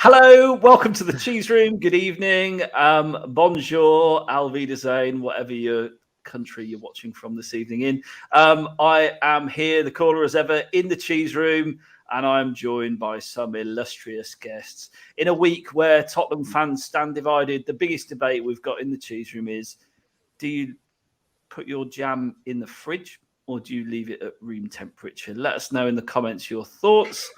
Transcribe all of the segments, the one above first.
Hello, welcome to the Cheese Room. Good evening. Bonjour, Auf Wiedersehen, whatever your country you're watching from this evening in. I am here, the caller as ever, in the Cheese Room, and I'm joined by some illustrious guests. In a week where Tottenham fans stand divided, the biggest debate we've got in the Cheese Room is, do you put your jam in the fridge or do you leave it at room temperature? Let us know in the comments your thoughts.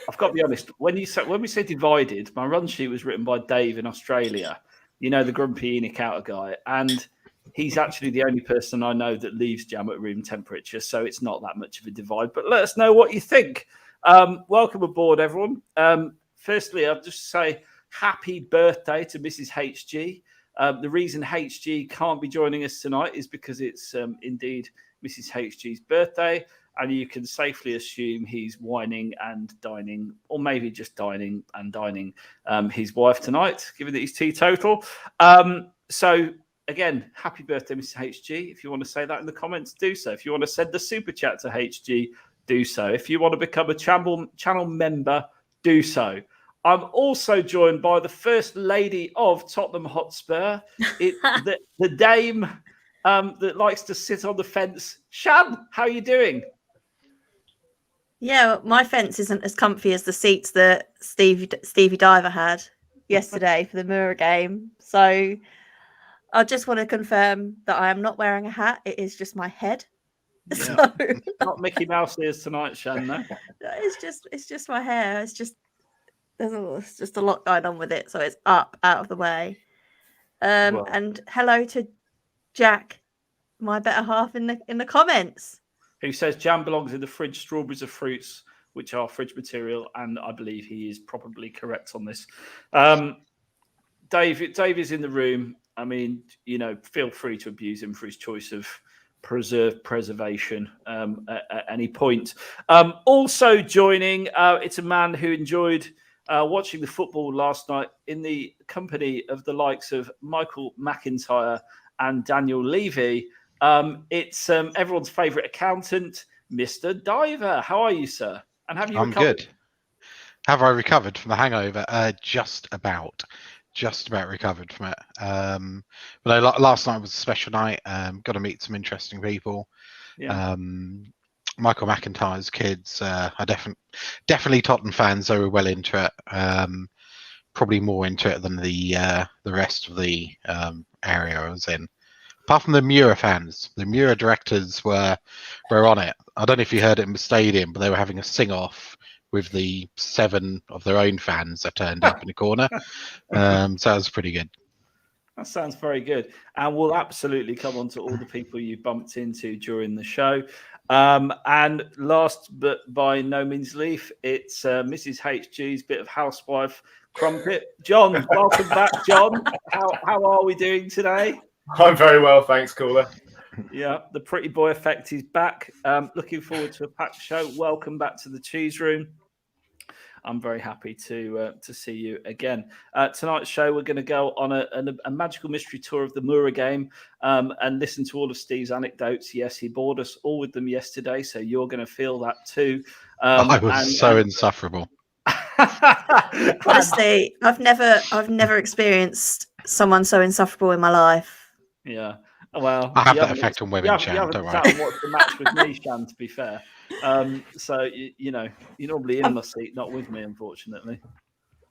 I've got to be honest. When we say divided, my run sheet was written by Dave in Australia. You know, the grumpy Enoch outer guy, and he's actually the only person I know that leaves jam at room temperature. So it's not that much of a divide. But let us know what you think. Welcome aboard, everyone. Firstly, I'll just say happy birthday to Mrs. HG. The reason HG can't be joining us tonight is because it's indeed Mrs. HG's birthday. And you can safely assume he's wining and dining, or maybe just dining and dining his wife tonight, given that he's teetotal. So, again, happy birthday, Mr. HG. If you want to say that in the comments, do so. If you want to send the super chat to HG, do so. If you want to become a channel member, do so. I'm also joined by the First Lady of Tottenham Hotspur, the dame that likes to sit on the fence. Shan, how are you doing? Yeah, my fence isn't as comfy as the seats that Stevie Diver had yesterday for the Mura game. So I just want to confirm that I am not wearing a hat. It is just my head. Yeah. So, not Mickey Mouse ears tonight, Shan, no? It's just my hair. There's just a lot going on with it. So it's up out of the way. And hello to Jack, my better half in the comments. Who says jam belongs in the fridge, strawberries are fruits, which are fridge material, and I believe he is probably correct on this. Dave is in the room. I mean, you know, feel free to abuse him for his choice of preservation at any point. Also joining, it's a man who enjoyed watching the football last night in the company of the likes of Michael McIntyre and Daniel Levy. It's everyone's favourite accountant, Mr. Diver. How are you, sir? And have you recovered? I'm good. Have I recovered from the hangover? Just about recovered from it. But last night was a special night. Got to meet some interesting people. Yeah. Michael McIntyre's kids are definitely Tottenham fans. They were well into it. Probably more into it than the rest of the area I was in. Apart from the Mura fans, the Mura directors were on it. I don't know if you heard it in the stadium, but they were having a sing-off with the 7 of their own fans that turned up in the corner. So that was pretty good. That sounds very good. And we'll absolutely come on to all the people you bumped into during the show. And last but by no means least, it's Mrs. HG's bit of housewife crumpet. John, welcome back, John. How are we doing today? I'm very well, thanks, caller. Yeah, the pretty boy effect is back. Looking forward to a packed show. Welcome back to the Cheese Room. I'm very happy to see you again. Tonight's show, we're going to go on a magical mystery tour of the Mura game and listen to all of Steve's anecdotes. Yes, he bored us all with them yesterday, so you're going to feel that too. I was so insufferable. Honestly, I've never experienced someone so insufferable in my life. Yeah, well, I have that effect on women, Shan. You haven't sat and watched the match with me, Shan, to be fair. So you know, you're normally in my seat, not with me, unfortunately.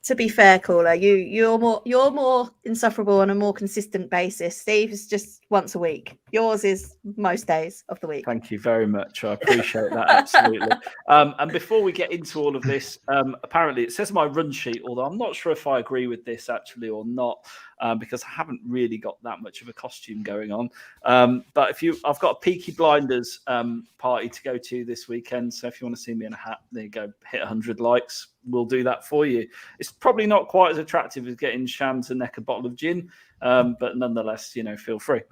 To be fair, caller, you're more insufferable on a more consistent basis. Steve is just once a week. Yours is most days of the week. Thank you very much. I appreciate that absolutely. And before we get into all of this, apparently it says my run sheet, although I'm not sure if I agree with this actually or not, because I haven't really got that much of a costume going on. But I've got a Peaky Blinders party to go to this weekend. So if you want to see me in a hat, there you go. Hit 100 likes. We'll do that for you. It's probably not quite as attractive as getting Shan to neck a bottle of gin, but nonetheless, you know, feel free.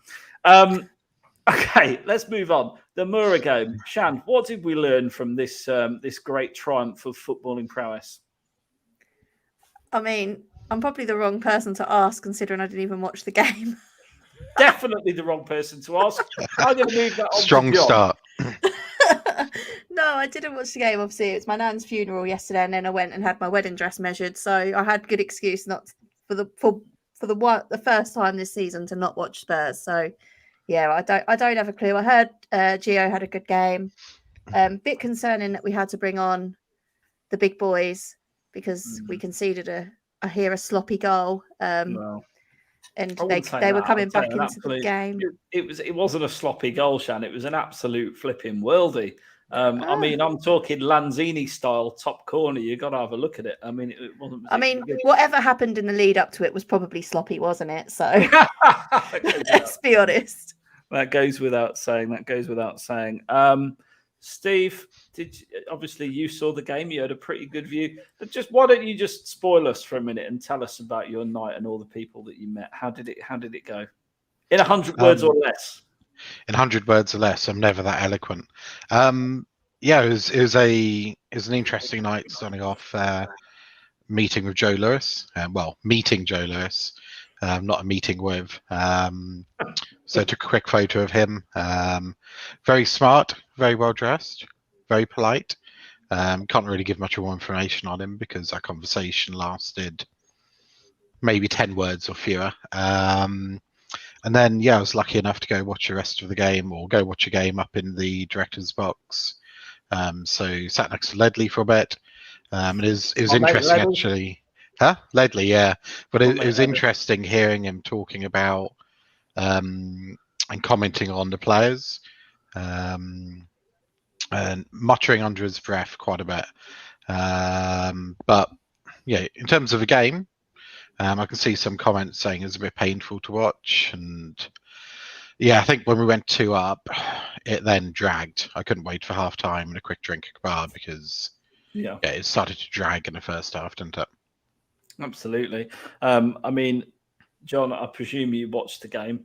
Okay, let's move on. The Mura game. Shan, what did we learn from this this great triumph of footballing prowess? I mean, I'm probably the wrong person to ask, considering I didn't even watch the game. Definitely the wrong person to ask. I'm going to move that on. Strong to John. start. No, No, I didn't watch the game. Obviously, it was my nan's funeral yesterday, and then I went and had my wedding dress measured. So I had good excuse not for the first time this season to not watch Spurs. So yeah, I don't have a clue. I heard Gio had a good game. Bit concerning that we had to bring on the big boys because we conceded a sloppy goal. Well, and they were coming back into the game. It wasn't a sloppy goal, Shan. It was an absolute flipping worldie. I mean, I'm talking Lanzini style top corner. You got to have a look at it. I mean, it wasn't. I mean, whatever happened in the lead up to it was probably sloppy, wasn't it? So let's be honest. That goes without saying. Steve, obviously you saw the game. You had a pretty good view. But why don't you just spoil us for a minute and tell us about your night and all the people that you met? How did it go? In 100 words or less. In 100 words or less. I'm never that eloquent. Yeah, it was an interesting night starting off meeting with Joe Lewis. Meeting Joe Lewis, not a meeting with. So I took a quick photo of him. Very smart, very well dressed, very polite. Can't really give much more information on him because our conversation lasted maybe 10 words or fewer. And then, I was lucky enough to go watch the rest of the game or go watch a game up in the director's box. So sat next to Ledley for a bit. It was interesting, actually. Huh? Ledley, yeah. But it was interesting hearing him talking about and commenting on the players and muttering under his breath quite a bit. But, in terms of the game, I can see some comments saying it was a bit painful to watch. And I think when we went 2 up, it then dragged. I couldn't wait for half time and a quick drink at bar because it started to drag in the first half, didn't it? Absolutely. I mean, John, I presume you watched the game.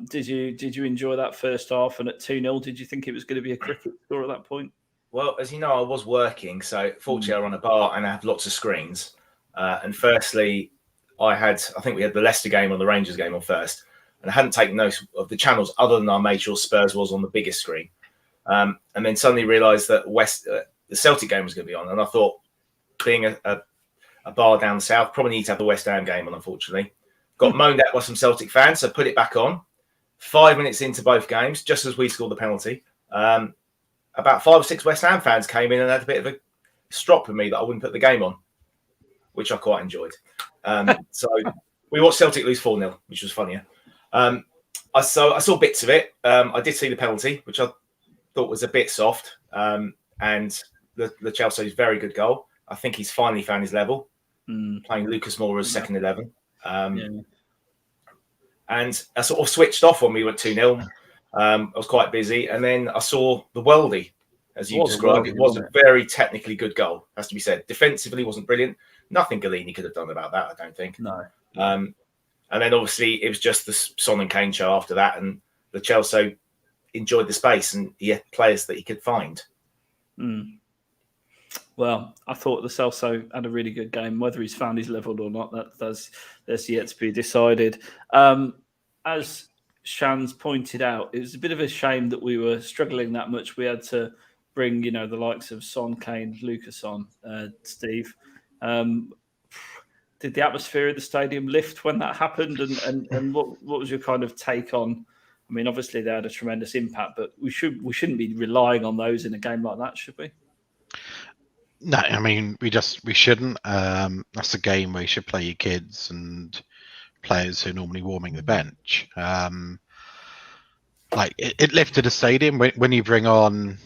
Did you enjoy that first half? And at 2-0, did you think it was going to be a cricket score at that point? Well, as you know, I was working, so fortunately I run a bar and I have lots of screens. And firstly, I think we had the Leicester game or the Rangers game on first, and I hadn't taken notice of the channels other than I made sure Spurs was on the biggest screen. And then suddenly realised that the Celtic game was going to be on, and I thought, being a bar down south, probably need to have the West Ham game on, unfortunately. Got moaned at by some Celtic fans, so put it back on. 5 minutes into both games, just as we scored the penalty, about 5 or 6 West Ham fans came in and had a bit of a strop with me that I wouldn't put the game on, which I quite enjoyed. So we watched Celtic lose 4-0, which was funnier. I saw bits of it. I did see the penalty, which I thought was a bit soft. And the Chelsea's very good goal. I think he's finally found his level, playing Lucas Moura's second 11. And I sort of switched off when we went 2-0. I was quite busy. And then I saw the worldie, as you described. It was a very technically good goal, has to be said. Defensively, wasn't brilliant. Nothing Galini could have done about that, I don't think. No. And then obviously it was just the Son and Kane show after that. And the Chelsea enjoyed the space and he had players that he could find. Well, I thought the Celso had a really good game. Whether he's found his level or not, that's yet to be decided. As Shan's pointed out, it was a bit of a shame that we were struggling that much. We had to bring, the likes of Son, Kane, Lucas on, Steve. Did the atmosphere of the stadium lift when that happened? And what was your kind of take on? I mean, obviously they had a tremendous impact, but we shouldn't be relying on those in a game like that, should we? No, I mean we shouldn't. That's a game where you should play your kids and players who are normally warming the bench. It lifted a stadium when you bring on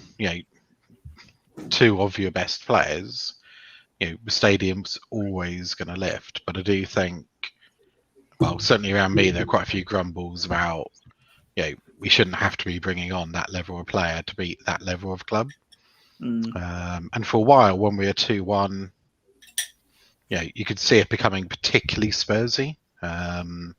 2 of your best players. The stadium's always going to lift. But I do think, well, certainly around me, there are quite a few grumbles about we shouldn't have to be bringing on that level of player to beat that level of club. And for a while, when we were 2-1, you could see it becoming particularly Spursy. But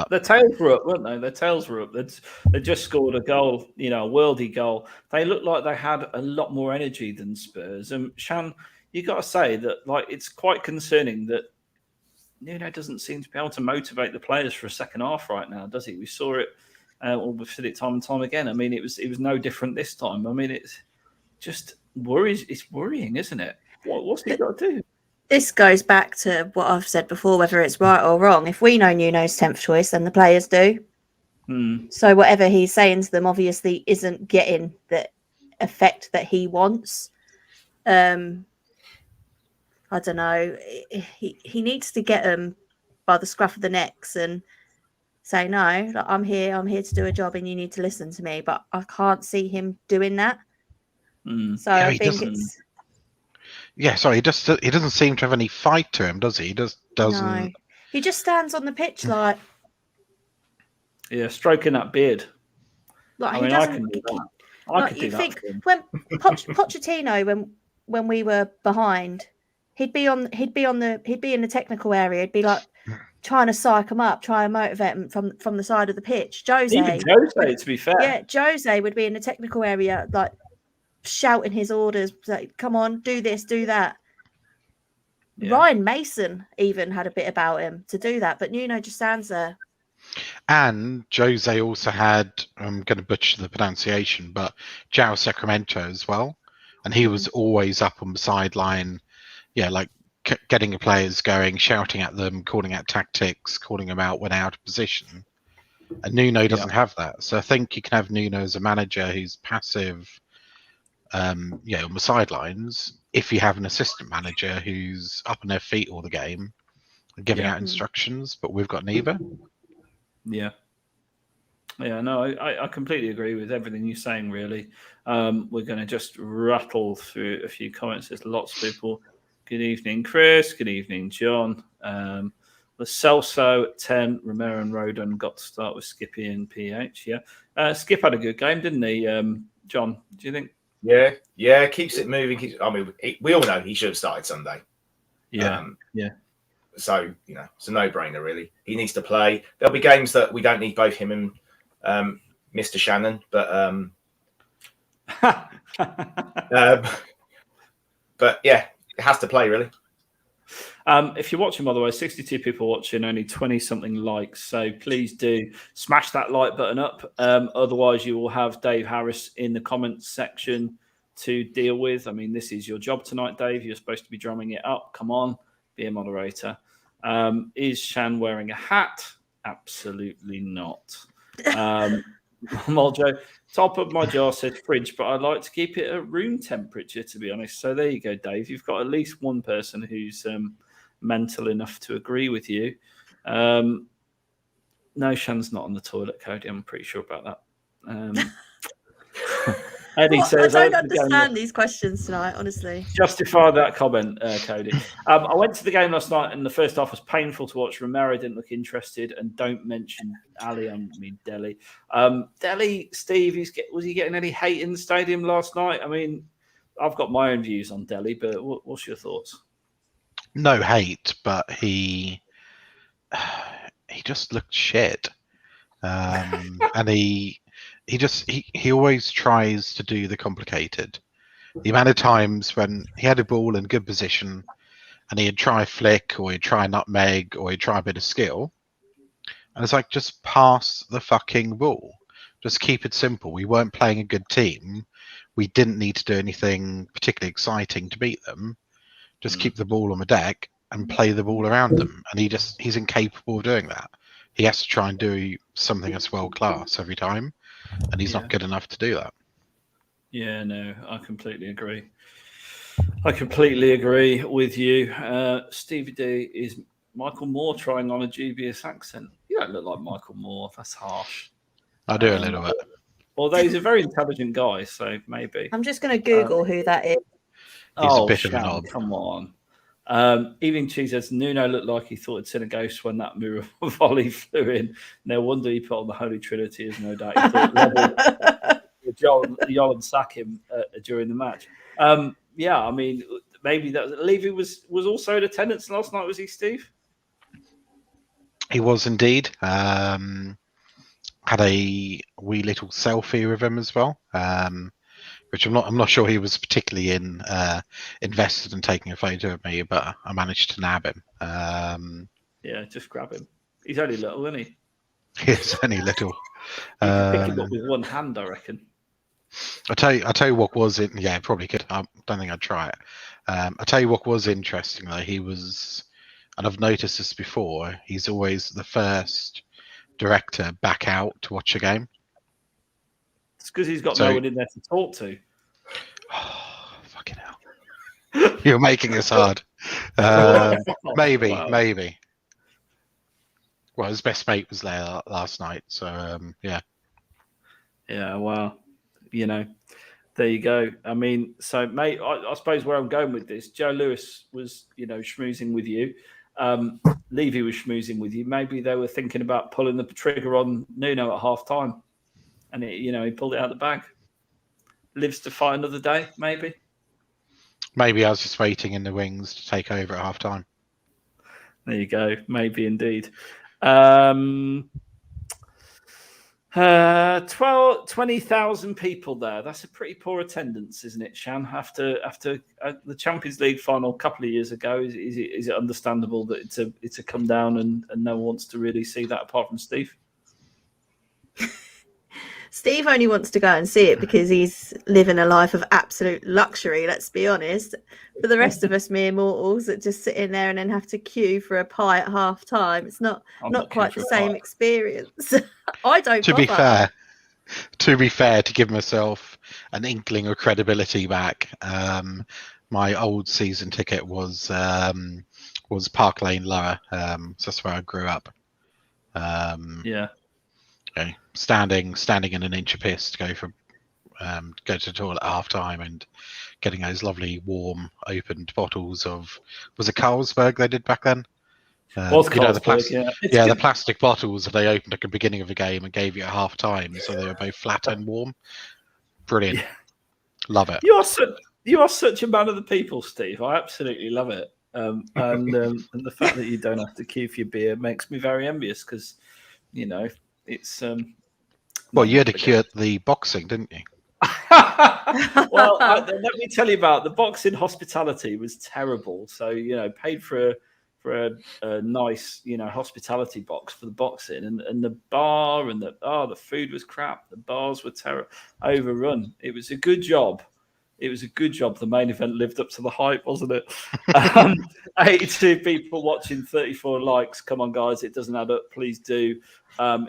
the tails were up, weren't they? The tails were up. They just scored a goal, a worldie goal. They looked like they had a lot more energy than Spurs. And Shan, you got to say that it's quite concerning that Nuno doesn't seem to be able to motivate the players for a second half right now, does he? We saw it, or we've said it time and time again. I mean, it was no different this time. I mean, just worries. It's worrying, isn't it? What's he got to do? This goes back to what I've said before, whether it's right or wrong. If we know Nuno's 10th choice, then the players do. So whatever he's saying to them obviously isn't getting the effect that he wants. I don't know. He needs to get them by the scruff of the necks and say, no, like, I'm here to do a job and you need to listen to me. But I can't see him doing that. So yeah, I think it's... Yeah, sorry, he doesn't seem to have any fight to him, does he? He just doesn't. No. He just stands on the pitch like... Yeah, stroking that beard. Like, I he mean, doesn't... I can do that. Like, you think when Pochettino, when we were behind, he'd be in the technical area. He'd be like trying to psych him up, try and motivate him from the side of the pitch. Even Jose, to be fair, yeah, Jose would be in the technical area, like shouting his orders, like, "Come on, do this, do that." Yeah. Ryan Mason even had a bit about him to do that, but Nuno just stands there. And Jose also had, I'm going to butcher the pronunciation, but João Sacramento as well. And he was always up on the sideline, like getting the players going, shouting at them, calling out tactics, calling them out when out of position. And Nuno doesn't have that. So I think you can have Nuno as a manager who's passive, on the sidelines, if you have an assistant manager who's up on their feet all the game and giving out instructions, but we've got neither. Yeah, no, I completely agree with everything you're saying, really. We're going to just rattle through a few comments. There's lots of people. Good evening, Chris. Good evening, John. The Celso at 10, Romero and Rodon got to start with Skippy and PH, yeah. Skip had a good game, didn't he, John? Do you think? Yeah, keeps it moving. We all know he should have started Sunday. Yeah. So, it's a no-brainer, really. He needs to play. There'll be games that we don't need both him and Mr. Shannon, but but yeah, it has to play, really. If you're watching, by the way, 62 people watching, only 20-something likes. So please do smash that like button up. Otherwise, you will have Dave Harris in the comments section to deal with. I mean, this is your job tonight, Dave. You're supposed to be drumming it up. Come on, be a moderator. Is Shan wearing a hat? Absolutely not. Moljo, top of my jar says fridge, but I like to keep it at room temperature, to be honest. So there you go, Dave. You've got at least one person who's mental enough to agree with you. No, Shan's not on the toilet, Cody. I'm pretty sure about that. Eddie says, I don't understand these questions tonight, honestly. Justify that comment, Cody. I went to the game last night, and the first half was painful to watch. Romero didn't look interested, and don't mention Ali. I mean Dele. Dele, Steve, was he getting any hate in the stadium last night? I mean, I've got my own views on Dele, but what's your thoughts? No hate, but he just looked shit, and he always tries to do the complicated. The amount of times when he had a ball in good position and he'd try flick or he'd try nutmeg or he'd try a bit of skill, and it's like, just pass the fucking ball. Just keep it simple. We weren't playing a good team. We didn't need to do anything particularly exciting to beat them. Just keep the ball on the deck and play the ball around them. And he's incapable of doing that. He has to try and do something that's world class every time, and he's not good enough to do that. Yeah, no, I completely agree. I completely agree with you. Stevie D, is Michael Moore trying on a dubious accent? You don't look like Michael Moore. That's harsh. I do a little bit. Although he's a very intelligent guy, so maybe. I'm just going to Google who that is. He's a bit of an knob. Come on. Even Cheese says Nuno looked like he thought he'd seen a ghost when that Mura volley flew in. No wonder he put on the Holy Trinity, as no doubt he thought Joel and sack him during the match. Yeah, I mean, maybe that Levy was also in attendance last night, was he, Steve? He was indeed. Had a wee little selfie with him as well. Which I'm not sure he was particularly invested in taking a photo of me, but I managed to nab him. Yeah, just grab him. He's only little, isn't he? He's only little. You can pick him up with one hand, I reckon. I tell you what was it. Yeah, probably could. I don't think I'd try it. I tell you what was interesting though. He was, and I've noticed this before. He's always the first director back out to watch a game. It's because he's got no one in there to talk to. Oh, fucking hell! You're making this hard. Maybe. Well, his best mate was there last night, so yeah. Yeah, well, there you go. I mean, so mate, I suppose where I'm going with this, Joe Lewis was, schmoozing with you. Levy was schmoozing with you. Maybe they were thinking about pulling the trigger on Nuno at half time, and he pulled it out of the bag. Lives to fight another day, maybe. Maybe I was just waiting in the wings to take over at half time. There you go. Maybe indeed. 20,000 people there. That's a pretty poor attendance, isn't it, Shan? After the Champions League final a couple of years ago, is it understandable that it's a come down and no one wants to really see that apart from Steve? Steve only wants to go and see it because he's living a life of absolute luxury, let's be honest. For the rest of us mere mortals that just sit in there and then have to queue for a pie at half time, it's not quite the same experience. I don't To be fair, to give myself an inkling of credibility back, my old season ticket was Park Lane Lower. So that's where I grew up. Yeah. Okay. Standing in an inch of piss to go to the toilet at half time and getting those lovely warm opened bottles of, was it Carlsberg they did back then? The plastic bottles that they opened at the beginning of the game and gave you at half time, so they were both flat and warm. Brilliant. Yeah. Love it. You are such a man of the people, Steve. I absolutely love it. And the fact that you don't have to queue for your beer makes me very envious because, it's well, you had to queue at the boxing, didn't you? Well, let me tell you about the boxing hospitality was terrible. So paid for a nice hospitality box for the boxing, and the bar and the food was crap. The bars were overrun. It was a good job. The main event lived up to the hype, wasn't it? 82 people watching, 34 likes. Come on, guys, it doesn't add up. Please do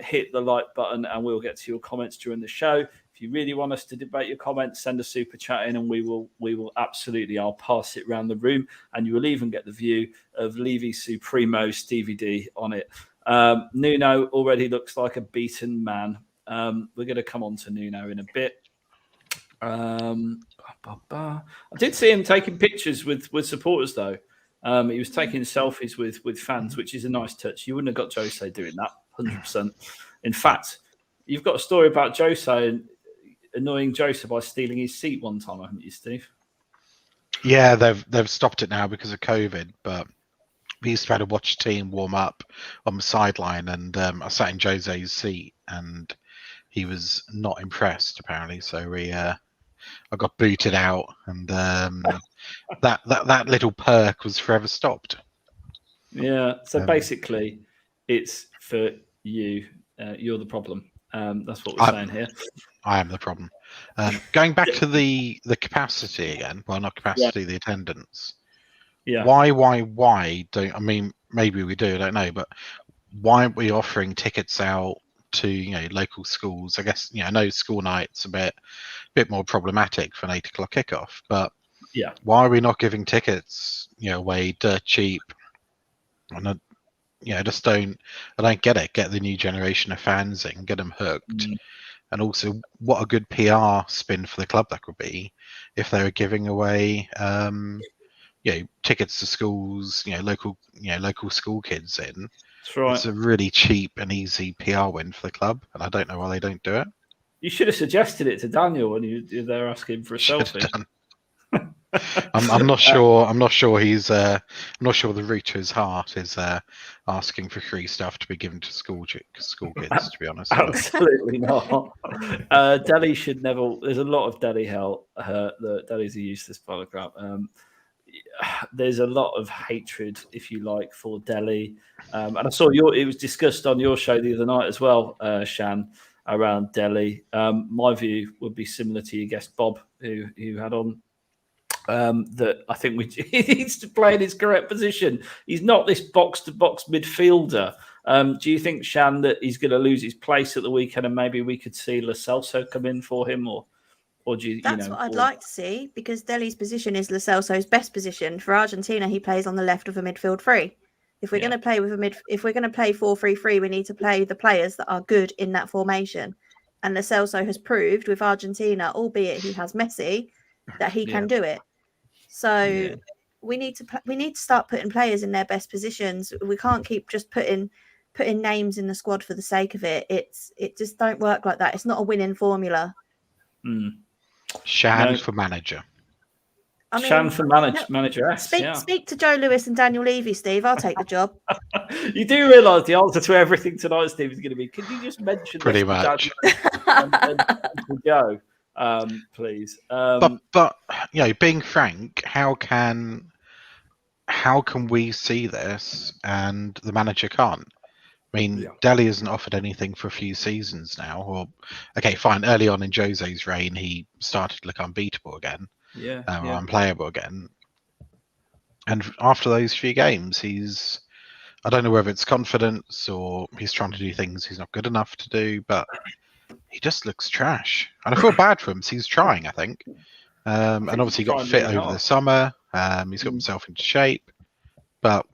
hit the like button, and we'll get to your comments during the show. If you really want us to debate your comments, send a super chat in, and we will absolutely. I'll pass it around the room, and you will even get the view of Levy Supremo Stevie D on it. Nuno already looks like a beaten man. We're going to come on to Nuno in a bit. I did see him taking pictures with supporters though. He was taking selfies with fans, which is a nice touch. You wouldn't have got Jose doing that, 100%. In fact, you've got a story about Jose annoying Jose by stealing his seat one time, haven't you, Steve? Yeah, they've stopped it now because of COVID, but we used to try to watch a team warm up on the sideline, and I sat in Jose's seat, and he was not impressed apparently. So I got booted out, and that little perk was forever stopped. Yeah. So basically, it's for you. You're the problem. That's what we're saying here. I am the problem. Going back to the capacity again. Well, not capacity, the attendance. Yeah. Why don't? I mean, maybe we do. I don't know, but why aren't we offering tickets out to local schools? I guess I know school night's a bit more problematic for an 8 o'clock kickoff, but yeah, why are we not giving tickets away dirt cheap? And I don't get it. Get the new generation of fans in, get them hooked, and also what a good PR spin for the club that could be if they were giving away tickets to schools, local school kids in. That's right. It's a really cheap and easy PR win for the club, and I don't know why they don't do it. You should have suggested it to Daniel when you're there asking for a selfie. I'm not sure. I'm not sure the root to his heart is asking for free stuff to be given to school kids. To be honest, absolutely not. Dele should never. There's a lot of Dele hell. Dele's a useless pile of crap. There's a lot of hatred, if you like, for Dele. And I saw it was discussed on your show the other night as well, Shan. around Dele. My view would be similar to your guest Bob, who had on. That I think he needs to play in his correct position. He's not this box-to-box midfielder. Do you think, Shan, that he's going to lose his place at the weekend, and maybe we could see Celso come in for him, or do you? That's what I'd like to see, because Dele's position is Celso's best position. For Argentina, he plays on the left of a midfield three. If we're going to play if we're going to play 4-3-3, we need to play the players that are good in that formation. And Celso has proved with Argentina, albeit he has Messi, that he can do it. So we need to start putting players in their best positions. We can't keep just putting names in the squad for the sake of it. It just don't work like that. It's not a winning formula. Shan for manager. I mean, Shan for manager. Speak to Joe Lewis and Daniel Levy, Steve. I'll take the job. You do realise the answer to everything tonight, Steve, is going to be, can you just mention pretty this much and go, please? But being frank, how can we see this and the manager can't? I mean, Dele hasn't offered anything for a few seasons now. Or okay, fine. Early on in Jose's reign, he started to look unbeatable again. Or unplayable again. And after those few games, I don't know whether it's confidence or he's trying to do things he's not good enough to do, but he just looks trash. And I feel bad for him because he's trying, I think. And obviously he got fit over the summer. He's got himself into shape. But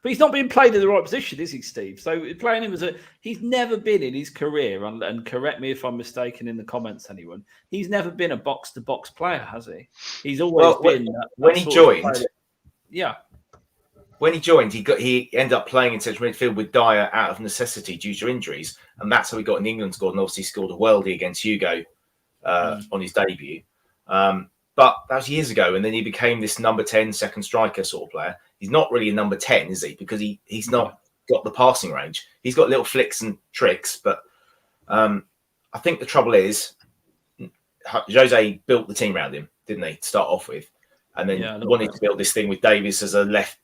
he's not being played in the right position, is he, Steve? So playing him he's never been in his career, and correct me if I'm mistaken in the comments, anyone. He's never been a box-to-box player, has he? He's always been when he joined. When he joined, he ended up playing in central midfield with Dyer out of necessity due to injuries, and that's how he got in the England squad. And obviously scored a worldie against Hugo on his debut. But that was years ago, and then he became this number 10 second striker sort of player. He's not really a number 10, is he? Because he's not got the passing range. He's got little flicks and tricks, but I think the trouble is Jose built the team around him, didn't he, to start off with? And then wanted to build this thing with Davies as a left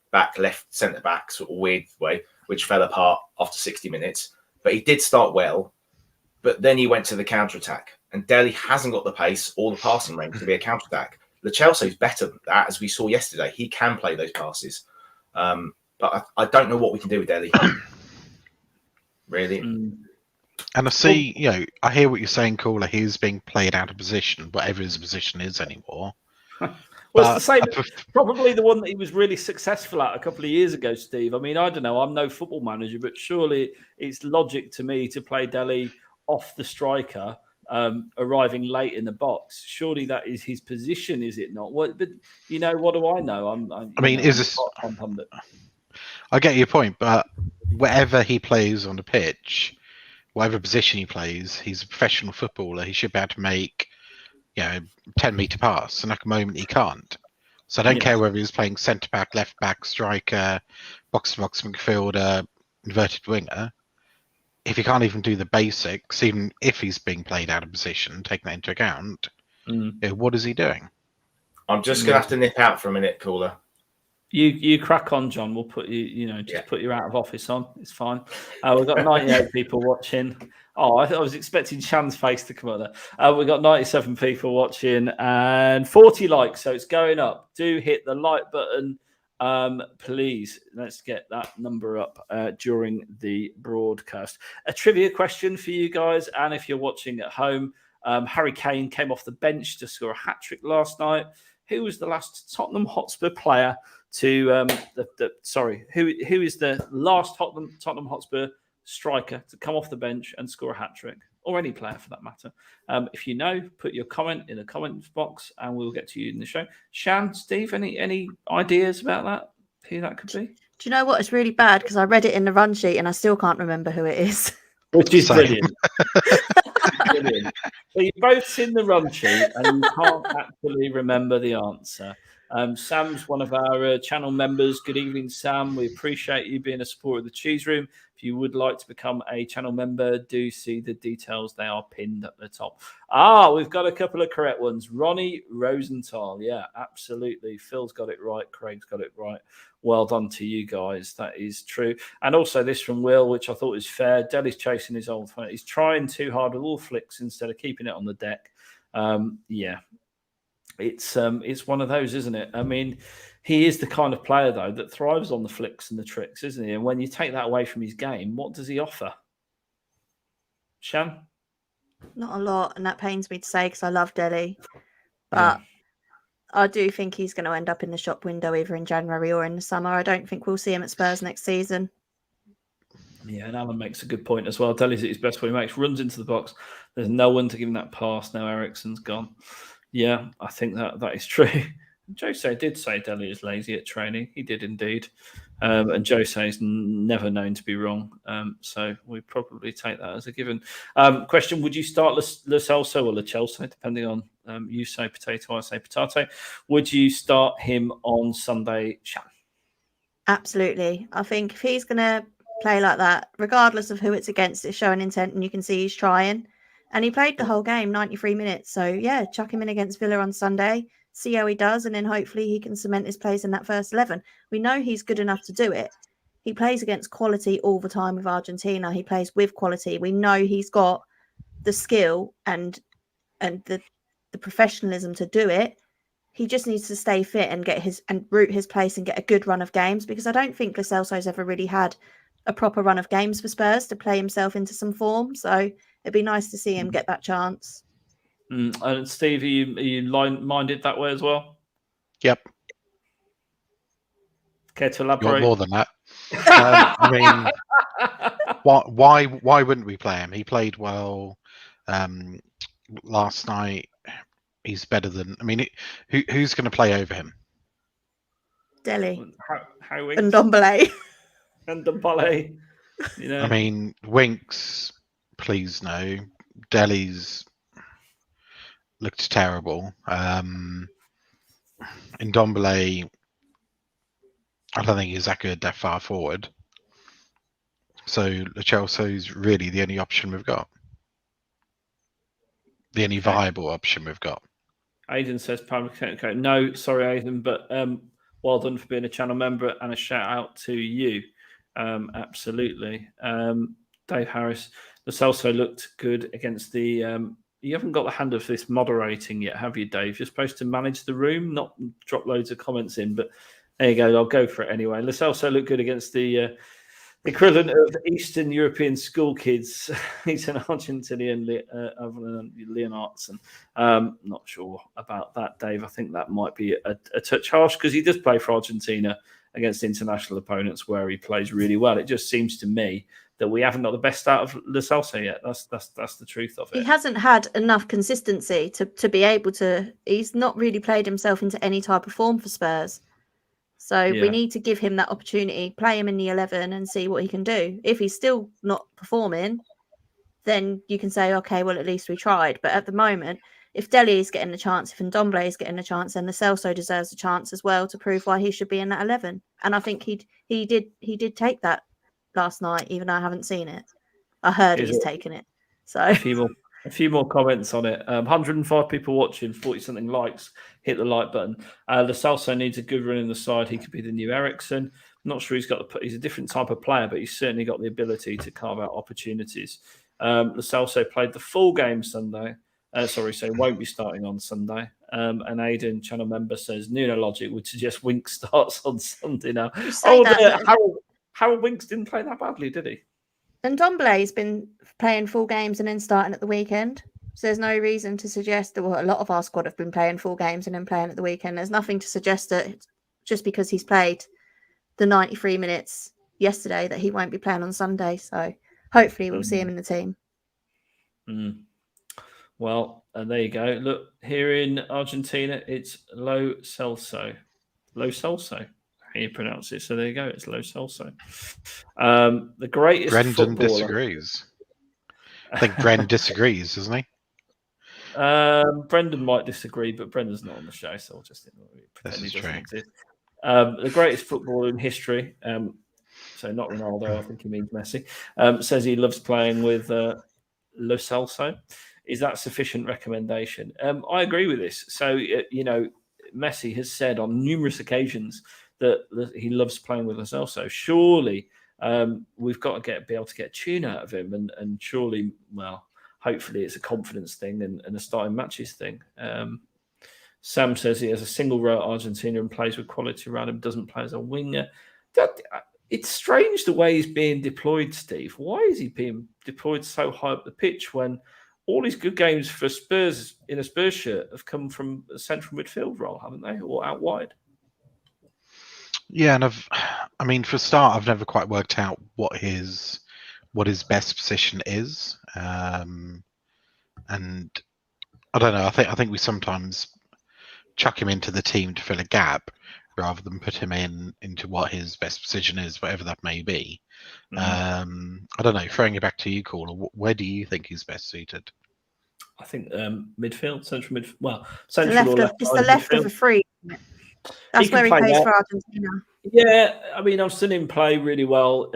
centre-back sort of weird way, which fell apart after 60 minutes. But he did start well, but then he went to the counter-attack. And Dele hasn't got the pace or the passing range to be a counter-attack. Lo Celso's better than that, as we saw yesterday. He can play those passes. But I don't know what we can do with Dele. Really. And I see, I hear what you're saying, Caller. He's being played out of position, whatever his position is anymore. Well, it's the same. Probably the one that he was really successful at a couple of years ago, Steve. I mean, I don't know. I'm no football manager, but surely it's logic to me to play Dele off the striker, arriving late in the box. Surely that is his position, is it not? But what do I know? I get your point, but wherever he plays on the pitch, whatever position he plays, he's a professional footballer. He should be able to make 10-meter pass, and at the moment he can't. So I don't care whether he's playing centre back, left back, striker, box to box midfielder, inverted winger. If he can't even do the basics, even if he's being played out of position, taking that into account, what is he doing? I'm just going to have to nip out for a minute, Caller. You crack on, John. We'll put put you out of office on. It's fine. We've got 98 people watching. Oh, I was expecting Shan's face to come up there. We've got 97 people watching and 40 likes, so it's going up. Do hit the like button, please. Let's get that number up during the broadcast. A trivia question for you guys, and if you're watching at home, Harry Kane came off the bench to score a hat-trick last night. Who was the last Tottenham Hotspur player to who is the last Tottenham Hotspur striker to come off the bench and score a hat-trick, or any player for that matter? If you know, put your comment in the comments box and we'll get to you in the show. Shan, Steve, any ideas about that? Who that could be? Do you know what? It's really bad because I read it in the run sheet and I still can't remember who it is. Which is brilliant. Brilliant. So you've both seen the run sheet and you can't actually remember the answer. Sam's one of our channel members. Good evening, Sam. We appreciate you being a supporter of the Cheese Room. If you would like to become a channel member, do see the details. They are pinned at the top. We've got a couple of correct ones. Ronnie Rosenthal. Yeah, absolutely. Phil's got it right. Craig's got it right. Well done to you guys. That is true. And also this from Will, which I thought was fair. Dele's chasing his old phone. He's trying too hard with all flicks instead of keeping it on the deck. Yeah. It's one of those, isn't it? I mean, he is the kind of player, though, that thrives on the flicks and the tricks, isn't he? And when you take that away from his game, what does he offer? Shan? Not a lot, and that pains me to say because I love Dele. But I do think he's going to end up in the shop window either in January or in the summer. I don't think we'll see him at Spurs next season. Yeah, and Alan makes a good point as well. Dele's at his best when he makes runs into the box. There's no one to give him that pass. Now Eriksen's gone. Yeah, I think that is true. Jose did say Dele is lazy at training. He did indeed. And Jose is never known to be wrong. So we probably take that as a given. Question, would you start Lo Celso or Lo Celso, depending on you say potato, I say potato. Would you start him on Sunday, Shan? Absolutely. I think if he's going to play like that, regardless of who it's against, it's showing intent and you can see he's trying. And he played the whole game, 93 minutes. So, yeah, chuck him in against Villa on Sunday, see how he does, and then hopefully he can cement his place in that first 11. We know he's good enough to do it. He plays against quality all the time with Argentina. He plays with quality. We know he's got the skill and the professionalism to do it. He just needs to stay fit and root his place and get a good run of games, because I don't think Lo Celso's ever really had a proper run of games for Spurs to play himself into some form. So it'd be nice to see him get that chance. And Steve, are you minded that way as well? Yep. Care to elaborate? You're more than that. I mean, why wouldn't we play him? He played well last night. He's better than. I mean, who's going to play over him? Dele. How and Ndombele. And Ndombele. You know. I mean, Winks, please no. Dele's looked terrible. Ndombele, I don't think he's that good that far forward. So Lo Celso's really the only option we've got. The only viable option we've got. Aidan says, okay, no, sorry, Aidan, but well done for being a channel member and a shout out to you. Absolutely. Dave Harris, Lo Celso looked good against the. You haven't got the hand of this moderating yet, have you, Dave? You're supposed to manage the room, not drop loads of comments in, but there you go. I'll go for it anyway. Lo Celso looked good against the equivalent of Eastern European school kids. He's an Argentinian Leonards, and not sure about that, Dave. I think that might be a touch harsh because he does play for Argentina against international opponents where he plays really well. It just seems to me that we haven't got the best out of Lo Celso yet. That's the truth of it. He hasn't had enough consistency to be able to. He's not really played himself into any type of form for Spurs. So we need to give him that opportunity, play him in the 11 and see what he can do. If he's still not performing, then you can say, okay, well, at least we tried. But at the moment, if Dele is getting the chance, if Ndombele is getting the chance, then Lo Celso deserves a chance as well to prove why he should be in that 11. And I think he did take that last night, even though I haven't seen it. I heard he's taken it. So a few more comments on it. 105 people watching, 40-something likes. Hit the like button. Lo Celso needs a good run in the side. He could be the new Eriksen. I'm not sure he's a different type of player, but he's certainly got the ability to carve out opportunities. Lo Celso played the full game Sunday. So he won't be starting on Sunday. And Aidan, channel member, says Nuno logic would suggest Winks starts on Sunday now. Harold Winks didn't play that badly, did he? And Ndombele's been playing full games and then starting at the weekend. So there's no reason to suggest that a lot of our squad have been playing full games and then playing at the weekend. There's nothing to suggest that just because he's played the 93 minutes yesterday that he won't be playing on Sunday. So hopefully we'll see him in the team. Well, there you go. Look, here in Argentina, it's Lo Celso. Lo Celso. How you pronounce it? So there you go. It's Lo Celso. The greatest Brendan footballer. Disagrees. I think Bren disagrees, doesn't he? Brendan might disagree, but Brendan's not on the show, so I'll just pretend he doesn't true. exist. The greatest footballer in history, so not Ronaldo, I think he means Messi, says he loves playing with Lo Celso. Is that sufficient recommendation? I agree with this. So, Messi has said on numerous occasions that he loves playing with Lo Celso. Surely we've got to be able to get a tune out of him, and surely, well, hopefully it's a confidence thing and a starting matches thing. Sam says he has a single row at Argentina and plays with quality around him, doesn't play as a winger. It's strange the way he's being deployed, Steve. Why is he being deployed so high up the pitch when all his good games for Spurs in a Spurs shirt have come from a central midfield role, haven't they? Or out wide? Yeah, and for a start, I've never quite worked out what his best position is. And I don't know. I think we sometimes chuck him into the team to fill a gap rather than put him into what his best position is, whatever that may be. I don't know. Throwing it back to you, Caller, where do you think he's best suited? I think midfield, central midfield. Well, central or left. It's the left midfield. Of the three. That's where he plays for Argentina. Yeah, I mean, I've seen him play really well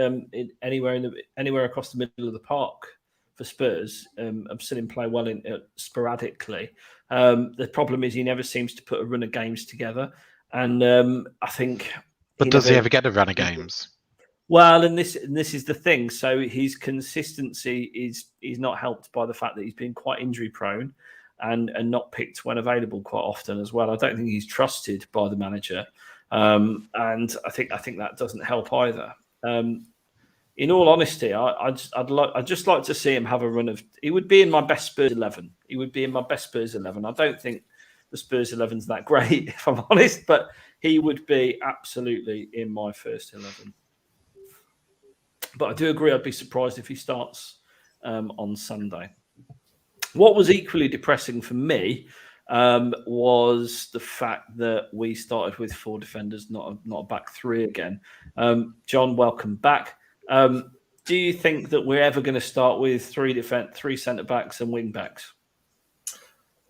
anywhere across the middle of the park for Spurs. I've seen him play well sporadically. The problem is he never seems to put a run of games together, and I think. But does he ever get a run of games? Well, and this is the thing. So his consistency is not helped by the fact that he's been quite injury prone and not picked when available quite often as well. I don't think he's trusted by the manager, and I think that doesn't help either. In all honesty, I'd just like to see him have a run of. He would be in my best Spurs 11. He would be in my best Spurs 11. I don't think the Spurs 11's that great, if I'm honest, but he would be absolutely in my first 11. But I do agree, I'd be surprised if he starts on Sunday. What was equally depressing for me was the fact that we started with 4 defenders, not a back 3 again. John, welcome back. Do you think that we're ever going to start with 3 centre-backs and wing-backs?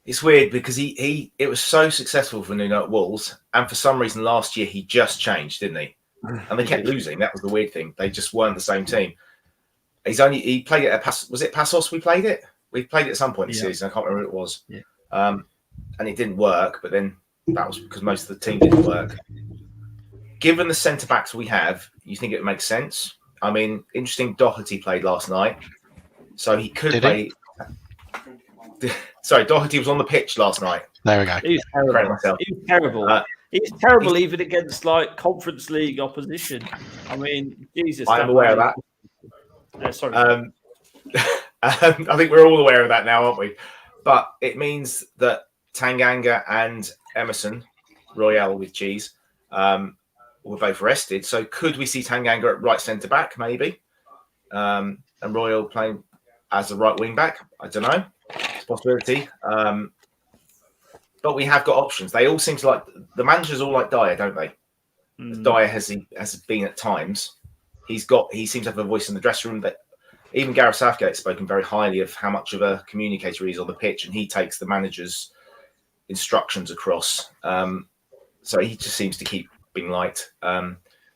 It's weird because it was so successful for Nuno at Wolves, and for some reason last year he just changed, didn't he? And they kept losing. That was the weird thing. They just weren't the same team. He played it at was it Passos? We played it at some point this season. I can't remember what it was. Yeah. And it didn't work. But then that was because most of the team didn't work. Given the centre backs we have, you think it makes sense? I mean, interesting. Doherty played last night, so he could play. Sorry, Doherty was on the pitch last night. There we go. He was terrible. He's terrible even against Conference League opposition. I mean, Jesus. I'm aware of that. Sorry. I think we're all aware of that now, aren't we? But it means that Tanganga and Emerson, Royale with cheese, were both rested. So could we see Tanganga at right centre back, maybe? And Royale playing as a right wing back? I don't know. It's a possibility. But we have got options. They all seem to like the managers all like Dyer, don't they? Dyer has been at times. He seems to have a voice in the dressing room. That even Gareth Southgate's spoken very highly of how much of a communicator he is on the pitch, and he takes the manager's instructions across. So he just seems to keep being liked.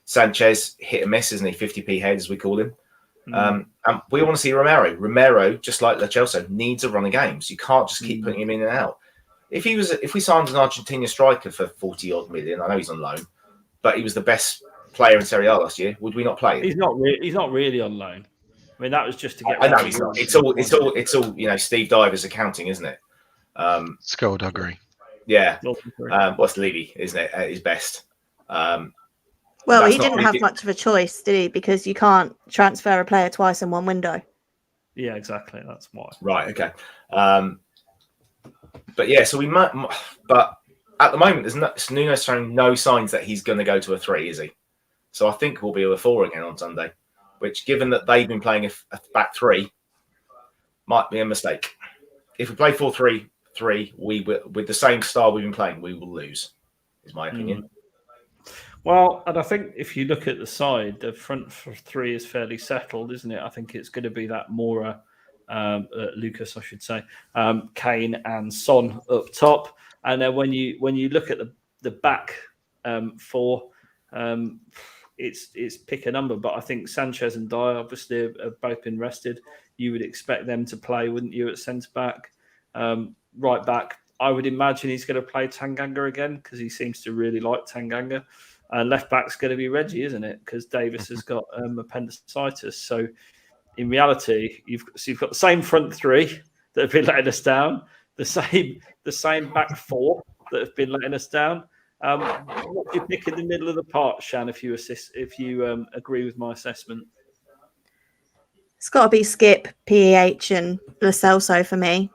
Sanchez hit and miss, isn't he? 50p head, as we call him. And we want to see Romero. Romero, just like Lo Celso, needs a run of games. You can't just keep putting him in and out. If we signed an Argentina striker for 40 odd million, I know he's on loan, but he was the best player in Serie A last year. Would we not play him? He's not really on loan. I mean, that was just to get. I know he's not. It's all. Steve Divers accounting, isn't it? Skullduggery. Yeah. What's Levy, isn't it? At his best. Well, he didn't have much of a choice, did he? Because you can't transfer a player twice in one window. Yeah, exactly. That's why. Right. Okay. But yeah, so we might. But at the moment, Nuno's showing no signs that he's going to go to a 3, is he? So I think we'll be with a 4 again on Sunday. Which, given that they've been playing a back 3, might be a mistake. If we play 4-3-3, with the same style we've been playing, we will lose. Is my opinion. Well, and I think if you look at the side, the front 3 is fairly settled, isn't it? I think it's going to be that Mura, Lucas, I should say, Kane and Son up top. And then when you look at the back four, it's pick a number. But I think Sanchez and Dyer obviously have both been rested. You would expect them to play, wouldn't you, at centre back? Right back, I would imagine he's going to play Tanganga again because he seems to really like Tanganga. Left back's going to be Reggie, isn't it? Because Davis has got appendicitis. So in reality, you've got the same front three that have been letting us down, the same back four that have been letting us down. What do you pick in the middle of the park, Shan? If you agree with my assessment, it's got to be Skip, PEH, and Celso for me.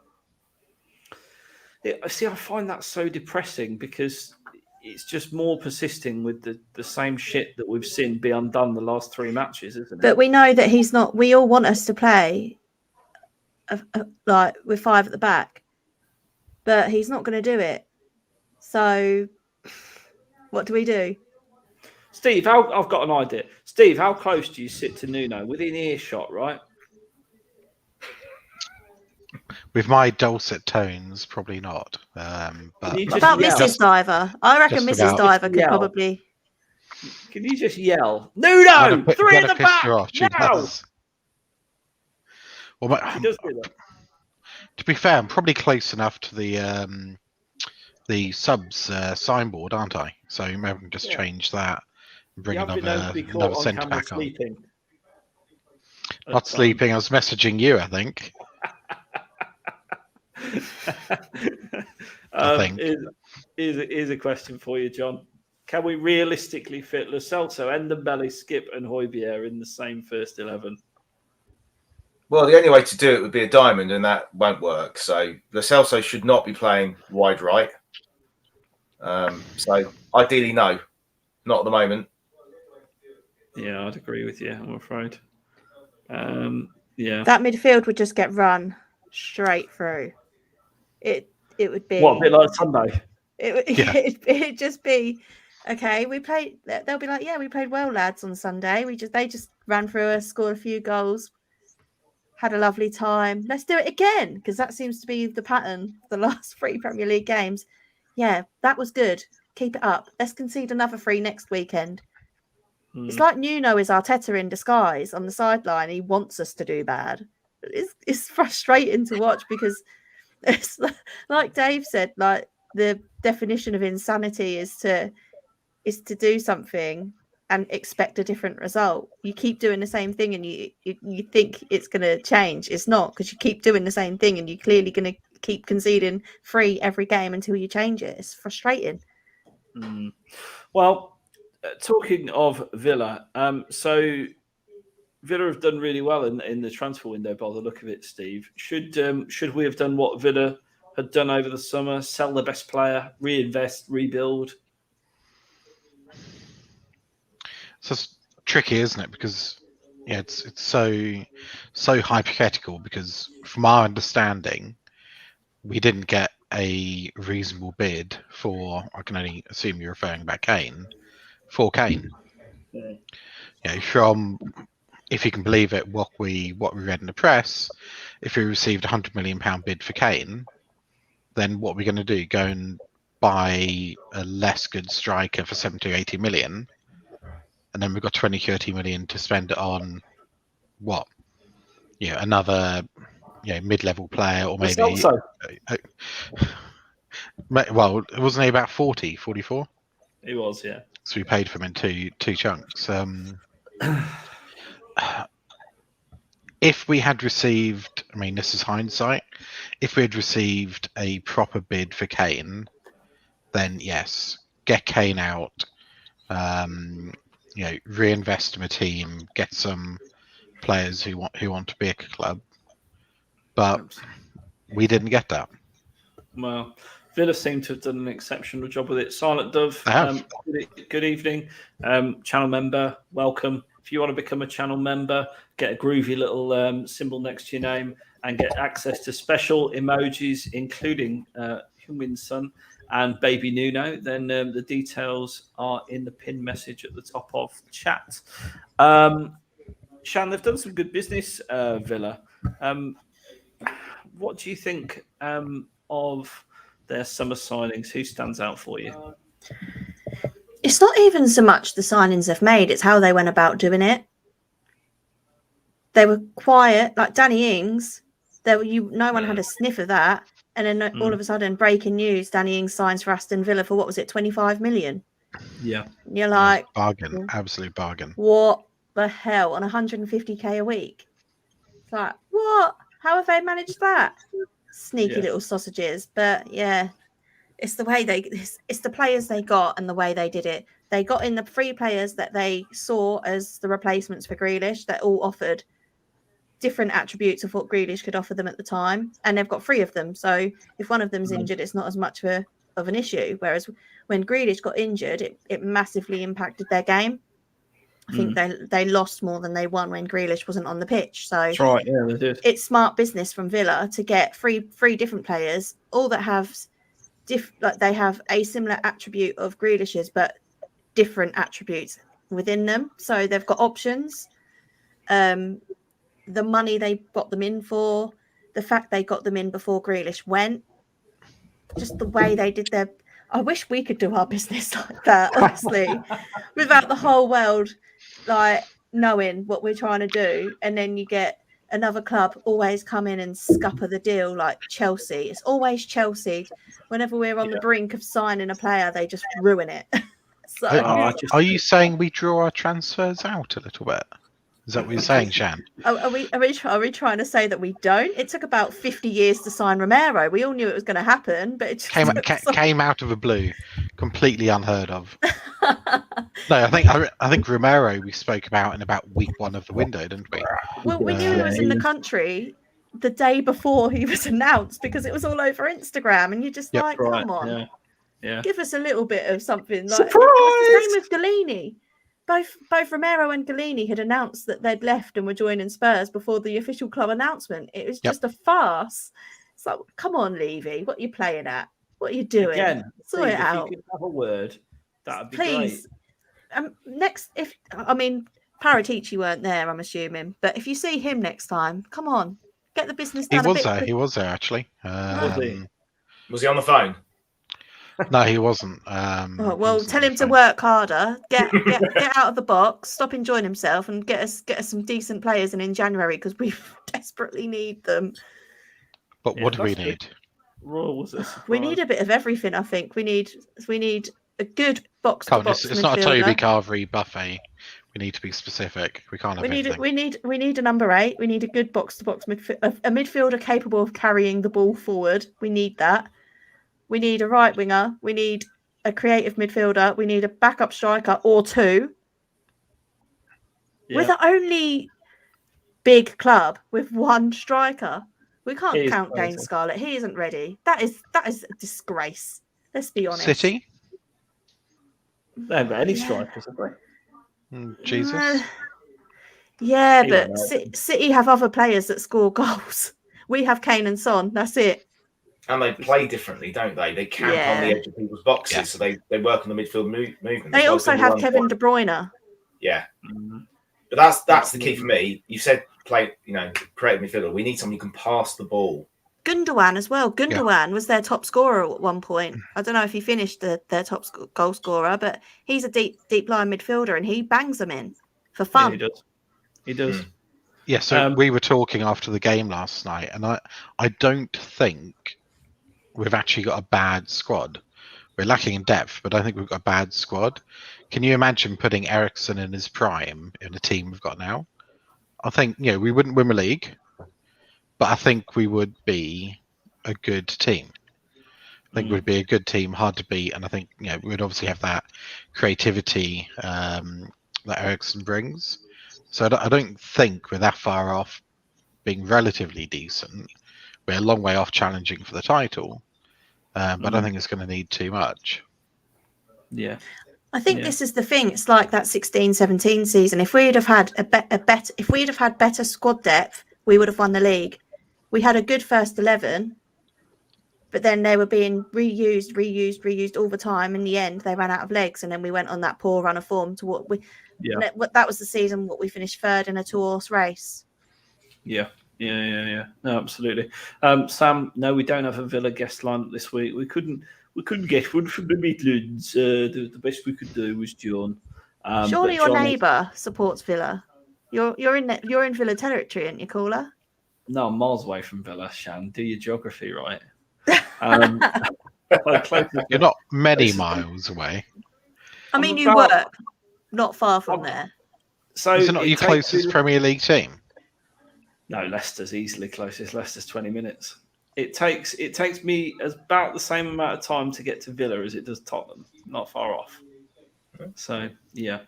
I find that so depressing because it's just more persisting with the same shit that we've seen be undone the last 3 matches, isn't it? But we know that he's not. We all want us to play like with 5 at the back, but he's not going to do it. So, what do we do? Steve, I've got an idea. Steve, how close do you sit to Nuno? Within earshot, right? With my dulcet tones, probably not. But what about Mrs. Diver? I reckon Mrs. Diver could probably. Can you just yell, Nuno, 3 in the back now? Well, she does do that. To be fair, I'm probably close enough to the subs signboard, aren't I? So you may have just change that and bring another centre back on. Not sleeping. I was messaging you, I think. I think. Here's a question for you, John. Can we realistically fit Lo Celso, Ndombele, Skip, and Højbjerg in the same first 11? Well, the only way to do it would be a diamond, and that won't work. So Lo Celso should not be playing wide right. So ideally, no, not at the moment. Yeah, I'd agree with you, I'm afraid. Yeah, that midfield would just get run straight through. It would be a bit like Sunday. It'd just be okay. We played. They'll be like, yeah, we played well, lads, on Sunday. They just ran through us, scored a few goals, had a lovely time. Let's do it again because that seems to be the pattern for the last 3 Premier League games. Yeah, that was good. Keep it up. Let's concede another 3 next weekend. It's like Nuno is Arteta in disguise on the sideline. He wants us to do bad. It's frustrating to watch because it's like Dave said, like the definition of insanity is to do something and expect a different result. You keep doing the same thing and you think it's going to change. It's not, because you keep doing the same thing and you're clearly going to keep conceding 3 every game until you change it. It's frustrating. Well, talking of Villa, so Villa have done really well in the transfer window by the look of it, Steve. Should we have done what Villa had done over the summer, sell the best player, reinvest, rebuild? So it's tricky, isn't it? Because it's so hypothetical, because from our understanding, we didn't get a reasonable bid for, I can only assume you're referring about Kane, for Kane. From, if you can believe it, what we read in the press, if we received £100 million bid for Kane, then what are we going to do? Go and buy a less good striker for 70 or 80 million, and then we've got 20, 30 million to spend it on what? Another mid-level player, or maybe well, wasn't he about 40, 44? He was, yeah. So we paid for him in two chunks. If we had received, I mean, this is hindsight, if we had received a proper bid for Kane, then yes, get Kane out, reinvest in a team, get some players who want to be at a club. But we didn't get that. Well, Villa seem to have done an exceptional job with it. Silent Dove, good evening. Channel member, welcome. If you want to become a channel member, get a groovy little symbol next to your name and get access to special emojis, including Heung-min Son and Baby Nuno, then the details are in the pin message at the top of the chat. Shan, they've done some good business, Villa. what do you think of their summer signings? Who stands out for you? It's not even so much the signings they've made; it's how they went about doing it. They were quiet, like Danny Ings. No one had a sniff of that, and then all of a sudden, breaking news: Danny Ings signs for Aston Villa for what was it, 25 million? Yeah, and you're like, bargain, absolute bargain. What the hell on 150k a week? It's like, what? How have they managed that? Sneaky little sausages, but yeah. It's the way it's the players they got and the way they did it. They got in the three players that they saw as the replacements for Grealish that all offered different attributes of what Grealish could offer them at the time. And they've got three of them. So if one of them's injured, it's not as much of an issue. Whereas when Grealish got injured, it massively impacted their game. I think they lost more than they won when Grealish wasn't on the pitch. So that's right. Yeah, they did. It's smart business from Villa to get three different players, all that have they have a similar attribute of Grealish's, but different attributes within them. So they've got options. The money they got them in for, the fact they got them in before Grealish went, just the way they did their. I wish we could do our business like that, honestly, without the whole world like knowing what we're trying to do, and then you get another club always come in and scupper the deal, like Chelsea. It's always Chelsea. Whenever we're on the brink of signing a player, they just ruin it. So, are you saying we draw our transfers out a little bit? Is that what you're saying, Shan? Are we trying to say that we don't? It took about 50 years to sign Romero. We all knew it was going to happen, but it just came out of the blue, completely unheard of. No, I think Romero we spoke about in about week 1 of the window, didn't we? Well, we knew he was in the country the day before he was announced because it was all over Instagram, and you're just like, come on, give us a little bit of something. Like, surprise! It's the same with Galini. Both Romero and Galini had announced that they'd left and were joining Spurs before the official club announcement. It was just a farce. It's like, come on, Levy, what are you playing at? What are you doing? Again, sort it out. If you could have a word, that'd be please. Great. Next, Paratici weren't there, I'm assuming, but if you see him next time, come on, get the business done. He was there actually. Was he on the phone? No, he wasn't. Tell him to work harder. Get out of the box. Stop enjoying himself, and get us some decent players in January because we desperately need them. But what do we need? We need a bit of everything. I think we need a good box to box. It's not a Toby Carvery buffet. We need to be specific. We can't have anything. We need a number 8. We need a good box to box midfield, a midfielder capable of carrying the ball forward. We need that. We need a right winger. We need a creative midfielder. We need a backup striker or 2. Yeah. We're the only big club with 1 striker. We can't count Dane Scarlett. He isn't ready. That is a disgrace. Let's be honest. City? They haven't got any strikers, have they? Jesus. But City have other players that score goals. We have Kane and Son. That's it. And they play differently, don't they? They camp on the edge of people's boxes, so they work on the midfield movement. They also have Kevin De Bruyne. Yeah, but that's the key for me. You said creative midfielder. We need somebody who can pass the ball. Gundogan as well. Gundogan was their top scorer at one point. I don't know if he finished their top goal scorer, but he's a deep line midfielder, and he bangs them in for fun. Yeah, he does. Yeah. So we were talking after the game last night, and I don't think we've actually got a bad squad. We're lacking in depth, but I think we've got a bad squad. Can you imagine putting Eriksen in his prime in the team we've got now? I think, we wouldn't win the league, but I think we would be a good team. I think we'd be a good team, hard to beat, and I think, we'd obviously have that creativity that Eriksen brings. So I don't think we're that far off being relatively decent. We're a long way off challenging for the title. But I don't think it's going to need too much. Yeah. I think this is the thing. It's like that 16-17 season. If we'd have had better squad depth, we would have won the league. We had a good first 11, but then they were being reused all the time. In the end, they ran out of legs, and then we went on that poor run of form to what we. Yeah. That was the season we finished 3rd in a 2-horse race. Yeah. Yeah. No, absolutely. Sam, no, we don't have a Villa guest lineup this week. We couldn't get one from the Midlands. The best we could do was John. Surely your neighbour supports Villa. You're in Villa territory, aren't you, caller? No, I'm miles away from Villa, Shan. Do your geography right. You're not many miles away. I mean, you work not far from there. So is it not your closest Premier League team? No, Leicester's easily closest. Leicester's 20 minutes. It takes me about the same amount of time to get to Villa as it does Tottenham. Not far off. So yeah.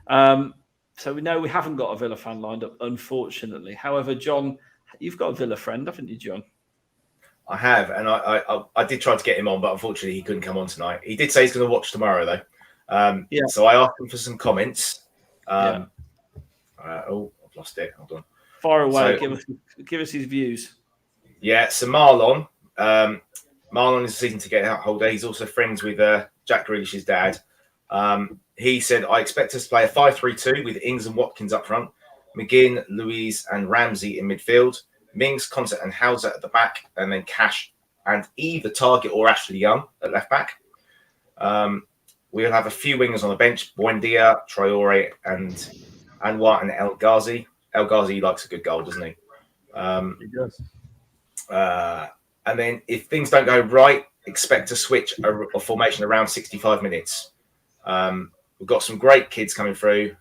So we know we haven't got a Villa fan lined up, unfortunately. However, John, you've got a Villa friend, haven't you, John? I have, and I did try to get him on, but unfortunately he couldn't come on tonight. He did say he's going to watch tomorrow, though. So I asked him for some comments. I've lost it. Hold on. Far away. So, give us his views. Yeah. So Marlon is a season ticket holder. He's also friends with Jack Grealish's dad. He said, I expect us to play a 5-3-2 with Ings and Watkins up front, McGinn, Louise, and Ramsey in midfield, Mings, Concert, and Hauser at the back, and then Cash and either Target or Ashley Young at left back. We'll have a few wingers on the bench: Buendia, Traore, and Anwar and El Ghazi. El Ghazi likes a good goal, doesn't he? He does. And then if things don't go right, expect to switch a formation around 65 minutes. We've got some great kids coming through,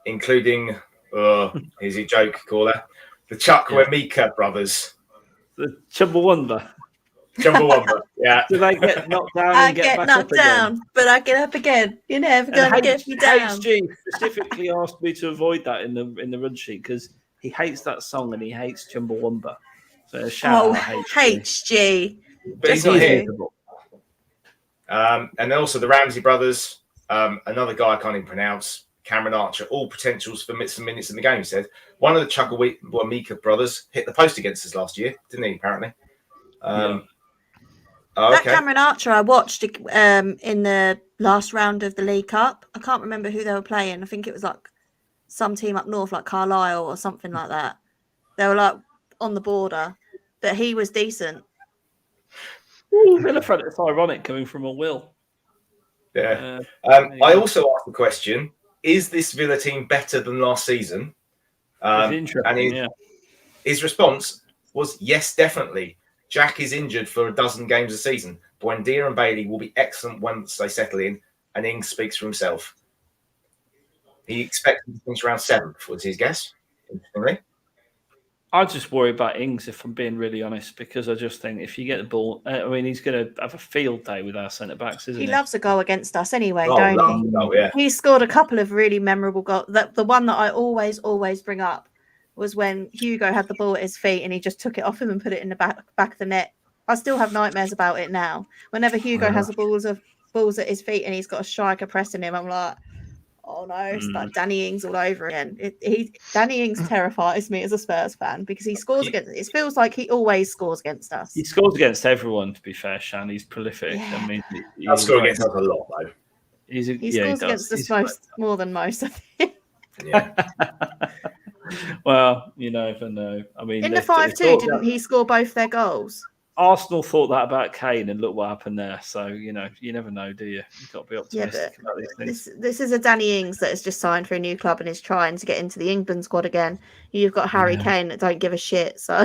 including, here's your joke, caller, the Chukwuemeka brothers. The Chumbawamba. Yeah. Do they get knocked down I and get get back knocked up down, again? but I get up again. You're never going to get me down. HG specifically asked me to avoid that in the run sheet because he hates that song and he hates Chumbawamba. So shout out HG. But he's not here. And then also the Ramsey brothers, another guy I can't even pronounce, Cameron Archer, all potentials for some minutes in the game, he said. One of the Chukwuemeka brothers hit the post against us last year, didn't he, apparently? That Cameron Archer I watched in the last round of the League Cup. I can't remember who they were playing. I think it was like some team up north, like Carlisle or something like that. They were like on the border, but he was decent. Villa friend, it's ironic coming from a Will. Yeah. I also asked the question: is this Villa team better than last season? And his response was yes, definitely. Jack is injured for a dozen games a season. Buendia and Bailey will be excellent once they settle in, and Ings speaks for himself. He expects to finish around 7th, was his guess, interestingly. I just worry about Ings, if I'm being really honest, because I just think if you get the ball, he's going to have a field day with our centre-backs, isn't he? He loves a goal against us anyway, don't he? Oh, yeah. He scored a couple of really memorable goals. The one that I always bring up was when Hugo had the ball at his feet and he just took it off him and put it in the back of the net. I still have nightmares about it now. Whenever Hugo has the balls at his feet and he's got a striker pressing him, I'm like, oh no, it's like Danny Ings all over again. Danny Ings terrifies me as a Spurs fan because he scores against. It feels like he always scores against us. He scores against everyone. To be fair, Shan, he's prolific. Yeah. I mean, He'll score against us a lot though. He scores against us more than most, I think. Yeah. Well, you never know. I mean, in the 5-2, didn't he score both their goals? Arsenal thought that about Kane, and look what happened there. So, you never know, do you? You've got to be optimistic about these things. This is a Danny Ings that has just signed for a new club and is trying to get into the England squad again. You've got Harry Kane that don't give a shit, so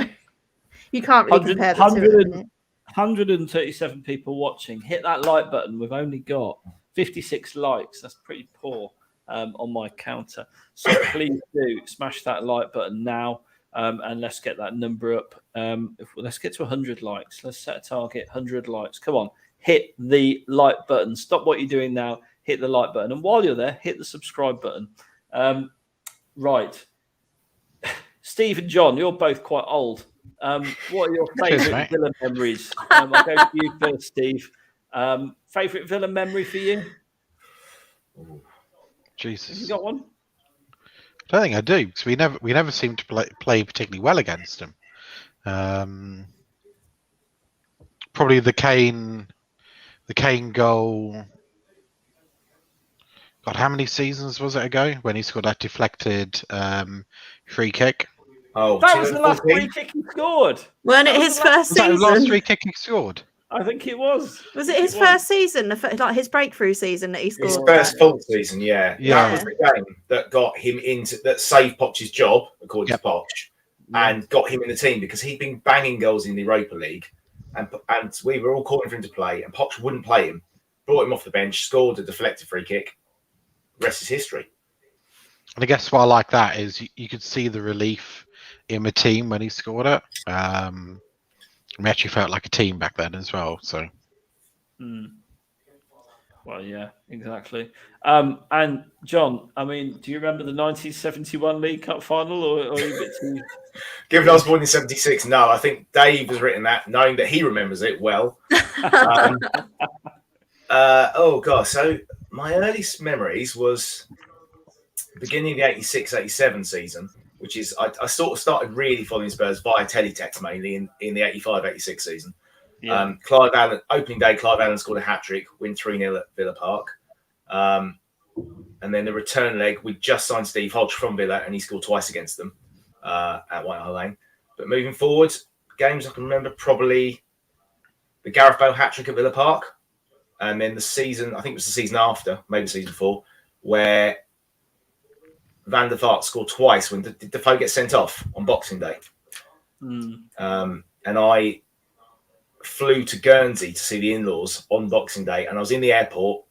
you can't really compare the two. 137 people watching. Hit that like button. We've only got 56 likes. That's pretty poor on my counter. So please do smash that like button now. And let's get that number up. Let's get to 100 likes. Let's set a target, 100 likes. Come on, hit the like button. Stop what you're doing now. Hit the like button. And while you're there, hit the subscribe button. Right. Steve and John, you're both quite old. What are your favourite Villa memories? I'll go to you first, Steve. Favourite Villa memory for you? Jesus. Have you got one? I don't think I do, because we never seem to play particularly well against them. Probably the Kane goal. God, how many seasons was it ago when he scored that deflected free kick? Oh, That was the last 2014? free kick he scored. Weren't it his first Was that the last season? free kick he scored? I think it was. Was it his first season, like his breakthrough season that he scored? His first full season, yeah. Yeah. That was the game that got him that saved Poch's job, according to Poch, and got him in the team because he'd been banging goals in the Europa League, and we were all calling for him to play, and Poch wouldn't play him. Brought him off the bench, scored a deflected free kick. Rest is history. And I guess what I like that is you could see the relief in the team when he scored it. We actually felt like a team back then as well. So, Well, yeah, exactly. And John, I mean, do you remember the 1971 League Cup final, or are you a bit too? Given I was born in '76, no, I think Dave has written that, knowing that he remembers it well. Oh god, so my earliest memories was beginning of the 86-87 season, which is I sort of started really following Spurs via teletext mainly in the 85-86 season. Yeah. Clive Allen, opening day, Clive Allen scored a hat-trick, win 3-0 at Villa Park. And then the return leg, we just signed Steve Hodge from Villa and he scored twice against them at White Hart Lane. But moving forward, games I can remember probably the Gareth Bale hat-trick at Villa Park. And then the season, I think it was the season after, maybe the season before, where Van der Vaart scored twice when Defoe gets sent off on Boxing Day. And I flew to Guernsey to see the in-laws on Boxing Day, and I was in the airport,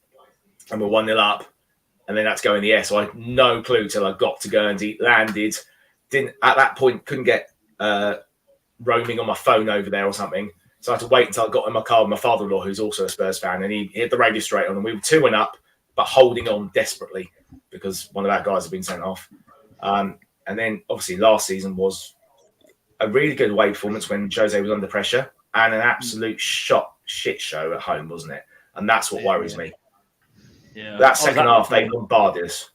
and we're 1-0 up, and then that's going in the air. So I had no clue till I got to Guernsey, landed, didn't at that point couldn't get roaming on my phone over there or something. So I had to wait until I got in my car with my father-in-law, who's also a Spurs fan, and he hit the radio straight on, and we were 2-1 up, but holding on desperately because one of our guys had been sent off. And then obviously last season was a really good away performance when Jose was under pressure, and an absolute shit show at home, wasn't it? And that's what worries me. Yeah. That second half, they bombarded us.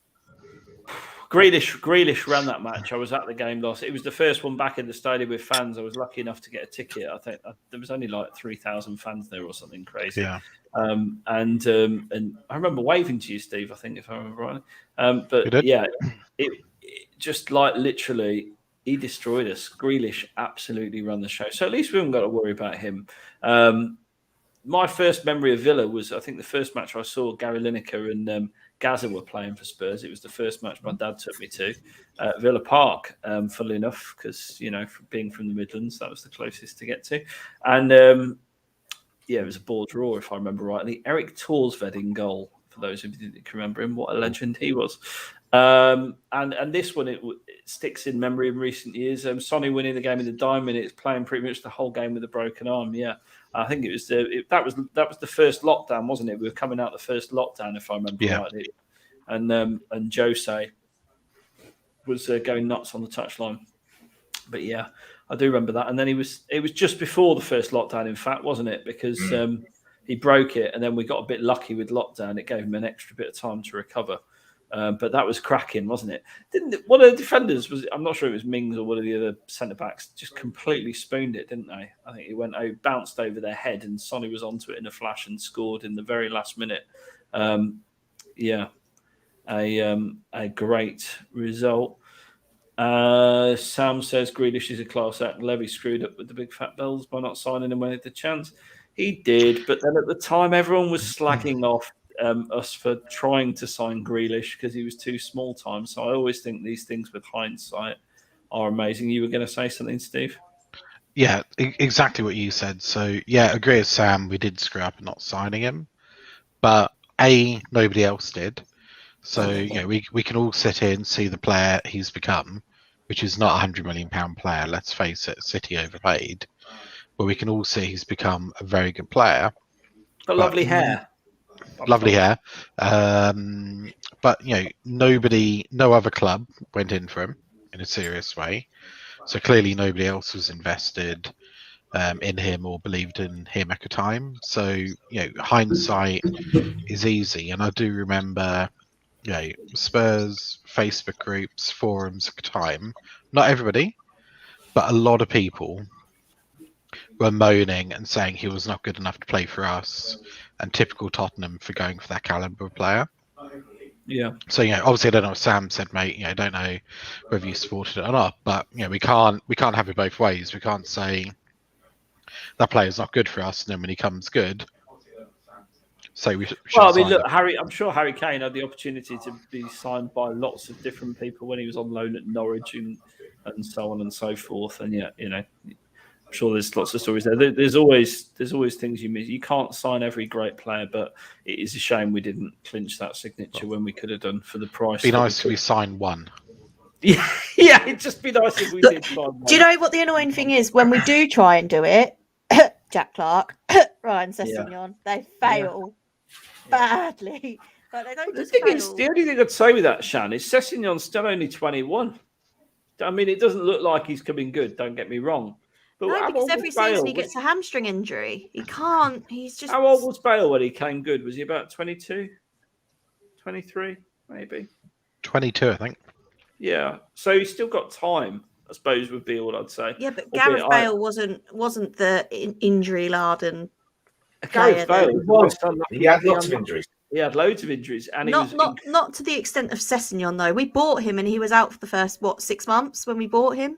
Grealish ran that match. I was at the game last. It was the first one back in the stadium with fans. I was lucky enough to get a ticket. I think there was only like 3,000 fans there or something crazy. yeah. And I remember waving to you, Steve. I think if I remember right. But yeah, it just like literally he destroyed us. Grealish absolutely ran the show. So at least we haven't got to worry about him. My first memory of Villa was, I think, the first match I saw Gary Lineker and Gaza were playing for Spurs. It was the first match my dad took me to at Villa Park, funnily enough, because, you know, being from the Midlands, that was the closest to get to. And, yeah, it was a ball draw, if I remember rightly. Eric Torsved in goal, for those of you that can remember him. What a legend he was. And this one, it sticks in memory in recent years. Sonny winning the game in the dying minutes, playing pretty much the whole game with a broken arm. Yeah, I think it was that was the first lockdown, wasn't it? We were coming out the first lockdown, if I remember rightly. And Jose was going nuts on the touchline. But yeah, I do remember that. And then it was just before the first lockdown, in fact, wasn't it? Because he broke it, and then we got a bit lucky with lockdown. It gave him an extra bit of time to recover. But that was cracking, wasn't it? One of the defenders I'm not sure it was Mings or one of the other centre backs, just completely spooned it, didn't they? I think it bounced over their head, and Sonny was onto it in a flash and scored in the very last minute. Yeah, a great result. Sam says Grealish is a class act. Levy screwed up with the big fat bells by not signing him when he had the chance. He did, but then at the time everyone was slagging off us for trying to sign Grealish because he was too small time. So I always think these things with hindsight are amazing. You were going to say something, Steve? Yeah, exactly what you said. So yeah, agree with Sam. We did screw up in not signing him, but nobody else did. So we can all sit here and see the player he's become, which is not a £100 million player. Let's face it, City overpaid, but we can all see he's become a very good player. But lovely hair. Lovely hair. But, no other club went in for him in a serious way. So clearly nobody else was invested in him or believed in him at the time. So, hindsight is easy. And I do remember, Spurs Facebook groups, forums at the time, not everybody, but a lot of people were moaning and saying he was not good enough to play for us, and typical Tottenham for going for that caliber of player. Yeah. So obviously I don't know what Sam said, mate. I don't know whether you supported it or not, but we can't have it both ways. We can't say that player's not good for us, and then when he comes good, say we should. Well, I mean, look, I'm sure Harry Kane had the opportunity to be signed by lots of different people when he was on loan at Norwich and so on and so forth. And yet, I'm sure there's lots of stories there. There's always things you miss. You can't sign every great player, but it is a shame we didn't clinch that signature when we could have done for the price. It'd be nice if we signed one. Yeah, it'd just be nice if we did sign one. Do you know what the annoying thing is? When we do try and do it, Jack Clark, Ryan Sessegnon, they fail badly. But they don't just fail. The only thing I'd say with that, Shan, is Sessegnon's still only 21. I mean, it doesn't look like he's coming good, don't get me wrong. But no, because every season he gets a hamstring injury. He can't. He's just. How old was Bale when he came good? Was he about 22? 23, maybe? 22, I think. Yeah. So he's still got time, I suppose, would be all I'd say. Yeah, but Gareth Bale wasn't the injury-laden Gareth Bale, he had lots of injuries. He had loads of injuries, and not to the extent of Sessegnon though. We bought him, and he was out for the first 6 months when we bought him.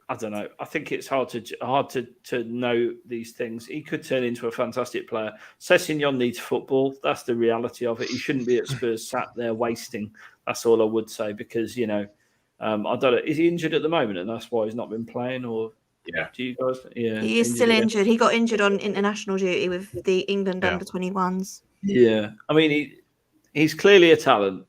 I don't know. I think it's hard to know these things. He could turn into a fantastic player. Sessegnon needs football. That's the reality of it. He shouldn't be at Spurs sat there wasting. That's all I would say because I don't know. Is he injured at the moment, and that's why he's not been playing? Or do you guys? Yeah, he is still injured. He got injured on international duty with the England under-21s. Yeah, I mean he's clearly a talent,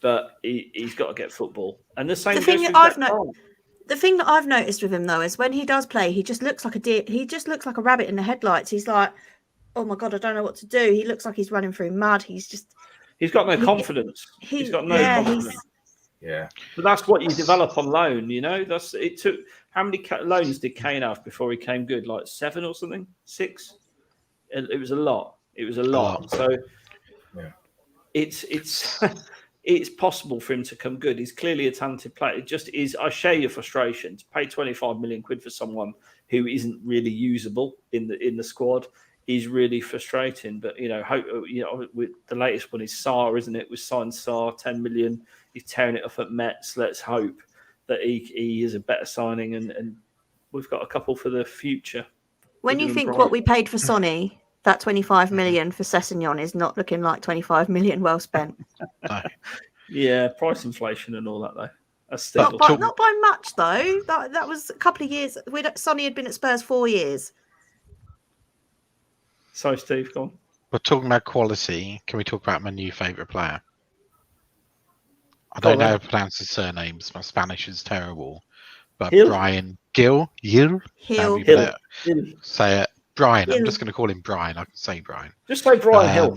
but he's got to get football. And the same. The thing that I've noticed with him though is when he does play, he just looks like a deer. He just looks like a rabbit in the headlights. He's like, oh my god, I don't know what to do. He looks like he's running through mud. He's got no confidence. He's got no confidence. But that's what you develop on loan. It took how many loans did Kane have before he came good? Like 7 or something, 6. It was a lot. So it's possible for him to come good. He's clearly a talented player. It just is. I share your frustration to pay 25 million quid for someone who isn't really usable in the squad is really frustrating. But with the latest one is Sarr, isn't it? We signed Sarr 10 million. He's tearing it off at Metz. Let's hope that he is a better signing, and we've got a couple for the future. When you think what we paid for Sonny, that 25 million for Sessegnon is not looking like 25 million well spent. No. Yeah, price inflation and all that though. That's still not by much though. That was a couple of years. Sonny had been at Spurs 4 years. Sorry, Steve, go on. We're talking about quality. Can we talk about my new favourite player? I don't know how to pronounce his surnames. My Spanish is terrible. But Bryan Gil. Say it. Brian. I'm just going to call him Brian. I can say Brian. Just say Bryan Hill.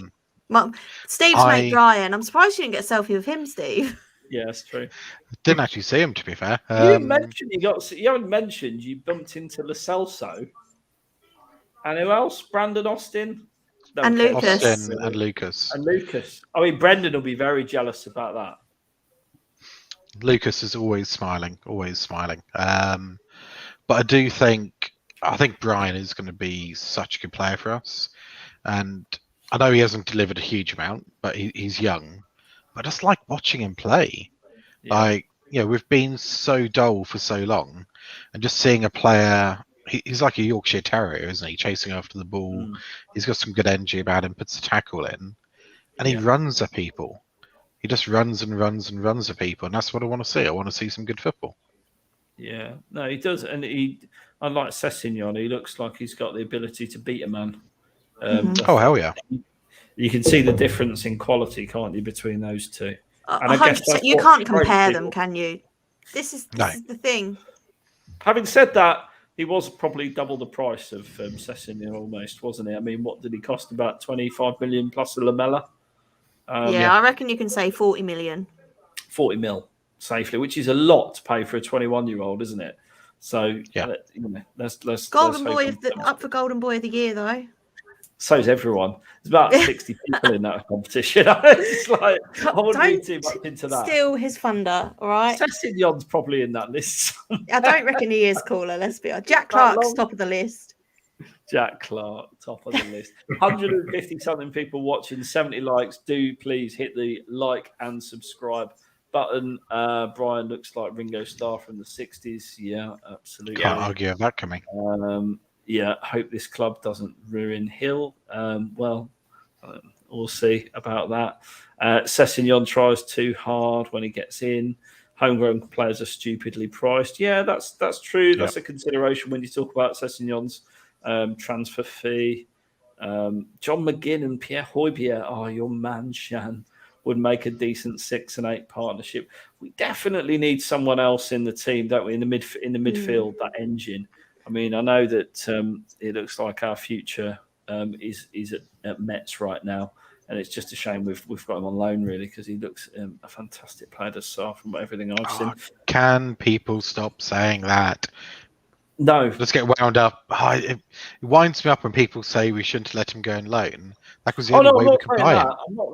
Steve's mate Brian. I'm surprised you didn't get a selfie with him, Steve. Yeah, that's true. Didn't actually see him, to be fair. You didn't mention you haven't mentioned you bumped into Celso. And who else? Brandon Austin? And Lucas. Austin and Lucas. I mean, Brendan will be very jealous about that. Lucas is always smiling. But I do think Brian is going to be such a good player for us. And I know he hasn't delivered a huge amount, but he's young. But I just like watching him play. Yeah. We've been so dull for so long. And just seeing a player, he's like a Yorkshire Terrier, isn't he? Chasing after the ball. He's got some good energy about him, puts the tackle in. And he runs at people. He just runs and runs and runs at people. And that's what I want to see. I want to see some good football. Yeah, no, he does. And unlike Sessegnon, he looks like he's got the ability to beat a man. Oh, hell yeah. You can see the difference in quality, can't you, between those two? And I guess you can't compare them, can you? This is the thing. Having said that, he was probably double the price of Sessegnon almost, wasn't he? I mean, what did he cost? About 25 million plus a Lamella? I reckon you can say 40 million. 40 mil safely, which is a lot to pay for a 21-year-old, isn't it? So, let's Golden Boy up for Golden Boy of the Year, though. So's everyone. There's about 60 people in that competition. It's like, I wouldn't read too much into that. Steal his thunder, all right? Sessegnon's probably in that list. I don't reckon he is cooler, let's be honest. Jack Clark's top of the list. Jack Clark, top of the list. 150 something people watching, 70 likes. Do please hit the like and subscribe button. Brian looks like Ringo Starr from the 60s. Yeah, absolutely. Can't argue with that coming. Yeah, hope this club doesn't ruin Hill. We'll see about that. Sessegnon tries too hard when he gets in. Homegrown players are stupidly priced. Yeah, that's true. That's a consideration when you talk about Sessegnon's transfer fee. John McGinn and Pierre Højbjerg, your man Shan, would make a decent 6 and 8 partnership. We definitely need someone else in the team, don't we? In the midfield, that engine. I mean, I know that it looks like our future is at Metz right now. And it's just a shame we've got him on loan, really, because he looks a fantastic player to start from everything I've seen. Can people stop saying that? No. Let's get wound up. It winds me up when people say we shouldn't let him go on loan. That was the only way we could buy him.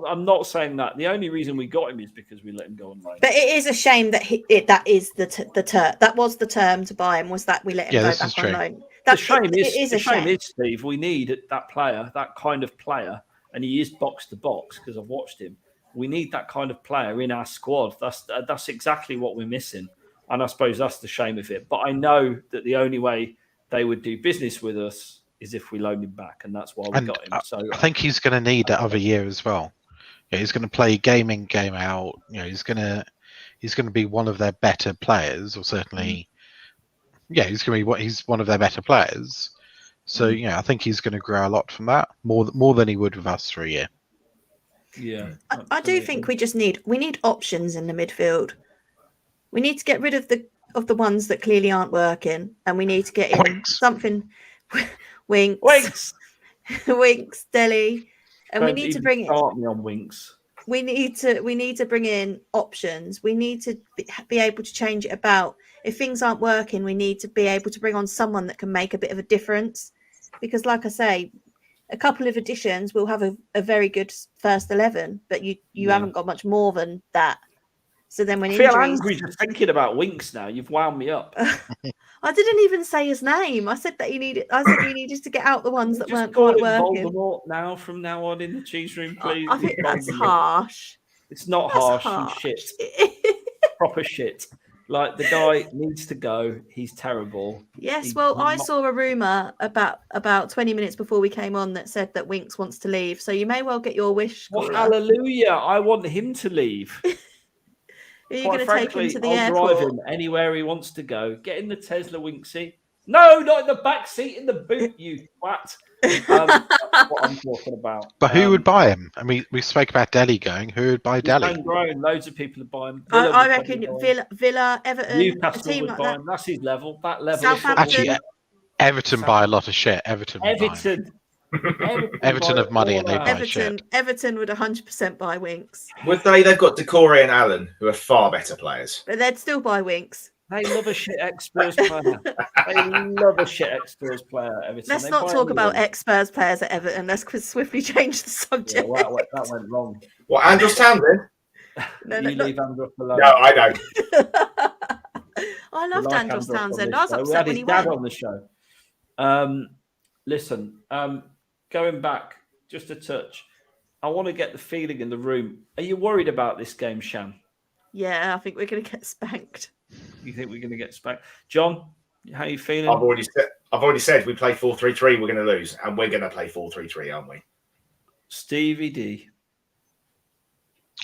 I'm not saying that. The only reason we got him is because we let him go on loan. But it is a shame that that is the term. That was the term to buy him, was that we let him go back on loan. The shame is, Steve, we need that player, that kind of player. And he is box to box because I've watched him. We need that kind of player in our squad. That's exactly what we're missing. And I suppose that's the shame of it. But I know that the only way they would do business with us is if we loan him back. And that's why we got him. So I think he's going to need that other year as well. Yeah, he's going to play game in, game out. He's going to be one of their better players, or certainly, he's one of their better players. So, I think he's going to grow a lot from that, more than he would with us for a year. Yeah. I do think we need options in the midfield. We need to get rid of the ones that clearly aren't working, and we need to get in something. Winks, Dele, and we need to bring it. Start me on Winks. We need to bring in options. We need to be able to change it about. If things aren't working, we need to be able to bring on someone that can make a bit of a difference. Because, like I say, a couple of additions will have a very good first 11, but you haven't got much more than that. So then when I feel injuries... angry just thinking about Winks now. You've wound me up. I didn't even say his name. I said we needed to get out the ones that weren't quite working. Voldemort from now on in the cheese room, please. I think that's harsh. It's not harsh. He's shit. Proper shit. Like, the guy needs to go. He's terrible. Yes, I saw a rumour about 20 minutes before we came on that said that Winks wants to leave. So you may well get your wish. Well, hallelujah. I want him to leave. Are you going to take him to the airport? I'll drive him anywhere he wants to go. Get in the Tesla, Winksy. No, not in the back seat, in the boot, you twat. That's what I'm talking about. But who would buy him? I mean, we spoke about Dele going. Who would buy Dele? Homegrown. Loads of people would buy him. I reckon Villa, Everton, Newcastle a team would like buy that. him. That's his level. That level. Actually, Everton buy a lot of shit. Everton have money and they buy shit. Everton would 100% buy Winks. Would they? They've got Decore and Allen, who are far better players. But they'd still buy Winks. They love a shit ex-Spurs player. Everton. Let's not talk about ex-Spurs players at Everton. Let's swiftly change the subject. Yeah, that went wrong. What, Andros Townsend? Leave Andros alone. No, I don't. I loved Andros Townsend. I was upset we had when his he dad went. on the show. Listen, going back just a touch, I want to get the feeling in the room. Are you worried about this game, Shan? Yeah, I think we're going to get spanked. You think we're going to get spanked? John, how are you feeling? I've already said we play 4-3-3, we're going to lose. And we're going to play 4-3-3, aren't we? Stevie D.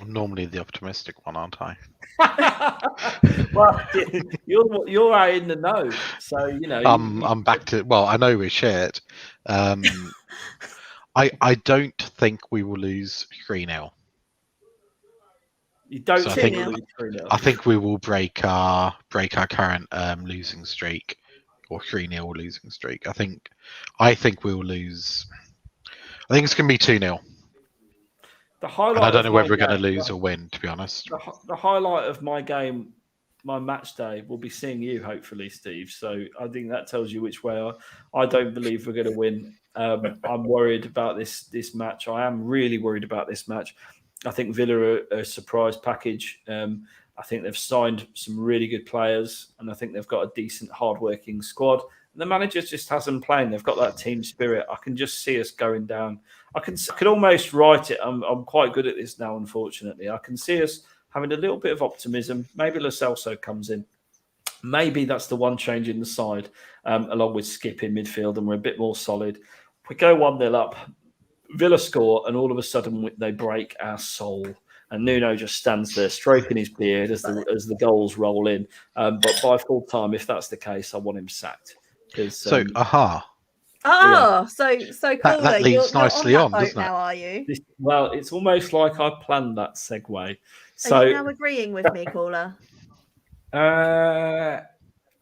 I'm normally the optimistic one, aren't I? Well, you're out in the know, so I'm back to. Well, I know we're shit. I don't think we will lose 3-0. You don't think we'll lose 3-0? I think we will break our current losing streak, or 3-0 losing streak. I think we will lose. I think it's going to be 2-0. And I don't know whether we're going to lose or win, to be honest. The highlight of my game, my match day, will be seeing you, hopefully, Steve. So I think that tells you which way I don't believe we're going to win. I'm worried about this match. I am really worried about this match. I think Villa are a surprise package. I think they've signed some really good players, and I think they've got a decent, hard-working squad. The manager just hasn't playing. They've got that team spirit. I can just see us going down. I can almost write it. I'm quite good at this now, unfortunately. I can see us having a little bit of optimism. Maybe Celso comes in. Maybe that's the one change in the side, along with Skip in midfield, and we're a bit more solid. We go 1-0 up, Villa score, and all of a sudden they break our soul. And Nuno just stands there stroking his beard as the goals roll in. But by full time, if that's the case, I want him sacked. So, so cool. That leads nicely on, doesn't it? Now, are you? Well, it's almost like I planned that segue. So, are you now agreeing with me, caller?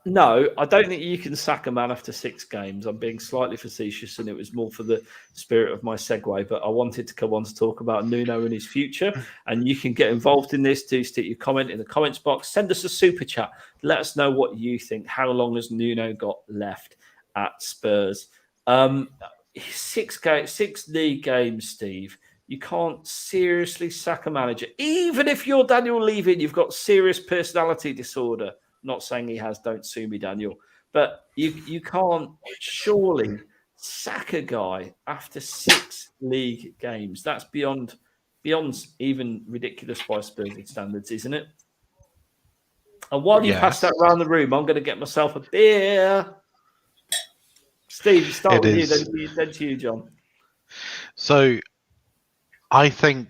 No, I don't think you can sack a man after 6 games. I'm being slightly facetious, and it was more for the spirit of my segue. But I wanted to come on to talk about Nuno and his future. And you can get involved in this. Do stick your comment in the comments box. Send us a super chat. Let us know what you think. How long has Nuno got left at Spurs? 6 league games, Steve. You can't seriously sack a manager. Even if you're Daniel Levy, you've got serious personality disorder. Not saying he has, don't sue me, Daniel. But you can't surely sack a guy after 6 league games. That's beyond even ridiculous by Spurs standards, isn't it? And while you pass that around the room, I'm going to get myself a beer. Steve, start with you, then to you, John. So I think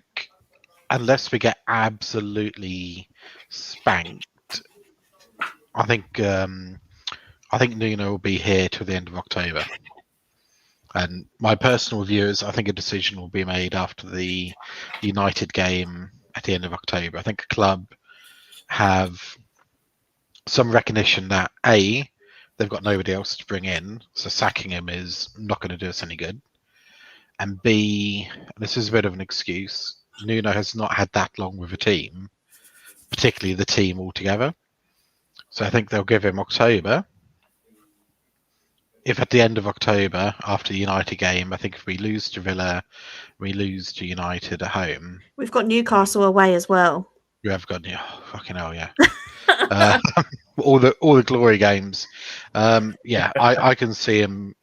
unless we get absolutely spanked, I think Nuno will be here till the end of October. And my personal view is I think a decision will be made after the United game at the end of October. I think the club have some recognition that A, they've got nobody else to bring in, so sacking him is not going to do us any good. And B, this is a bit of an excuse, Nuno has not had that long with a team, particularly the team altogether. So I think they'll give him October. If at the end of October, after the United game, I think if we lose to Villa, we lose to United at home. We've got Newcastle away as well. You have got, fucking hell, yeah. All the glory games. I can see him.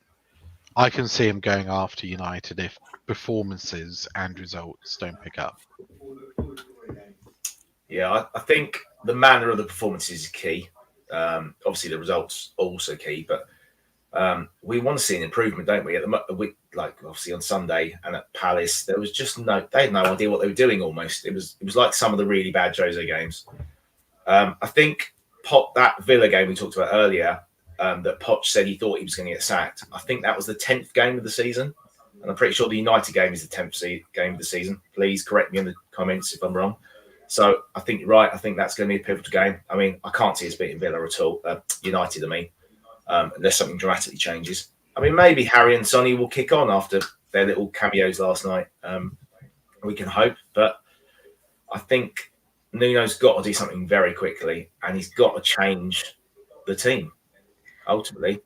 I can see him going after United if performances and results don't pick up. Yeah, I think the manner of the performances is key. Obviously, the results are also key, but we want to see an improvement, don't we? Like obviously on Sunday and at Palace, there was just they had no idea what they were doing. Almost, it was like some of the really bad Jose games. I think that Villa game we talked about earlier, that Poch said he thought he was going to get sacked. I think that was the 10th game of the season, and I'm pretty sure the United game is the 10th game of the season. Please correct me in the comments if I'm wrong. So I think you're right. I think that's going to be a pivotal game. I mean, I can't see us beating Villa at all. United, unless something dramatically changes. I mean, maybe Harry and Sonny will kick on after their little cameos last night. We can hope, but I think Nuno's got to do something very quickly, and he's got to change the team. Ultimately,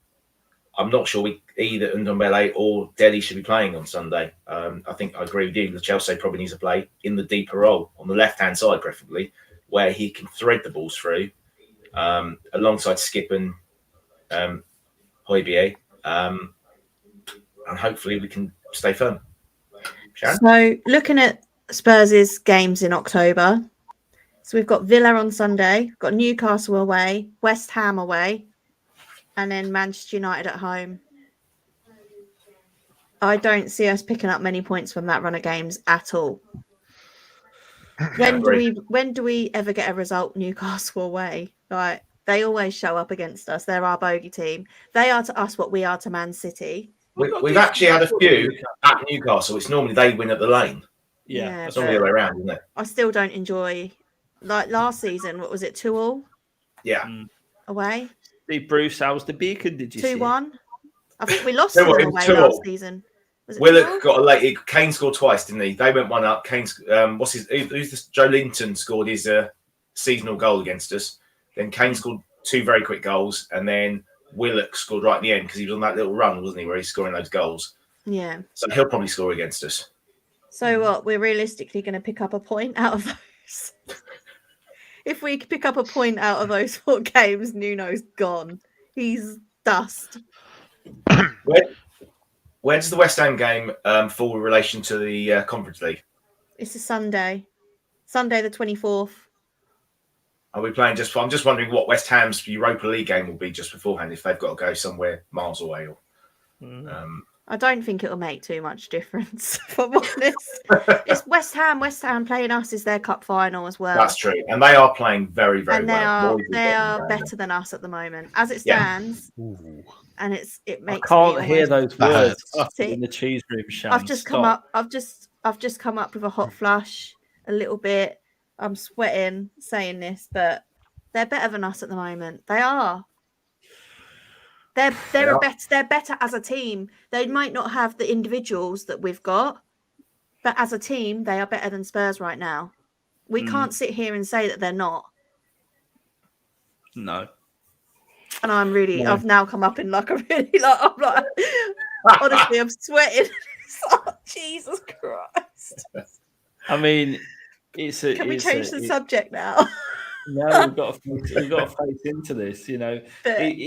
I'm not sure either Ndombele or Dele should be playing on Sunday. I think I agree with you. Chelsea probably needs to play in the deeper role on the left-hand side, preferably, where he can thread the balls through alongside Skip and Højbjerg, and hopefully we can stay firm. Sharon? So looking at Spurs' games in October, so we've got Villa on Sunday, got Newcastle away, West Ham away, and then Manchester United at home. I don't see us picking up many points from that run of games at all. When do we ever get a result Newcastle away? Like, they always show up against us. They're our bogey team. They are to us what we are to Man City. We've actually had a few at Newcastle. It's normally they win at the Lane. Yeah, it's normally the way around, isn't it? I still don't enjoy, like last season, what was it, 2-2? Yeah. Away? Steve Bruce, how was the beacon, did you 2-1? I think we lost them away last season. Willock got a late. Kane scored twice, didn't he? They went 1 up. Kane's who's this? Joe Linton scored his seasonal goal against us. Then Kane scored 2 very quick goals, and then Willock scored right at the end because he was on that little run, wasn't he, where he's scoring those goals. Yeah. So he'll probably score against us. So what? We're realistically going to pick up a point out of those. If we pick up a point out of those 4 games, Nuno's gone. He's dust. Where does the West Ham game fall in relation to the Conference League? It's a Sunday the 24th. Are we playing just? I'm just wondering what West Ham's Europa League game will be just beforehand if they've got to go somewhere miles away. Or, I don't think it'll make too much difference, if I'm honest. It's West Ham. West Ham playing us is their cup final as well. That's true, and they are playing very, very and well. They are better than us at the moment, as it stands. Ooh. And it makes. I can't hear those words See, in the cheese room. Shan. I've just come up. I've just come up with a hot flush, a little bit. I'm sweating saying this, but they're better than us at the moment. They are. They're better as a team. They might not have the individuals that we've got, but as a team, they are better than Spurs right now. We can't sit here and say that they're not. No. And I've now come up in like a really honestly, I'm sweating. Oh, Jesus Christ. I mean, Can we change the subject now? No, we've got to face into this, you know. But, it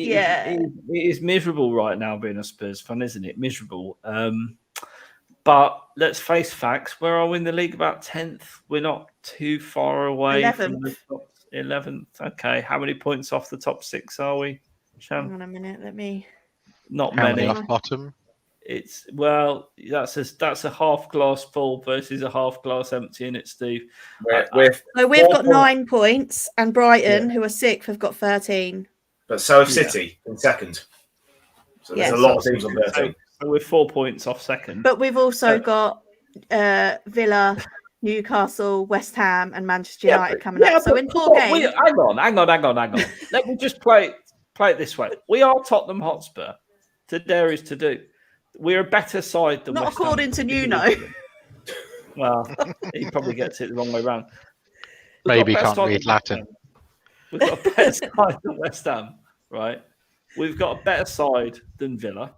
is miserable right now being a Spurs fan, isn't it? Miserable. But let's face facts. Where are we in the league? About 10th. We're not too far away 11th. from the top 11th. Okay. How many points off the top 6 are we, Shan? Hang on a minute. Let me. Not How many. many off bottom? It's that's a half glass full versus a half glass empty, isn't it, Steve? We've got 9 points, and Brighton, who are 6th, have got 13. But so have City in second. So there's a lot of teams on 13. So we're 4 points off second. But we've also got Villa, Newcastle, West Ham, and Manchester United coming up. So in 4 games. Hang on. Let me just play it this way. We are Tottenham Hotspur. To dare is to do. We're a better side than Not West Ham. according to Nuno. Well, he probably gets it the wrong way around. Maybe he can't read Latin. We've got a better side than West Ham, right? We've got a better side than Villa.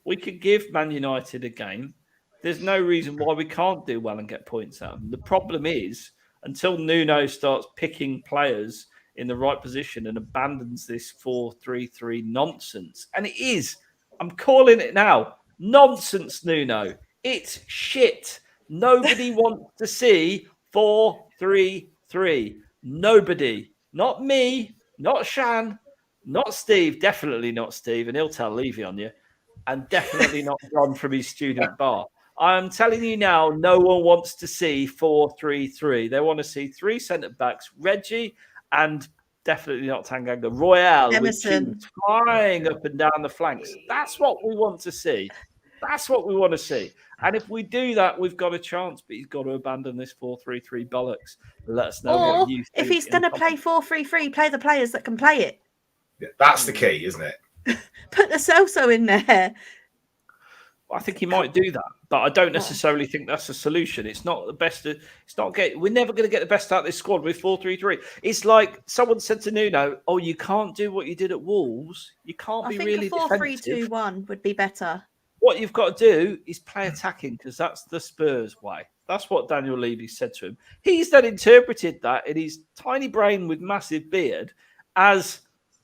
We could give Man United a game. There's no reason why we can't do well and get points out of them. The problem is, until Nuno starts picking players in the right position and abandons this 4-3-3 nonsense, and it is, I'm calling it now, nonsense, Nuno. It's shit. Nobody wants to see 4-3-3. Nobody. Not me, not Shan, not Steve, definitely not Steve, and he'll tell Levy on you, and definitely not John from his student bar. I'm telling you now, no one wants to see 4-3-3. They want to see 3 centre-backs, Reggie, and definitely not Tanganga, Royale, Emerson, with flying up and down the flanks. That's what we want to see. That's what we want to see. And if we do that, we've got a chance, but he's got to abandon this 4-3-3 bollocks. Let us know what you think. If he's going to play 4-3-3, play the players that can play it. Yeah, that's the key, isn't it? Put the Celso in there. I think he might do that, but I don't necessarily think that's a solution. It's not the best. We're never going to get the best out of this squad with 4-3-3. It's like someone said to Nuno, "Oh, you can't do what you did at Wolves. You can't be really defensive." I think a 4-3-2-1 would be better. What you've got to do is play attacking because that's the Spurs way. That's what Daniel Levy said to him. He's then interpreted that in his tiny brain with massive beard as,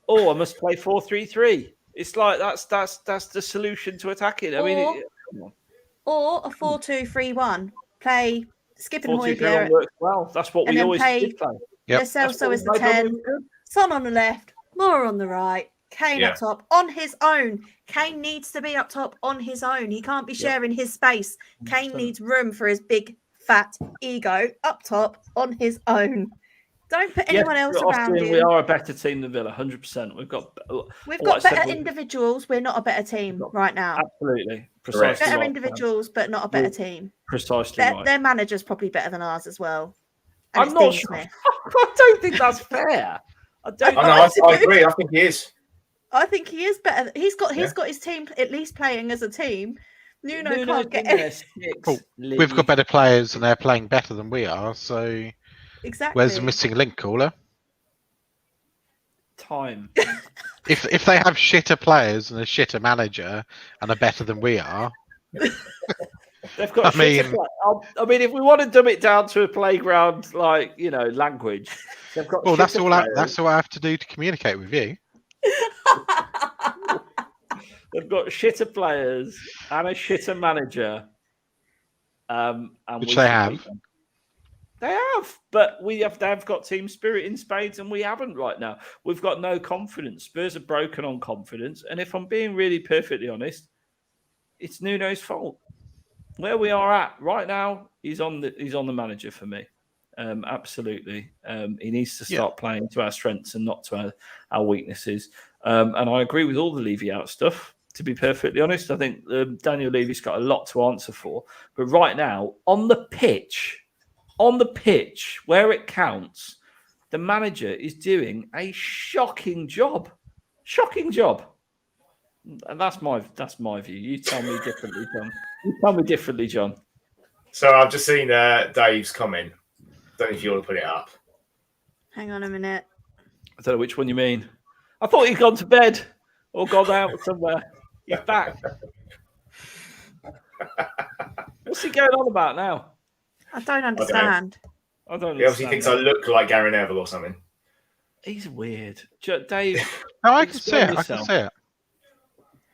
"Oh, I must play 4-3-3." It's like that's the solution to attacking. I mean, or a 4-2-3-1. Play Skip and Højbjerg works well. That's what we always did play. Yep. Celso is the 10. Son on the left, Mura on the right, Kane up top on his own. Kane needs to be up top on his own. He can't be sharing his space. Kane needs room for his big fat ego up top on his own. Don't put anyone else around him. We are a better team than Villa, 100%. We've got better individuals. We're not a better team right now. Absolutely. Precisely better individuals, but not a better team. Precisely right. Their manager's probably better than ours as well. And I'm not sure. I don't think that's fair. I agree. I think he is. I think he is better. He's got his team at least playing as a team. Nuno can't get it. We've got better players and they're playing better than we are, so... Exactly. Where's the missing link, caller? Time. If they have shitter players and a shitter manager and are better than we are, they've got. I mean, if we want to dumb it down to a playground, language, they've got. Well, that's all I have to do to communicate with you. They've got shitter players and a shitter manager. And Which they have. They have, but they've got team spirit in spades, and we haven't right now. We've got no confidence. Spurs are broken on confidence, and if I'm being really perfectly honest, it's Nuno's fault. Where we are at right now, he's on the manager for me. Absolutely, he needs to start playing to our strengths and not to our weaknesses. And I agree with all the Levy out stuff. To be perfectly honest, I think Daniel Levy's got a lot to answer for. But right now, on the pitch, where it counts, the manager is doing a shocking job. Shocking job. And that's my view. You tell me differently, John. So I've just seen Dave's comment. Don't know if you want to put it up. Hang on a minute. I don't know which one you mean. I thought he'd gone to bed or gone out somewhere. He's back. What's he going on about now? I don't understand. I don't He obviously thinks I look like Gary Neville or something. He's weird. Dave. No, I can see it. I can see it.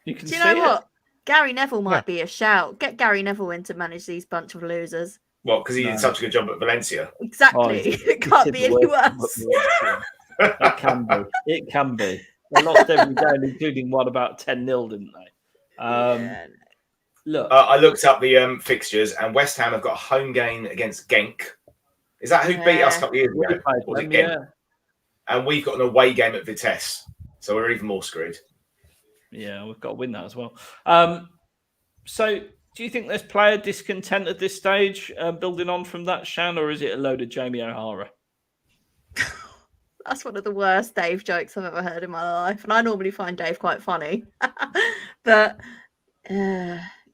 You can Do you see know what? it? Gary Neville might be a shout. Get Gary Neville in to manage these bunch of losers. Well, because he did such a good job at Valencia. Exactly. It can't be any worse. It can be. It can be. They lost every game, including one about 10-0, didn't they? Look, I looked up the fixtures, and West Ham have got a home game against Genk. Is that who beat us a couple of years ago? Was it Genk? And we've got an away game at Vitesse, so we're even more screwed. Yeah, we've got to win that as well. So, do you think there's player discontent at this stage, building on from that, Shan, or is it a load of Jamie O'Hara? That's one of the worst Dave jokes I've ever heard in my life, and I normally find Dave quite funny. But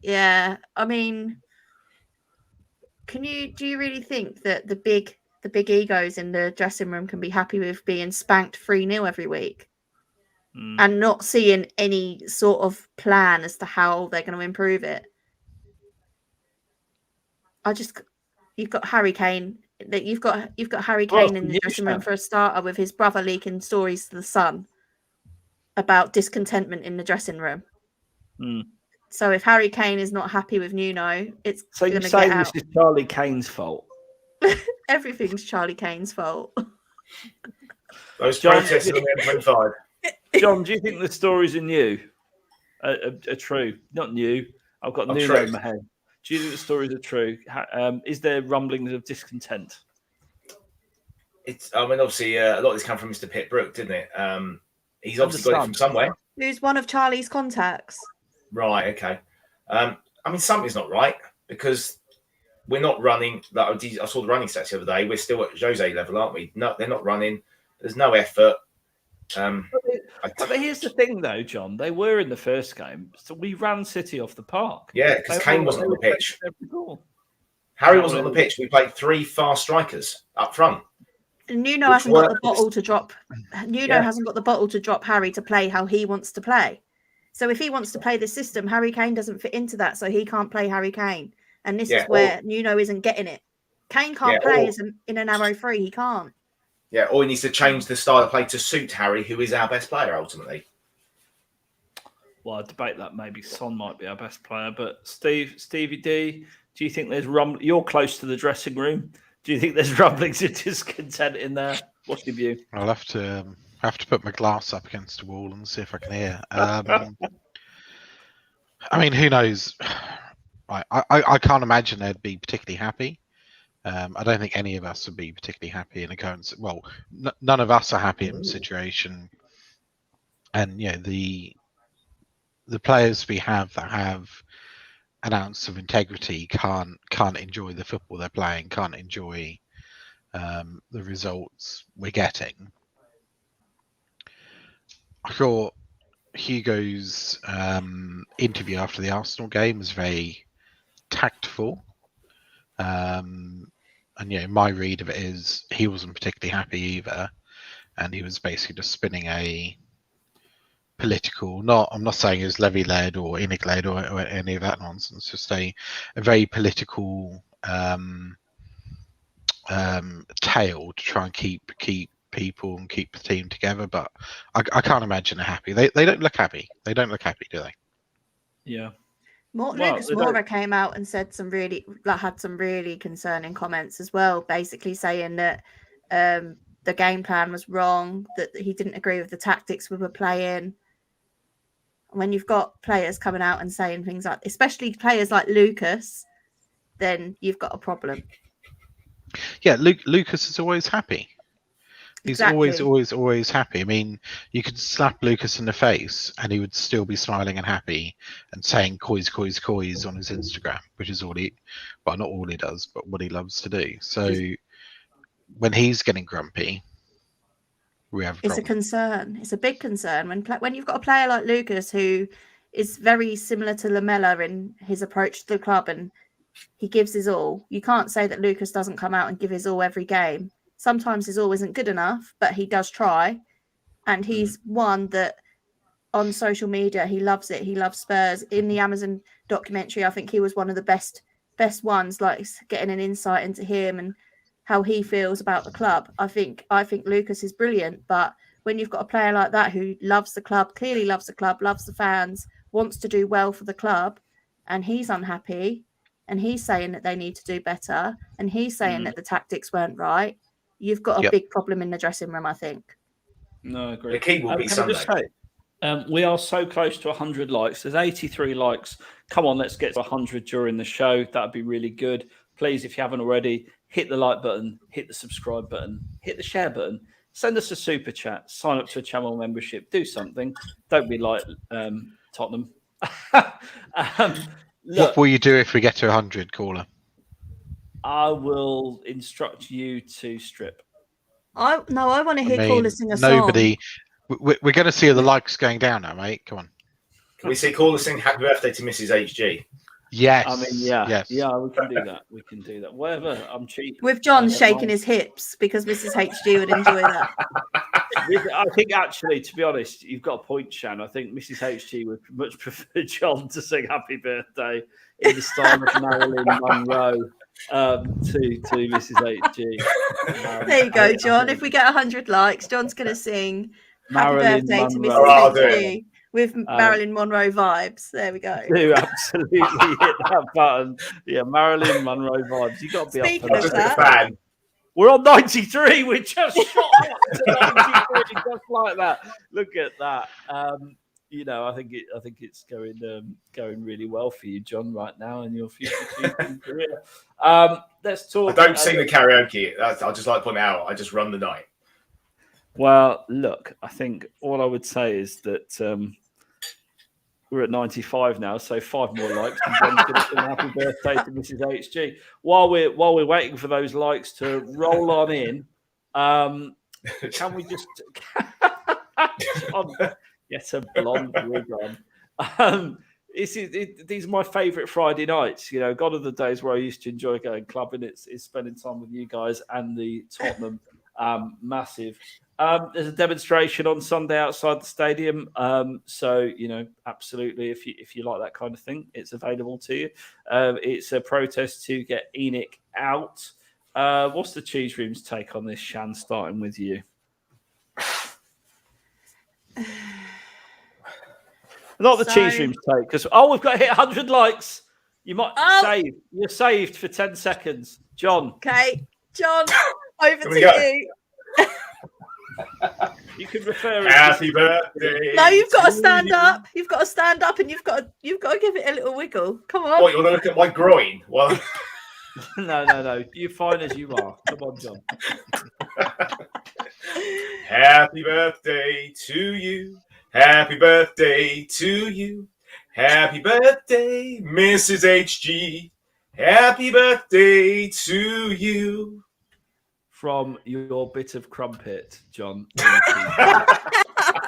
yeah, I mean, do you really think that the big egos in the dressing room can be happy with being spanked 3-0 every week and not seeing any sort of plan as to how they're going to improve it? You've got Harry Kane. That you've got Harry Kane in the dressing room for a starter, with his brother leaking stories to the Sun about discontentment in the dressing room. So if Harry Kane is not happy with Nuno, it's so you're saying this is Charlie Kane's fault? Everything's Charlie Kane's fault. Those protests on the M25. John, do you think the stories are new? Are true? Not new. I've got Nuno in my head. Do you think the stories are true? Is there rumblings of discontent? Obviously, a lot of this came from Mr. Pitt Brook, didn't it? He's obviously got it from somewhere. Who's one of Charlie's contacts? Right, okay. Something's not right, because we're not running. I saw the running stats the other day. We're still at Jose level, aren't we? No, they're not running. There's no effort. But here's the thing, though, John. They were in the first game, so we ran City off the park. Yeah, because Kane wasn't on the pitch. Harry wasn't on the pitch. We played 3 fast strikers up front. Nuno hasn't got the bottle to drop. Nuno hasn't got the bottle to drop Harry to play how he wants to play. So if he wants to play this system, Harry Kane doesn't fit into that, so he can't play Harry Kane. And this is where Nuno isn't getting it. Kane can't play in a narrow 3. He can't. Yeah, or he needs to change the style of play to suit Harry, who is our best player ultimately. Well, I debate that maybe Son might be our best player, but Stevie D, do you think there's You're close to the dressing room. Do you think there's rumblings of discontent in there? What's your view? I'll have to put my glass up against the wall and see if I can hear. Who knows? I can't imagine they'd be particularly happy. I don't think any of us would be particularly happy in a current. Well, none of us are happy in the situation, and the players we have that have an ounce of integrity can't enjoy the football they're playing, can't enjoy the results we're getting. I thought Hugo's interview after the Arsenal game was very tactful. My read of it is he wasn't particularly happy either, and he was basically just spinning a political. I'm not saying it was Levy-led or Inig-led or any of that nonsense. Just a very political tale to try and keep people and keep the team together. But I can't imagine they're happy. They don't look happy. They don't look happy, do they? Yeah. Lucas Mura came out and said had some really concerning comments as well, basically saying that the game plan was wrong, that he didn't agree with the tactics we were playing. When you've got players coming out and saying things like, especially players like Lucas, then you've got a problem. Yeah, Lucas is always happy. He's always happy. I mean, you could slap Lucas in the face and he would still be smiling and happy and saying coys on his Instagram, which is not all he does, but what he loves to do. So when he's getting grumpy, we have a problem. It's a concern. It's a big concern when you've got a player like Lucas who is very similar to Lamella in his approach to the club and he gives his all. You can't say that Lucas doesn't come out and give his all every game. Sometimes his all isn't good enough, but he does try. And he's one that on social media, he loves it. He loves Spurs. In the Amazon documentary, I think he was one of the best ones, like getting an insight into him and how he feels about the club. I think Lucas is brilliant. But when you've got a player like that who loves the club, clearly loves the club, loves the fans, wants to do well for the club, and he's unhappy, and he's saying that they need to do better, and he's saying that the tactics weren't right, you've got a big problem in the dressing room, I think. No, I agree. The key will be Sunday. We are so close to 100 likes. There's 83 likes. Come on, let's get to 100 during the show. That'd be really good. Please, if you haven't already, hit the like button, hit the subscribe button, hit the share button, send us a super chat, sign up to a channel membership, do something. Don't be like Tottenham. What will you do if we get to 100, caller? I will instruct you to strip. I want to hear caller sing a song. We're going to see the likes going down now, mate. Come on. Can we see caller sing "Happy Birthday" to Mrs. HG? Yes. I mean, yes. We can do that. Whatever. I'm cheap. With John shaking his hips because Mrs. HG would enjoy that. I think actually, to be honest, you've got a point, Shan. I think Mrs. HG would much prefer John to sing "Happy Birthday" in the style of Marilyn Monroe to Mrs. HG. There you go, John. If we get 100 likes, John's going to sing Marilyn "Happy Birthday" Monroe. to Mrs. HG with Marilyn Monroe vibes. There we go. Do absolutely hit that button. Yeah, Marilyn Monroe vibes. You got to be Speaking up for of that. that, We're on 93. We just shot up to 93 just like that. Look at that. I think it's going really well for you, John, right now in your future career. Let's talk. I don't sing the karaoke. I just like to point out. I just run the night. Well, look, I think all I would say is that we're at 95 now, so 5 more likes. And John's going to sing "Happy Birthday" to Mrs. HG. While we're waiting for those likes to roll on in, can we just get a blonde wig on? These are my favourite Friday nights. Gone are the days where I used to enjoy going clubbing. It's spending time with you guys and the Tottenham massive. There's a demonstration on Sunday outside the stadium. So, absolutely, if you like that kind of thing, it's available to you. It's a protest to get ENIC out. What's the cheese room's take on this, Shan, starting with you? Not the cheese room's take, because, we've got to hit 100 likes. You might save. You're saved for 10 seconds. John. Okay. John, over to you. You can refer Happy birthday. No, you've got to stand up. You've got to stand up and you've got to give it a little wiggle. Come on. What, you want to look at my groin? Well, no. You're fine as you are. Come on, John. Happy birthday to you. Happy birthday to you. Happy birthday, Mrs. HG. Happy birthday to you. From your bit of crumpet, John. That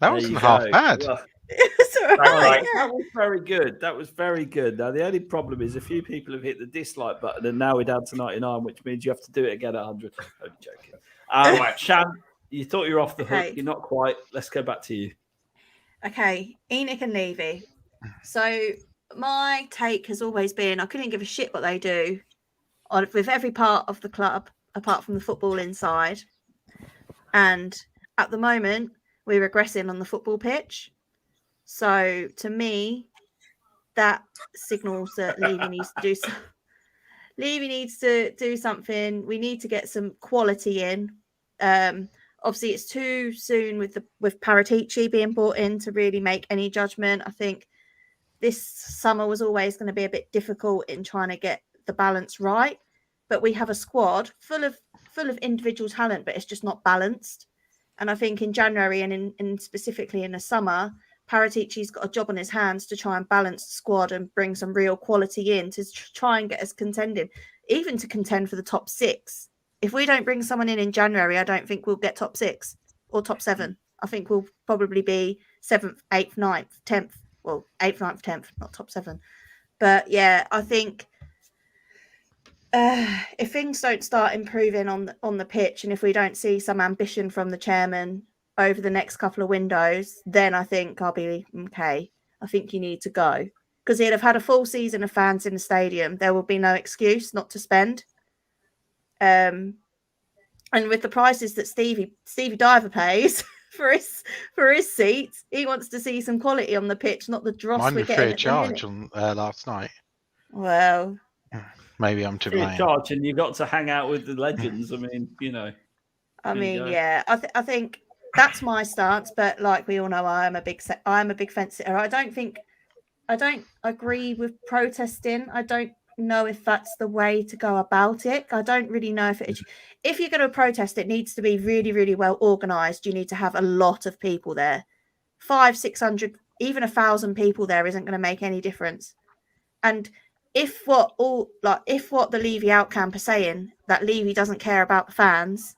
wasn't half bad. That was very good. That was very good. Now, the only problem is a few people have hit the dislike button, and now we're down to 99, which means you have to do it again at 100. I'm joking. Shan, you thought you were off the hook. You're not quite. Let's go back to you. Okay, ENIC and Levy. So my take has always been I couldn't give a shit what they do with every part of the club apart from the football inside. And at the moment, we're regressing on the football pitch. So to me, that signals that Levy needs to do Levy needs to do something. We need to get some quality in. Obviously, it's too soon with Paratici being brought in to really make any judgment. I think this summer was always going to be a bit difficult in trying to get the balance right. But we have a squad full of individual talent, but it's just not balanced. And I think in January and in specifically in the summer, Paratici's got a job on his hands to try and balance the squad and bring some real quality in to try and get us contending, even to contend for the top 6. If we don't bring someone in January, I don't think we'll get top 6 or top 7. I think we'll probably be 7th, 8th, 9th, 10th. Well, 8th, 9th, 10th, not top 7. But yeah, I think if things don't start improving on the pitch, and if we don't see some ambition from the chairman over the next couple of windows, then I think I'll be okay. I think you need to go, because he'd have had a full season of fans in the stadium. There will be no excuse not to spend. And with the prices that Stevie Diver pays for his seats, he wants to see some quality on the pitch, not the dross Mine we're was getting. free of charge on last night. Well, maybe I'm to free blame. of charge, and you got to hang out with the legends. I mean, you know. I mean, yeah, I think that's my stance. But like we all know, I am a big fence sitter. I don't agree with protesting. I don't know if that's the way to go about it. I don't really know if you're going to protest, it needs to be really, really well organized. You need to have a lot of people there. 500, 600, even 1,000 people there isn't going to make any difference. And if what the Levy out camp are saying, that Levy doesn't care about the fans,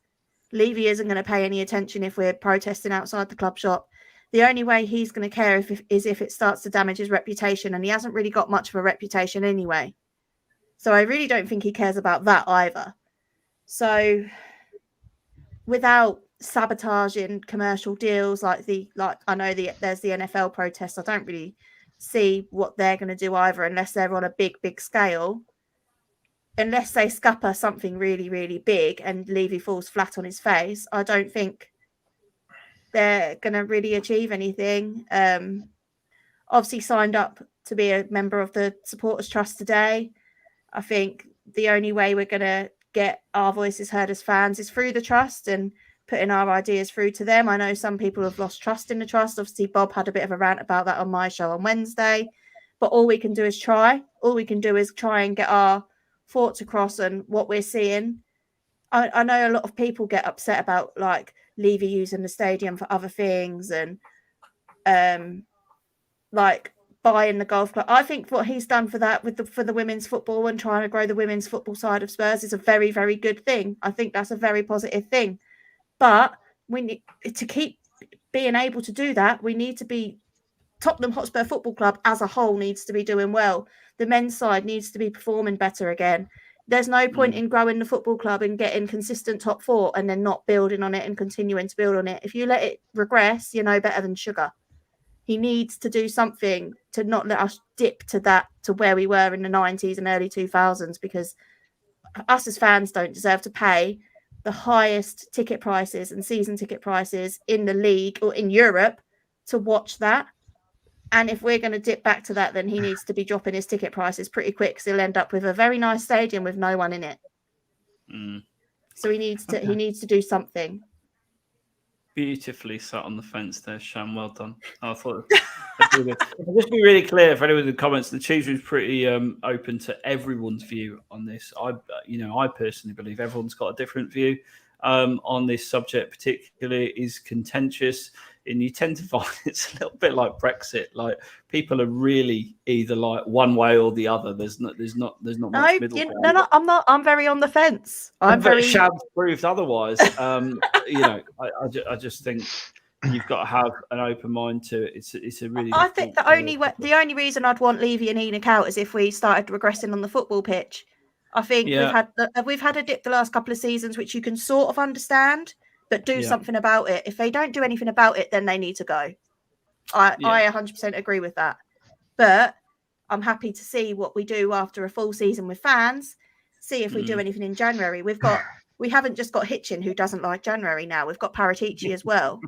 Levy isn't going to pay any attention if we're protesting outside the club shop. The only way he's going to care is if it starts to damage his reputation, and he hasn't really got much of a reputation anyway. So I really don't think he cares about that either. So without sabotaging commercial deals I know there's the NFL protests. I don't really see what they're going to do either, unless they're on a big scale. Unless they scupper something really, really big and Levy falls flat on his face, I don't think they're going to really achieve anything. Obviously signed up to be a member of the Supporters Trust today. I think the only way we're going to get our voices heard as fans is through the trust and putting our ideas through to them. I know some people have lost trust in the trust. Obviously, Bob had a bit of a rant about that on my show on Wednesday. But all we can do is try. All we can do is try and get our thoughts across and what we're seeing. I know a lot of people get upset about like Levy using the stadium for other things and like buying the golf club. I think what he's done for that for the women's football and trying to grow the women's football side of Spurs is a very, very good thing. I think that's a very positive thing. But we need to keep being able to do that. We need to be Tottenham Hotspur Football Club as a whole needs to be doing well. The men's side needs to be performing better again. There's no point in growing the football club and getting consistent top 4 and then not building on it and continuing to build on it. If you let it regress, you're no better than sugar. He needs to do something to not let us dip to where we were in the 90s and early 2000s, because us as fans don't deserve to pay the highest ticket prices and season ticket prices in the league or in Europe to watch that. And if we're going to dip back to that, then he needs to be dropping his ticket prices pretty quick, because he'll end up with a very nice stadium with no one in it. So he needs to do something. Beautifully sat on the fence there, Shan. Well done. I thought just be really clear for anyone in the comments. The Chiefs was pretty open to everyone's view on this. I personally believe everyone's got a different view on this subject. Particularly is contentious, and you tend to find it's a little bit like Brexit. Like people are really either like one way or the other. There's not much middle ground. No, I'm not. I'm very on the fence. Shab's proved otherwise. I just think you've got to have an open mind to it. It's a really. I think the only reason I'd want Levy and Enoch out is if we started regressing on the football pitch. I think we've had a dip the last couple of seasons, which you can sort of understand, but do something about it. If they don't do anything about it, then they need to go. I 100% agree with that. But I'm happy to see what we do after a full season with fans. See if we do anything in January. We've got we haven't just got Hitchin who doesn't like January now. We've got Paratici as well.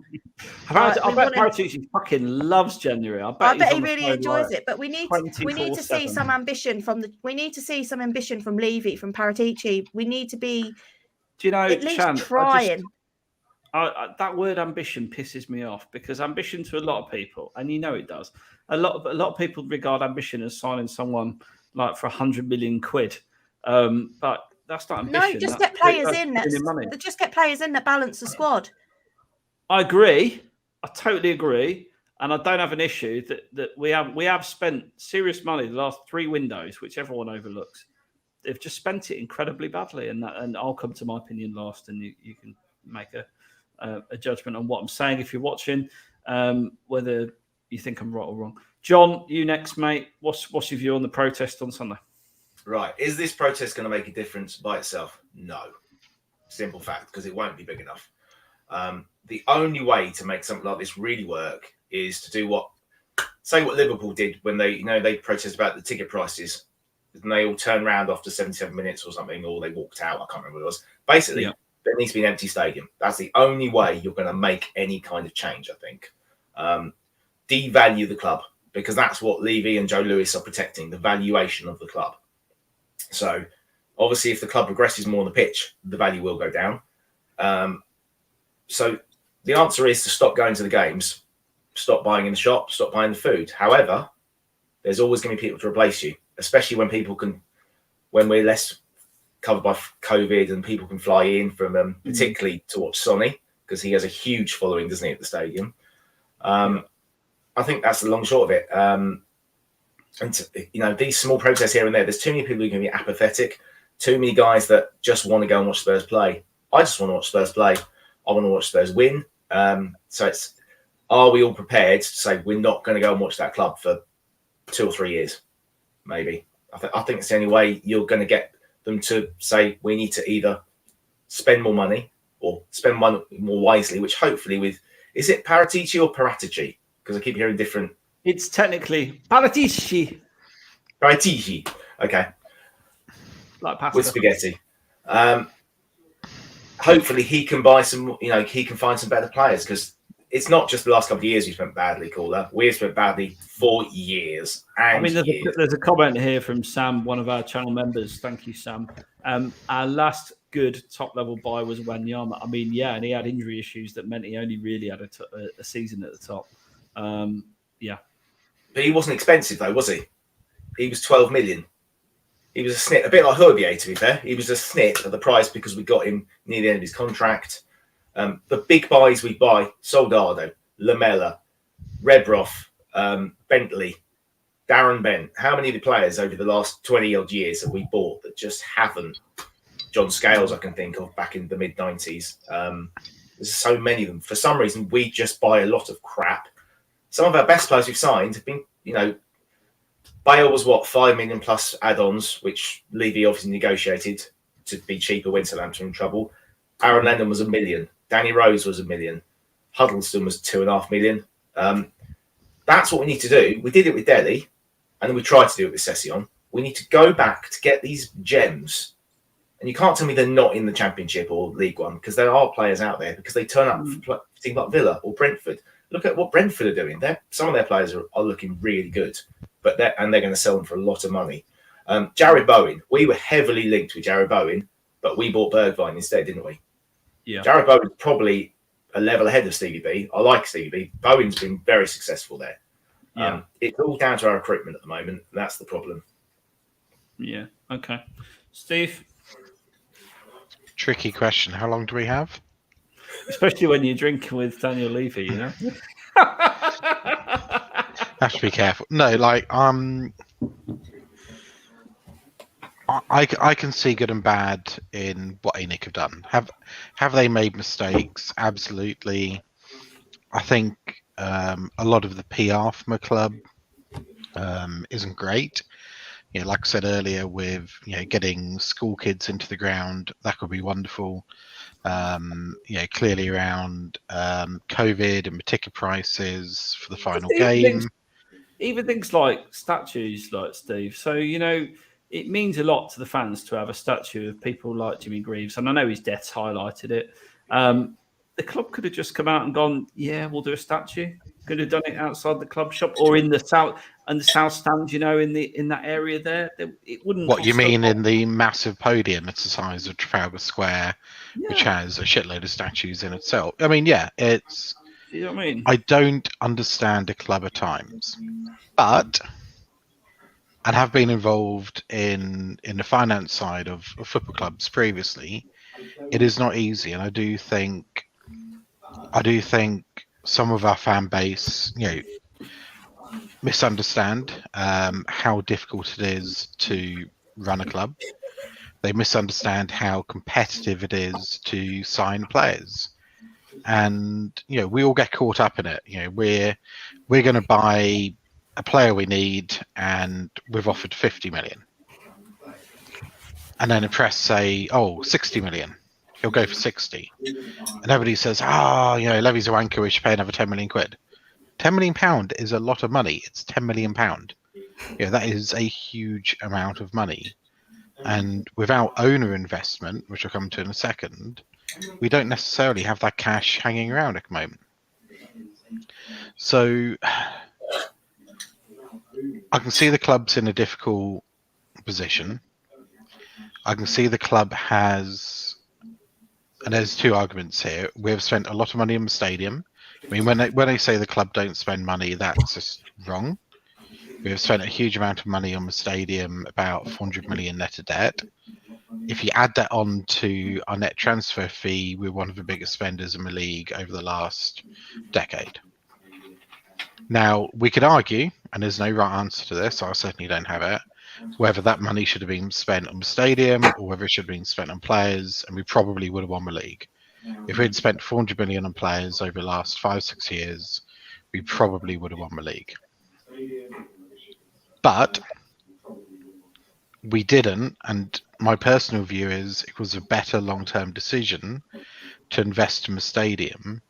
I bet Paratici fucking loves January. I bet he really enjoys it. But we need to see some ambition from Levy, from Paratici. We need to be, do you know, at least Shan, trying. That word ambition pisses me off, because ambition to a lot of people, and you know it does. A lot of people regard ambition as signing someone like for 100 million quid, but that's not ambition. No, just get players in. Just get players in that balance the squad. I agree. I totally agree, and I don't have an issue that we have spent serious money the last 3 windows, which everyone overlooks. They've just spent it incredibly badly, and I'll come to my opinion last, and you can make a judgment on what I'm saying if you're watching, whether you think I'm right or wrong. John, you next, mate. What's your view on the protest on Sunday? Right. Is this protest going to make a difference by itself? No. Simple fact, because it won't be big enough. The only way to make something like this really work is to do what Liverpool did when they protested about the ticket prices, and they all turned around after 77 minutes or something, or they walked out. I can't remember what it was. Basically, there needs to be an empty stadium. That's the only way you're going to make any kind of change, I think. Devalue the club, because that's what Levy and Joe Lewis are protecting, the valuation of the club. So obviously if the club progresses more on the pitch, the value will go down. So the answer is to stop going to the games, stop buying in the shop, stop buying the food. However, there's always going to be people to replace you, especially when we're less covered by COVID and people can fly in from, particularly to watch Sonny, because he has a huge following, doesn't he, at the stadium. I think that's the long short of it. And these small protests here and there's too many people who are going to be apathetic, too many guys that just want to go and watch Spurs play. I just want to watch Spurs play. I want to watch Spurs win. So are we all prepared to say we're not going to go and watch that club for 2 or 3 years? Maybe. I think it's the only way you're going to get them to say we need to either spend more money or spend money more wisely, which hopefully is it Paratici or Paratici? Because I keep hearing different. It's technically Paratici. Paratici. Okay. Like pasta. With spaghetti. Hopefully he can buy some, he can find some better players, because it's not just the last couple of years we spent badly, Caller. We've spent badly for years. There's a comment here from Sam, one of our channel members. Thank you, Sam. Our last good top-level buy was Wanyama. And he had injury issues that meant he only really had a season at the top. But he wasn't expensive, though, was he? He was 12 million. He was a snit, a bit like Herbier, to be fair. He was a snit at the price because we got him near the end of his contract. The big buys we buy: Soldado, Lamella, Rebroff, Bentley, Darren Bent. How many of the players over the last 20-odd years have we bought that just haven't? John Scales, I can think of, back in the mid-90s. There's so many of them. For some reason, we just buy a lot of crap. Some of our best players we've signed have been, Bale was 5 million plus add-ons, which Levy obviously negotiated to be cheaper when Southampton were in trouble. Aaron Lennon was $1 million. Danny Rose was $1 million. Huddleston was $2.5 million. That's what we need to do. We did it with Dele, and then we tried to do it with Session. We need to go back to get these gems. And you can't tell me they're not in the Championship or League One, because there are players out there, because they turn up for teams like Villa or Brentford. Look at what Brentford are doing. Some of their players are looking really good, but they're going to sell them for a lot of money. Jared Bowen, we were heavily linked with Jared Bowen, but we bought Bergwijn instead, didn't we? Yeah. Jared Bowen's probably a level ahead of Stevie B. I like Stevie B. Bowen's been very successful there. Yeah. It's all down to our recruitment at the moment. That's the problem. Yeah. Okay. Steve? Tricky question. How long do we have? Especially when you're drinking with Daniel Levy, Have to be careful. No, I can see good and bad in what ENIC have done. Have they made mistakes? Absolutely. I think a lot of the PR from a club isn't great. Like I said earlier, with getting school kids into the ground, that could be wonderful. Clearly around COVID and ticket prices for the final game. Even things like statues, like Steve. So it means a lot to the fans to have a statue of people like Jimmy Greaves, and I know his death's highlighted it. The club could have just come out and gone, yeah, we'll do a statue. Could have done it outside the club shop or in the south stand, in that area there. It wouldn't. What you mean in the massive podium? It's the size of Trafalgar Square, which has a shitload of statues in itself. I mean, yeah, it's. Do you know what I mean? I don't understand a club at times, but and have been involved in the finance side of football clubs previously. It is not easy, and I do think some of our fan base, misunderstand how difficult it is to run a club. They misunderstand how competitive it is to sign players, and we all get caught up in it. We're going to buy a player we need, and we've offered 50 million, and then the press say, 60 million. He'll go for 60. And everybody says, Levy's a wanker, we should pay another 10 million quid. 10 million pound is a lot of money. It's 10 million pound. That is a huge amount of money. And without owner investment, which I'll come to in a second, we don't necessarily have that cash hanging around at the moment. So I can see the club's in a difficult position. I can see the club has, and there's two arguments here. We've spent a lot of money on the stadium. I mean, when they say the club don't spend money, that's just wrong. We have spent a huge amount of money on the stadium, about 400 million net of debt. If you add that on to our net transfer fee, we're one of the biggest spenders in the league over the last decade. Now, we could argue, and there's no right answer to this, I certainly don't have it, whether that money should have been spent on the stadium or whether it should have been spent on players, and we probably would have won the league. If we'd spent 400 million on players over the last 5-6 years, we probably would have won the league. But we didn't, and my personal view is it was a better long-term decision to invest in the stadium,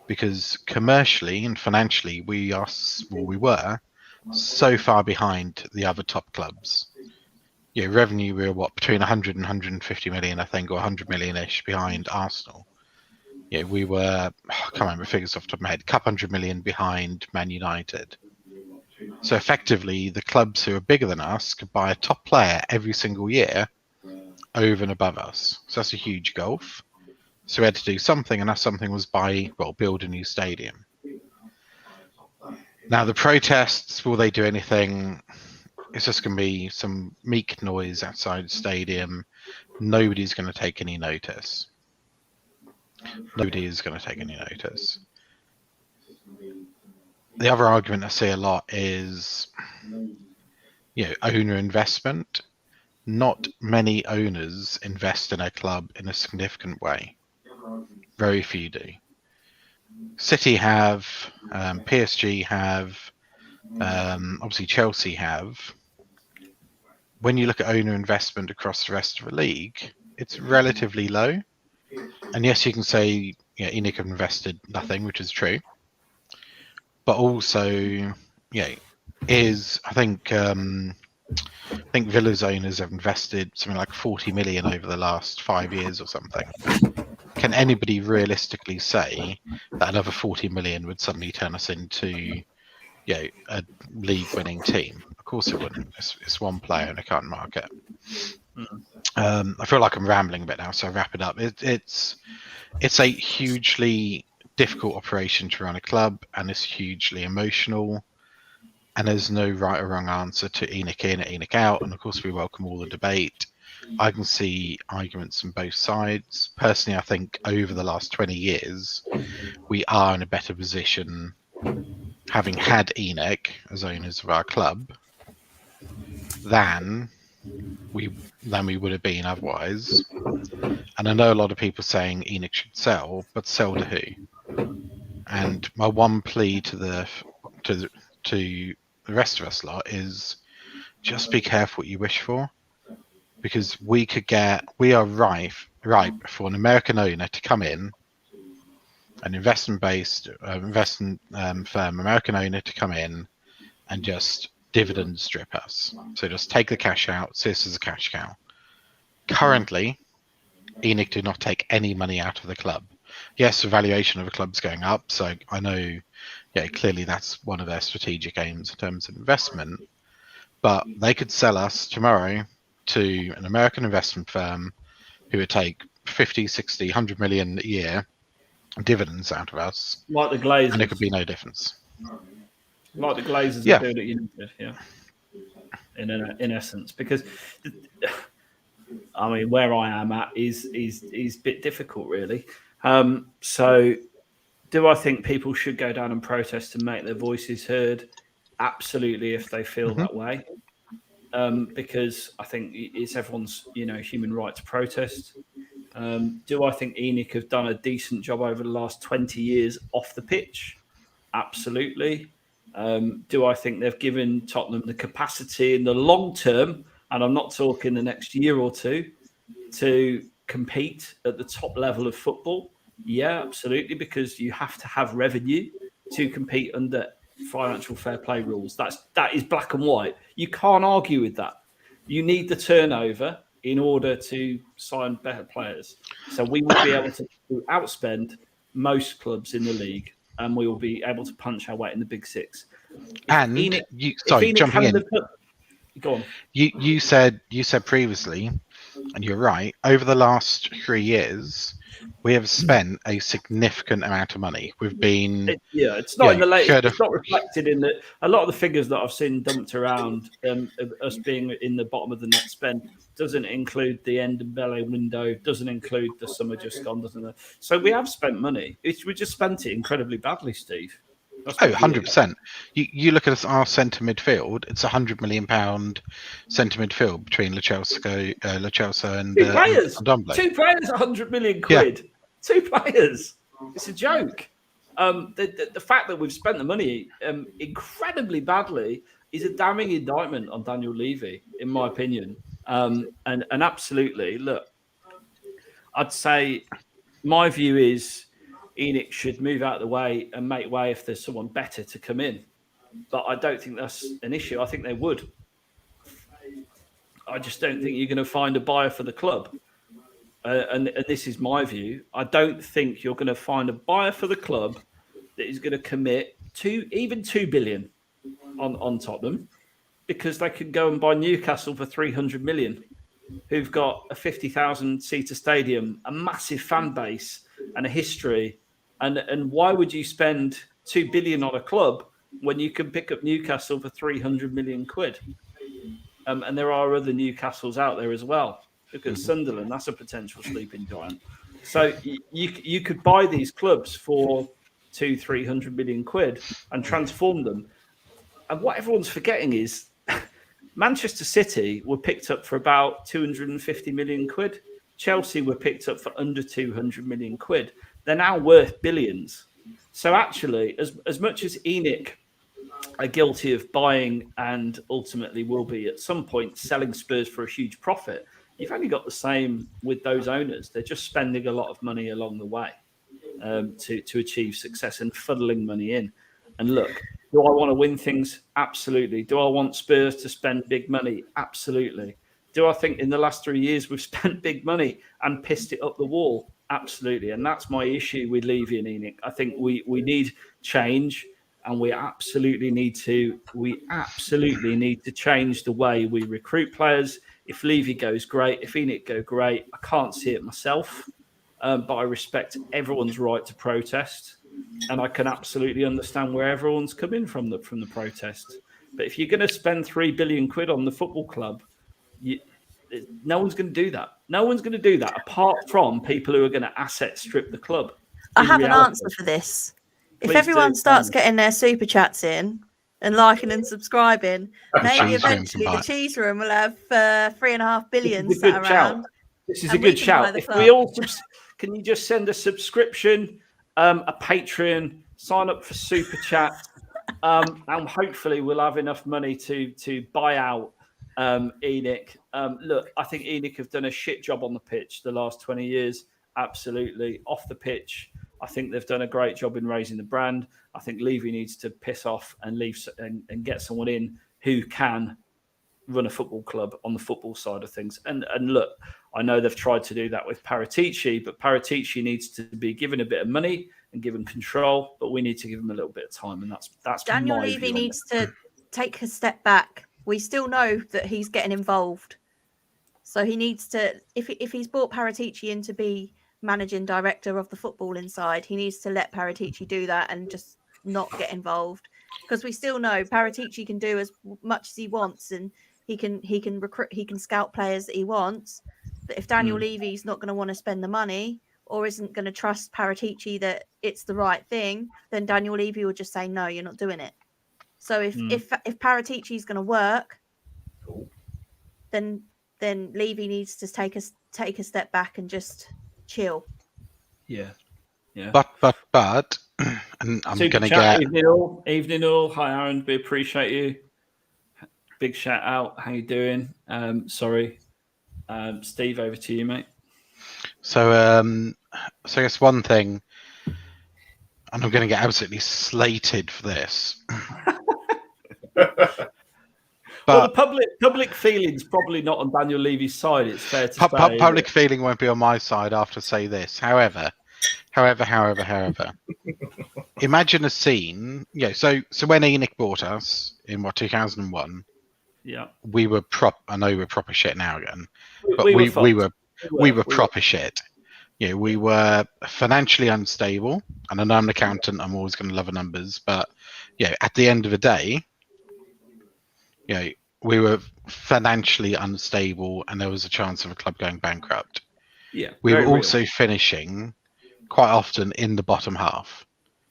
because commercially and financially we were so far behind the other top clubs. Revenue, we were between 100 and 150 million, I think, or 100 million-ish behind Arsenal. We were, I can't remember figures off the top of my head, a couple 100 million behind Man United. So effectively, the clubs who are bigger than us could buy a top player every single year over and above us. So that's a huge gulf. So we had to do something, and that something was build a new stadium. Now, the protests, will they do anything? It's just going to be some meek noise outside the stadium. Nobody's going to take any notice. Nobody is going to take any notice. The other argument I see a lot is, owner investment. Not many owners invest in a club in a significant way. Very few do. City have, PSG have, obviously Chelsea have. When you look at owner investment across the rest of the league, it's relatively low. And yes, you can say, ENIC have invested nothing, which is true. But also, I think Villa's owners have invested something like 40 million over the last 5 years or something. Can anybody realistically say that another 40 million would suddenly turn us into, a league-winning team? Of course it wouldn't. It's one player in a current market. I feel like I'm rambling a bit now, so I'll wrap it up. It's a hugely difficult operation to run a club, and it's hugely emotional, and there's no right or wrong answer to ENIC in or ENIC out, and of course we welcome all the debate. I can see arguments on both sides. Personally, I think over the last 20 years we are in a better position, having had ENIC as owners of our club, than we would have been otherwise. And I know a lot of people saying ENIC should sell, but sell to who? And my one plea to the rest of us lot is just be careful what you wish for, because we are ripe for an American owner to come in, an investment firm, American owner to come in and just dividend strip us. So just take the cash out, see this as a cash cow. Currently, ENIC do not take any money out of the club. Yes, the valuation of the club's going up, so I know, clearly that's one of their strategic aims in terms of investment. But they could sell us tomorrow to an American investment firm who would take 50, 60, 100 million a year dividends out of us. Like the Glazers. And there could be no difference. Like the Glazers are doing at United, in essence. Because, I mean, where I am at is a bit difficult, really. So do I think people should go down and protest and make their voices heard? Absolutely, if they feel that way. Because I think it's everyone's, human right to protest. Do I think ENIC have done a decent job over the last 20 years off the pitch? Absolutely. Do I think they've given Tottenham the capacity in the long term, and I'm not talking the next year or two, to compete at the top level of football? Yeah, absolutely, because you have to have revenue to compete under financial fair play rules. That is black and white. You can't argue with that. You need the turnover in order to sign better players. So we will be able to outspend most clubs in the league, and we will be able to punch our weight in the big six. Jumping in. Go on. You said previously, and you're right, over the last 3 years, we have spent a significant amount of money. We've been... it's not in the latest. It's not reflected in a lot of the figures that I've seen dumped around, us being in the bottom of the net spend, doesn't include the end of Dele window, doesn't include the summer just gone, doesn't it? So we have spent money. We just spent it incredibly badly, Steve. 100%. You look at our centre midfield, it's £100 million centre midfield between Lo Celso and two players. Ndombele. 2 players, £100 million quid. Yeah. 2 players. It's a joke. The fact that we've spent the money incredibly badly is a damning indictment on Daniel Levy, in my opinion. And absolutely, look, I'd say my view is ENIC should move out of the way and make way if there's someone better to come in. But I don't think that's an issue. I think they would. I just don't think you're going to find a buyer for the club. And this is my view. I don't think you're going to find a buyer for the club that is going to commit to even 2 billion on Tottenham, because they could go and buy Newcastle for 300 million, who've got a 50,000-seater stadium, a massive fan base, and a history. And why would you spend 2 billion on a club when you can pick up Newcastle for 300 million quid? And there are other Newcastles out there as well. Look at Sunderland; that's a potential sleeping giant. So you could buy these clubs for 200-300 million quid and transform them. And what everyone's forgetting is Manchester City were picked up for about 250 million quid. Chelsea were picked up for under 200 million quid. They're now worth billions. So actually, as much as ENIC are guilty of buying and ultimately will be at some point selling Spurs for a huge profit, you've only got the same with those owners. They're just spending a lot of money along the way to achieve success and funneling money in. And look, do I want to win things? Absolutely. Do I want Spurs to spend big money? Absolutely. Do I think in the last 3 years we've spent big money and pissed it up the wall? Absolutely. And that's my issue with Levy and ENIC. I think we need change, and we absolutely need to change the way we recruit players. If Levy goes, great. If ENIC go, great. I can't see it myself, but I respect everyone's right to protest, and I can absolutely understand where everyone's coming from the protest. But if you're going to spend 3 billion quid on the football club, no one's going to do that. No one's going to do that apart from people who are going to asset strip the club. I have an answer for this. If everyone starts getting their super chats in and liking and subscribing, maybe eventually the cheese room will have 3.5 billion sat around. This is a good shout. If we all can you just send a subscription, a Patreon, sign up for super chat, and hopefully we'll have enough money to buy out ENIC. Look, I think ENIC have done a shit job on the pitch the last 20 years. Absolutely. Off the pitch, I think they've done a great job in raising the brand. I think Levy needs to piss off and leave and get someone in who can run a football club on the football side of things. And look, I know they've tried to do that with Paratici, but Paratici needs to be given a bit of money and given control, but we need to give him a little bit of time. And that's Daniel my Levy view needs to take a step back. We still know that he's getting involved. So he needs to, if he's brought Paratici in to be managing director of the footballing side, he needs to let Paratici do that and just not get involved. Because we still know Paratici can do as much as he wants, and he can recruit, he can scout players that he wants. But if Daniel Levy's not going to want to spend the money or isn't going to trust Paratici that it's the right thing, then Daniel Levy will just say, no, you're not doing it. So if Paratici's going to work, then Levy needs to take a step back and just chill. Yeah. But and I'm going to get evening all. Hi Aaron, we appreciate you. Big shout out. How you doing? Sorry, Steve, over to you, mate. So I guess one thing, and I'm going to get absolutely slated for this. Well, the public feeling's probably not on Daniel Levy's side. It's fair to say. Public feeling won't be on my side after say this. However, imagine a scene. Yeah. So when Enoch bought us in 2001, yeah, we were I know we're proper shit now again, but we were proper shit. Yeah, we were financially unstable, and I know I'm an accountant. I'm always going to love the numbers, but yeah, at the end of the day, we were financially unstable, and there was a chance of a club going bankrupt. Yeah, we were also finishing quite often in the bottom half.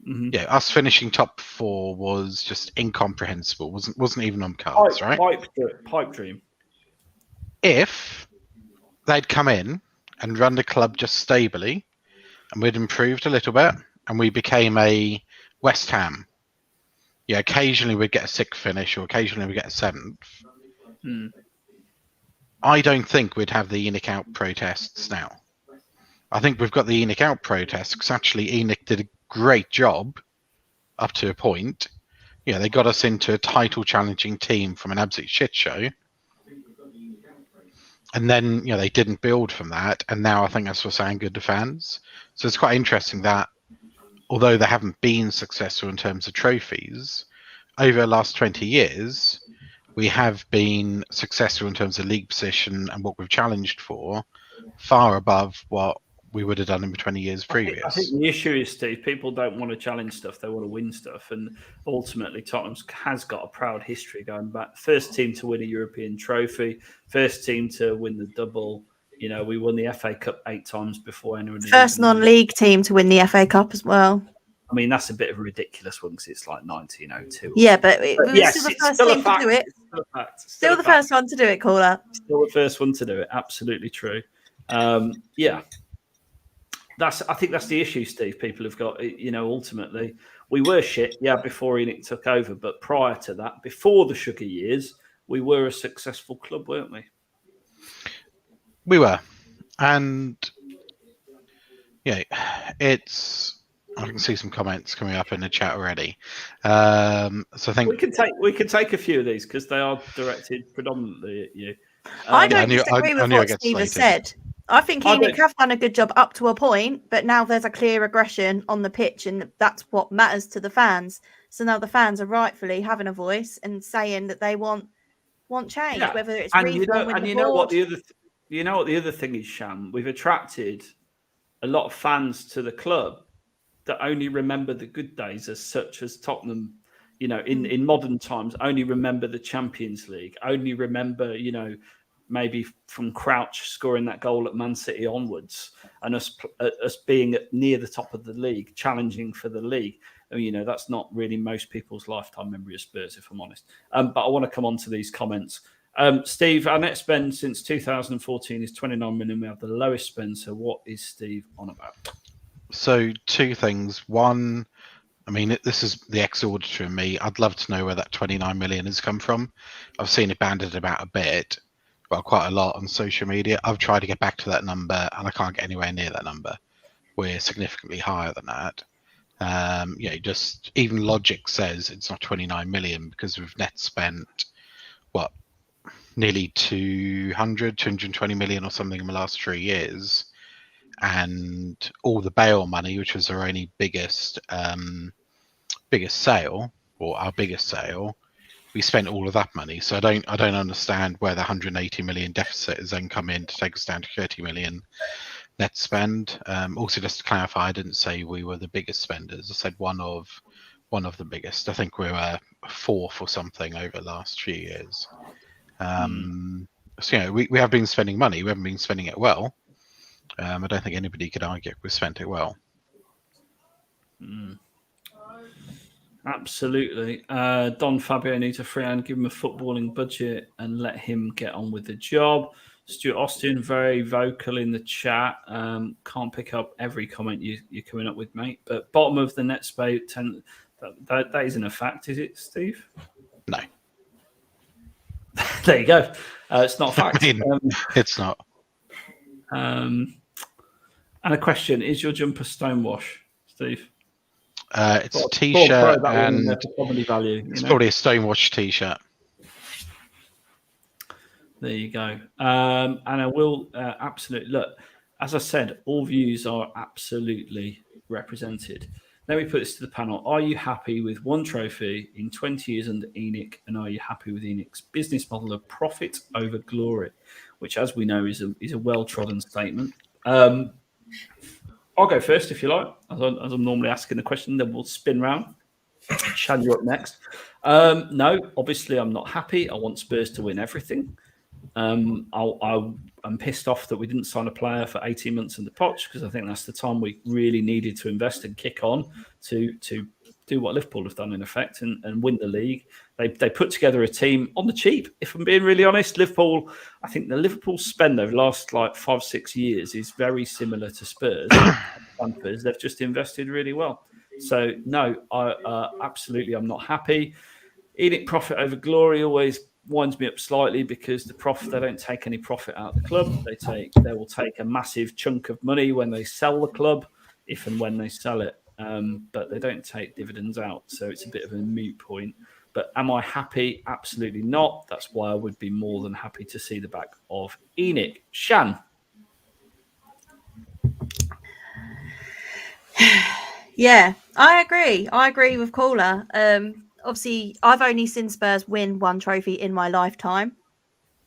Mm-hmm. Yeah, us finishing top 4 was just incomprehensible. wasn't even on cards, right? Pipe dream. If they'd come in and run the club just stably, and we'd improved a little bit, and we became a West Ham. Yeah, occasionally we'd get a 6th finish, or occasionally we get a 7th. I don't think we'd have the Enoch out protests now. I think we've got the Enoch out protests because actually Enoch did a great job up to a point. Yeah, they got us into a title challenging team from an absolute shit show. And then, they didn't build from that. And now I think that's what's saying good to fans. So it's quite interesting that although they haven't been successful in terms of trophies, over the last 20 years, we have been successful in terms of league position and what we've challenged for, far above what we would have done in the 20 years previous. I think the issue is, Steve, people don't want to challenge stuff, they want to win stuff. And ultimately, Tottenham has got a proud history going back. First team to win a European trophy, first team to win the double. We won the FA Cup 8 times before anyone. First non-league team to win the FA Cup as well. I mean, that's a bit of a ridiculous one because it's like 1902. Yeah, but we were still the first team to do it. Still the first one to do it, caller. Still the first one to do it. Absolutely true. Yeah. I think that's the issue, Steve. People have got, ultimately, we were shit, before Enoch took over. But prior to that, before the sugar years, we were a successful club, weren't we? We were. And, I can see some comments coming up in the chat already. So I think we can take a few of these because they are directed predominantly at you. I don't disagree with what Steve has said. I think Enoch have done a good job up to a point, but now there's a clear aggression on the pitch, and that's what matters to the fans. So now the fans are rightfully having a voice and saying that they want change, whether it's what the other thing is, Shan. We've attracted a lot of fans to the club that only remember the good days, as such as Tottenham, in modern times, only remember the Champions League, only remember, maybe from Crouch scoring that goal at Man City onwards, and us being near the top of the league, challenging for the league. That's not really most people's lifetime memory of Spurs, if I'm honest. But I want to come on to these comments. Steve, our net spend since 2014 is 29 million. We have the lowest spend. So what is Steve on about? So 2 things. One, this is the ex-auditor in me. I'd love to know where that 29 million has come from. I've seen it banded about a bit, well, quite a lot on social media. I've tried to get back to that number, and I can't get anywhere near that number. We're significantly higher than that. Just even logic says it's not 29 million because we've net spent nearly 220 million or something in the last 3 years, and all the Bale money, which was our only biggest sale, or our biggest sale, we spent all of that money. So I don't understand where the 180 million deficit has then come in to take us down to 30 million net spend. Also, just to clarify, I didn't say we were the biggest spenders. I said one of the biggest. I think we were fourth or something over the last few years. So we have been spending money. We haven't been spending it well. I don't think anybody could argue we spent it well. Absolutely. Don Fabio needs a free hand, give him a footballing budget and let him get on with the job. Stuart Austin, very vocal in the chat. Can't pick up every comment you're coming up with, mate. But bottom of the net space, that isn't a fact, is it, Steve? No. There you go. It's not a fact. It's not. And a question: is your jumper stonewash, Steve? It's a t-shirt and comedy value. It's probably a stonewash t-shirt. There you go. And I will absolutely look. As I said, all views are absolutely represented. Let me put this to the panel. Are you happy with one trophy in 20 years under ENIC? And are you happy with ENIC's business model of profit over glory? Which, as we know, is a well-trodden statement. I'll go first, if you like, as I'm normally asking the question. Then we'll spin round. Shan, you're up next. No, obviously, I'm not happy. I want Spurs to win everything. I'm pissed off that we didn't sign a player for 18 months in the Poch, because I think that's the time we really needed to invest and kick on to do what Liverpool have done in effect and win the league. They put together a team on the cheap. If I'm being really honest, Liverpool, I think the Liverpool spend over the last 5-6 years is very similar to Spurs. They've just invested really well. So no, I absolutely I'm not happy. ENIC profit over glory always winds me up slightly, because they don't take any profit out of the club. They will take a massive chunk of money when they sell the club, if and when they sell it. But they don't take dividends out, so it's a bit of a moot point. But am I happy? Absolutely not. That's why I would be more than happy to see the back of ENIC. Shan. Yeah, I agree. I agree with Caller. Obviously, I've only seen Spurs win one trophy in my lifetime.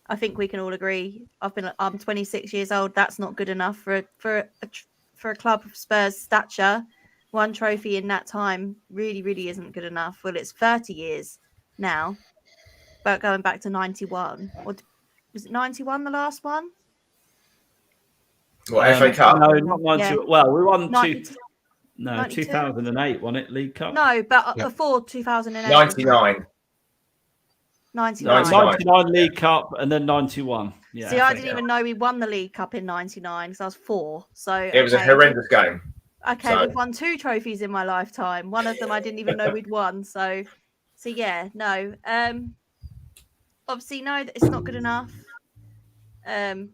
I think we can all agree. I'm 26 years old. That's not good enough for a club of Spurs stature. One trophy in that time really, really isn't good enough. Well, it's 30 years now, but going back to 91. Or was it 91 the last one? What, FA Cup? No, not 90. Yeah. Well, we won 92? 2008, won it, League Cup? No, but before 2008. 99. 99 League Cup and then 91. Yeah. See, I didn't even know we won the League Cup in 99 because I was 4. So it was a horrendous game. Okay, we've won 2 trophies in my lifetime. One of them I didn't even know we'd won. So yeah, no. Obviously, no, it's not good enough.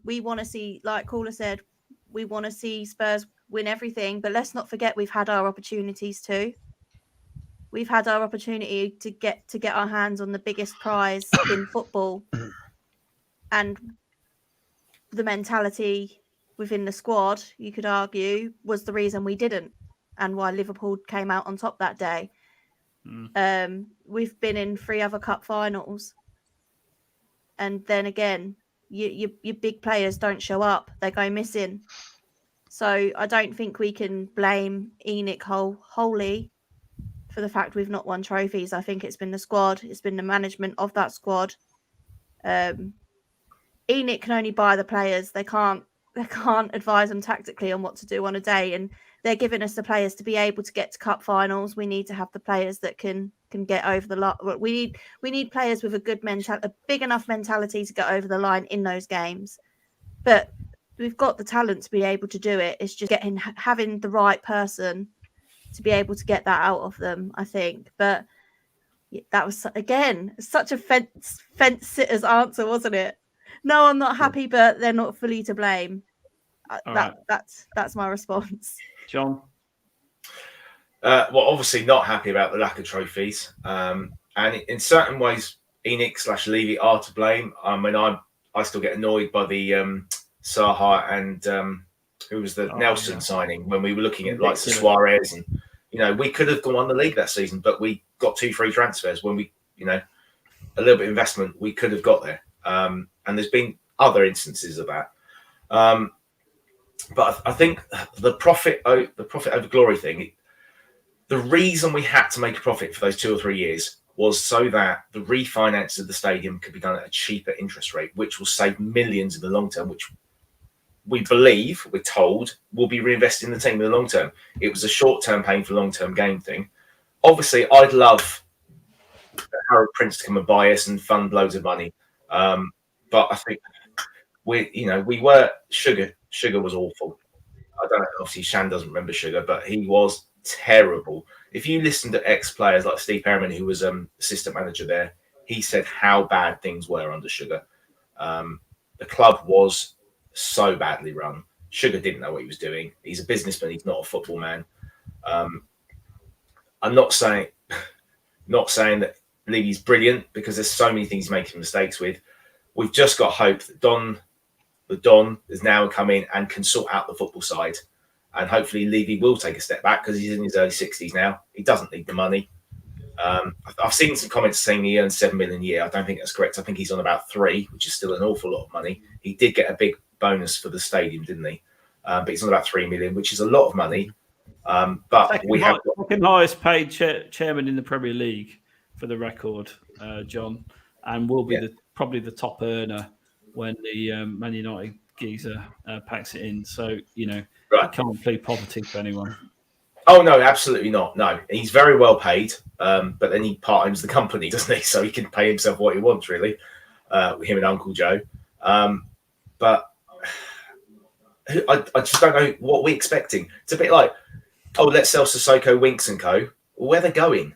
We want to see, like Caller said, we want to see Spurs win everything, but let's not forget we've had our opportunities too. We've had our opportunity to get our hands on the biggest prize in football, and the mentality within the squad, you could argue, was the reason we didn't, and why Liverpool came out on top that day. We've been in 3 other cup finals, and then again, your big players don't show up; they go missing. So I don't think we can blame ENIC wholly for the fact we've not won trophies. I think it's been the squad, it's been the management of that squad. ENIC can only buy the players; they can't advise them tactically on what to do on a day, and they're giving us the players to be able to get to cup finals. We need to have the players that can get over the line. We need players with a big enough mentality to get over the line in those games. But we've got the talent to be able to do it. It's just having the right person to be able to get that out of them, I think. But that was, again, such a fence sitter's answer, wasn't it? No, I'm not happy, but they're not fully to blame. That's my response. John? Well, obviously not happy about the lack of trophies. And in certain ways, Enoch/Levy are to blame. I mean, I still get annoyed by the Saha and who was the Nelson signing when we were looking at like Suarez, and we could have won the league that season, but we got 2 free transfers when we a little bit of investment we could have got there. And there's been other instances of that. But I think the profit over glory thing, the reason we had to make a profit for those 2 or 3 years was so that the refinance of the stadium could be done at a cheaper interest rate, which will save millions in the long term, which we're told, will be reinvested in the team in the long term. It was a short-term pain for long-term gain thing. Obviously, I'd love Harold Prince to come and buy us and fund loads of money. But I think we were Sugar. Sugar was awful. I don't know. Obviously, Shan doesn't remember Sugar, but he was terrible. If you listen to ex-players like Steve Perriman, who was assistant manager there, he said how bad things were under Sugar. The club was so badly run. Sugar didn't know what he was doing. He's a businessman. He's not a football man. I'm not saying that Levy's brilliant, because there's so many things he's making mistakes with. We've just got hope that the Don has now come in and can sort out the football side. And hopefully Levy will take a step back, because he's in his early 60s now. He doesn't need the money. I've seen some comments saying he earns 7 million a year. I don't think that's correct. I think he's on about 3, which is still an awful lot of money. He did get a big bonus for the stadium, didn't he? But he's on about 3 million, which is a lot of money. But we have second highest paid chairman in the Premier League, for the record, John, and will be probably the top earner when the Man United geezer packs it in. So you can't plead poverty for anyone. Oh no, absolutely not. No, he's very well paid, but then he part-owns the company, doesn't he? So he can pay himself what he wants, really. Him and Uncle Joe. But I just don't know what we're expecting. It's a bit like, let's sell Sissoko, Winks and Co. Where they're going?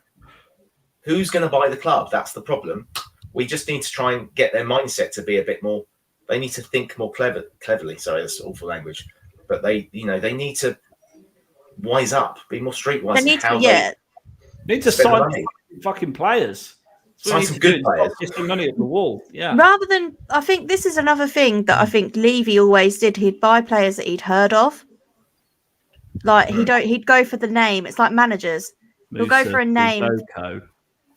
Who's going to buy the club? That's the problem. We just need to try and get their mindset to be a bit more. They need to think more cleverly. Sorry, that's awful language. But they need to wise up, be more streetwise. They need to sign fucking players. Sign some good players. Just the money at the wall. Yeah. Rather than, I think this is another thing that I think Levy always did. He'd buy players that he'd heard of. Like he'd go for the name. It's like managers. He'll go for a name. Sissoko,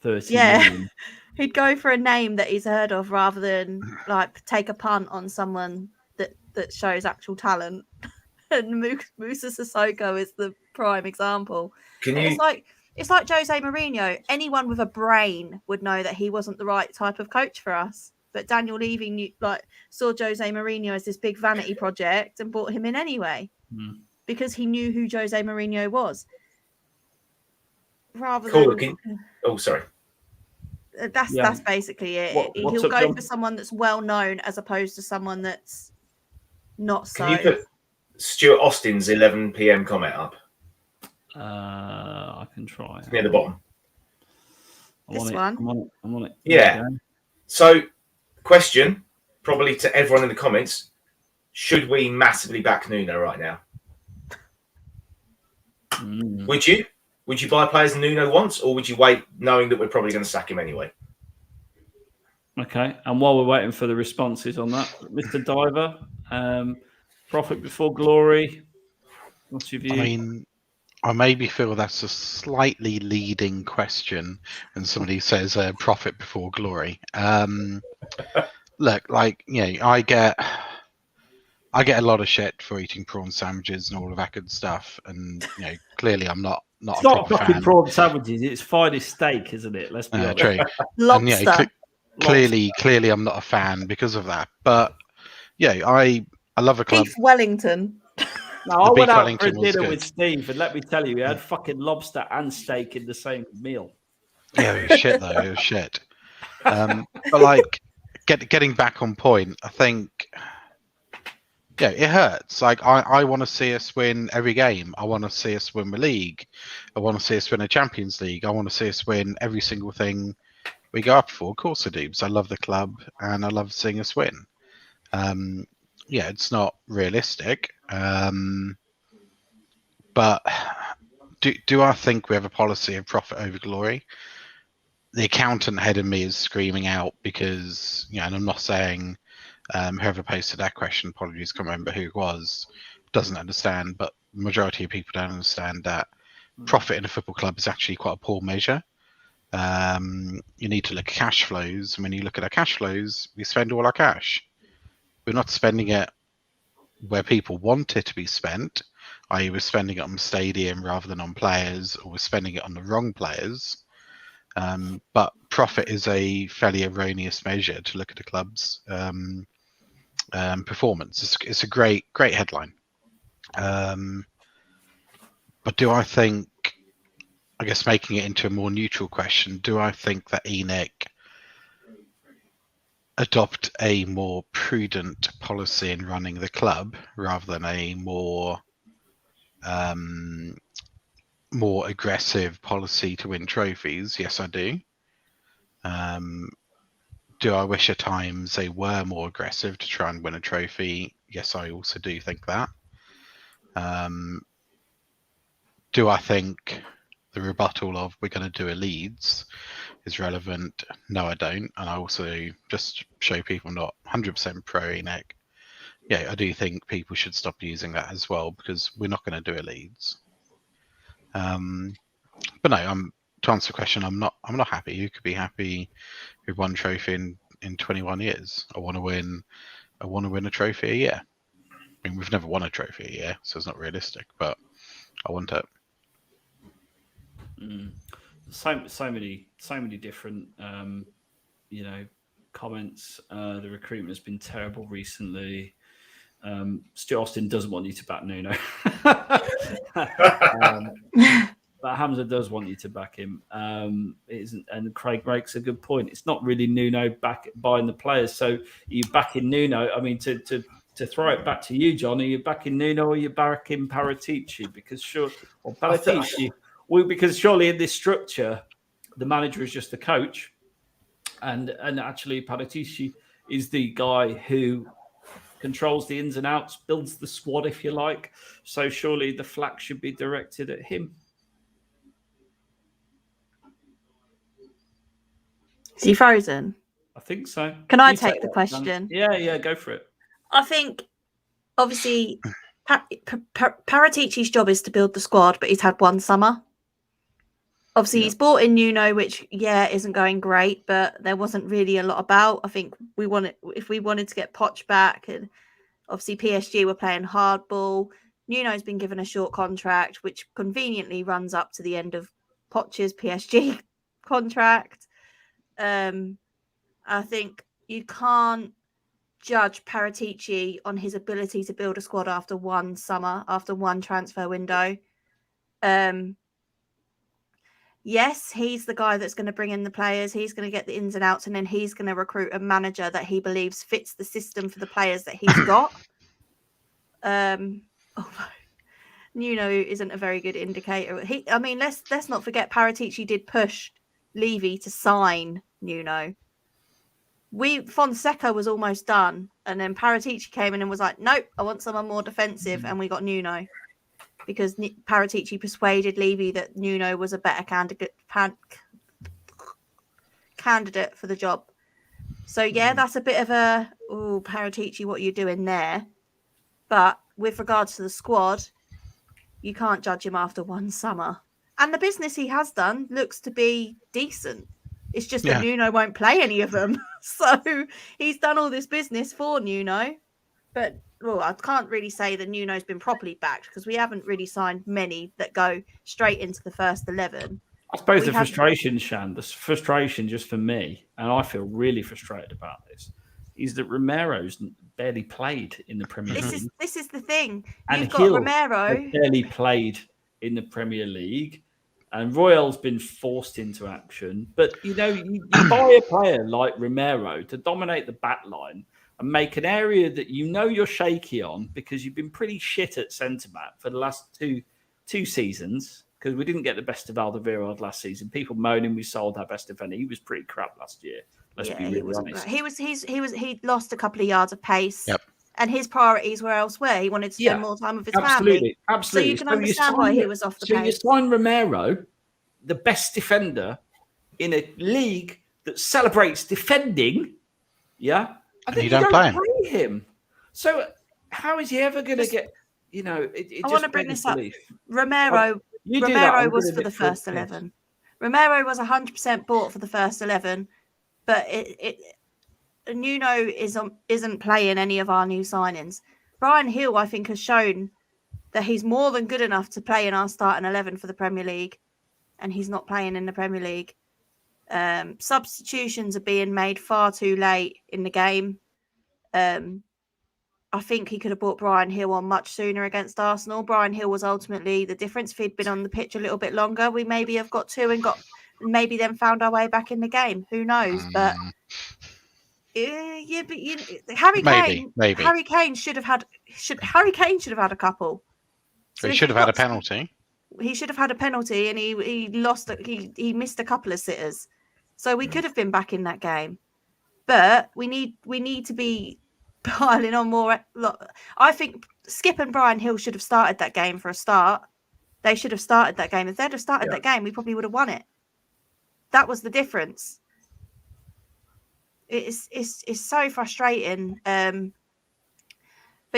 30 million. He'd go for a name that he's heard of, rather than like take a punt on someone that shows actual talent. And Musa Sissoko is the prime example. It's like Jose Mourinho. Anyone with a brain would know that he wasn't the right type of coach for us. But Daniel Levy saw Jose Mourinho as this big vanity project and brought him in anyway, because he knew who Jose Mourinho was. Rather than sorry. That's basically it. He'll go for someone that's well known as opposed to someone that's not so. Can you put Stuart Austin's 11 p.m. comment up? I can try. It's near the bottom. I'm on it. Yeah. So, question, probably to everyone in the comments: should we massively back Nuno right now? Would you? Would you buy players Nuno wants, or would you wait, knowing that we're probably going to sack him anyway? Okay. And while we're waiting for the responses on that, Mr. Diver, profit before glory. What's your view? I mean, I maybe feel that's a slightly leading question when somebody says profit before glory. Look, I get a lot of shit for eating prawn sandwiches and all of that good stuff, and clearly I'm not. It's not fucking prawn sandwiches. It's finest steak, isn't it? Let's be honest. True. Lobster. And, clearly, I'm not a fan because of that. But I love a club. Beef Wellington. No, I went out for dinner with Steve, and let me tell you, we had fucking lobster and steak in the same meal. Yeah, it was shit though. It was shit. But getting back on point, I think. Yeah, it hurts. I want to see us win every game. I want to see us win the league. I want to see us win a Champions League. I want to see us win every single thing we go up for. Of course I do, because I love the club and I love seeing us win. It's not realistic. But do I think we have a policy of profit over glory? the accountant head of me is screaming out because, and I'm not saying whoever posted that question, apologies, can't remember who it was, doesn't understand, but the majority of people don't understand that profit in a football club is actually quite a poor measure. You need to look at cash flows. And when you look at our cash flows, we spend all our cash. We're not spending it where people want it to be spent, i.e. we're spending it on the stadium rather than on players, or we're spending it on the wrong players. But profit is a fairly erroneous measure to look at a club's performance. It's a great headline. But do I think, I guess making it into a more neutral question, do I think that ENIC adopt a more prudent policy in running the club rather than a more aggressive policy to win trophies? Yes, I do. Do I wish at times they were more aggressive to try and win a trophy? Yes, I also do think that. Do I think the rebuttal of we're going to do a Leeds is relevant? No, I don't. And I also just show people not 100% pro ENIC. Yeah, I do think people should stop using that as well, because we're not going to do a Leeds. But no, to answer the question, I'm not happy. You could be happy with one trophy in 21 years. I want to win a trophy a year. I mean, we've never won a trophy a year, so it's not realistic, but I want it. So many different comments. The recruitment has been terrible recently. Stuart Austin doesn't want you to back Nuno. But Hamza does want you to back him. And Craig makes a good point. It's not really Nuno buying the players. So you backing Nuno. I mean, to throw it back to you, John, are you backing Nuno or are you backing Paratici? Because because surely in this structure, the manager is just the coach, and actually Paratici is the guy who controls the ins and outs, builds the squad, if you like. So surely the flak should be directed at him. Is he frozen? I think so. Can I take the question? Yeah, go for it. I think, obviously, Paratici's job is to build the squad, but he's had one summer. Obviously, he's brought in Nuno, which, isn't going great, but there wasn't really a lot about. I think if we wanted to get Poch back, and obviously PSG were playing hardball. Nuno's been given a short contract, which conveniently runs up to the end of Poch's PSG contract. I think you can't judge Paratici on his ability to build a squad after one summer, after one transfer window. Yes, he's the guy that's going to bring in the players. He's going to get the ins and outs, and then he's going to recruit a manager that he believes fits the system for the players that he's got. Nuno isn't a very good indicator. Let's not forget Paratici did push Levy to sign Nuno. Fonseca was almost done, and then Paratici came in and was like, nope, I want someone more defensive, and we got Nuno. Because Paratici persuaded Levy that Nuno was a better candidate for the job. So, that's a bit of a, Paratici, what are you doing there? But with regards to the squad, you can't judge him after one summer. And the business he has done looks to be decent. It's just that Nuno won't play any of them. So he's done all this business for Nuno. But I can't really say that Nuno's been properly backed because we haven't really signed many that go straight into the first 11. I suppose the frustration, Shan, the frustration just for me, and I feel really frustrated about this, is that Romero's barely played in the Premier League. This is the thing. You've got Romero barely played in the Premier League, and Royal's been forced into action. But you buy a player like Romero to dominate the back line and make an area that you're shaky on because you've been pretty shit at centre-back for the last two seasons, because we didn't get the best of Alderweireld last season. People moaning we sold our best defender. He was pretty crap last year. Let's be really honest. He lost a couple of yards of pace, and his priorities were elsewhere. He wanted to spend more time with his family. Absolutely. So you can understand why he was off the pace. So you sign Romero, the best defender in a league that celebrates defending, yeah, I think you don't play him. So how is he ever going to get? You know, I want to bring this up. Romero was for the first 11. Romero was 100% bought for the first 11, but Nuno isn't playing any of our new signings. Bryan Gil, I think, has shown that he's more than good enough to play in our starting 11 for the Premier League, and he's not playing in the Premier League. Substitutions are being made far too late in the game. I think he could have brought Bryan Gil on much sooner against Arsenal. Bryan Gil was ultimately the difference. If he'd been on the pitch a little bit longer, we maybe have got two and maybe then found our way back in the game. Who knows? But Harry Kane should have had a couple. So he should have had a penalty. He should have had a penalty, and he lost. He missed a couple of sitters, so we could have been back in that game. But we need to be piling on more. I think Skip and Bryan Gil should have started that game for a start. They should have started that game. If they'd have started that game, we probably would have won it. That was the difference. It's so frustrating. But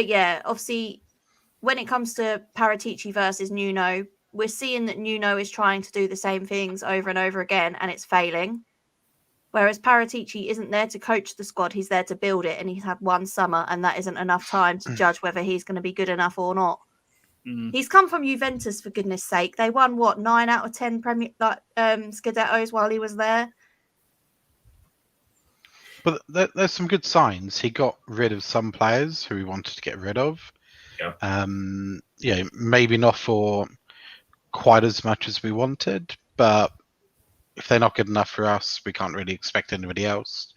yeah, obviously, when it comes to Paratici versus Nuno, we're seeing that Nuno is trying to do the same things over and over again, and it's failing. Whereas Paratici isn't there to coach the squad, he's there to build it, and he's had one summer, and that isn't enough time to judge whether he's going to be good enough or not. He's come from Juventus, for goodness sake. They won, 9 out of 10 Scudettos while he was there? But there's some good signs. He got rid of some players who he wanted to get rid of. Yeah. Maybe not for quite as much as we wanted, but if they're not good enough for us, we can't really expect anybody else,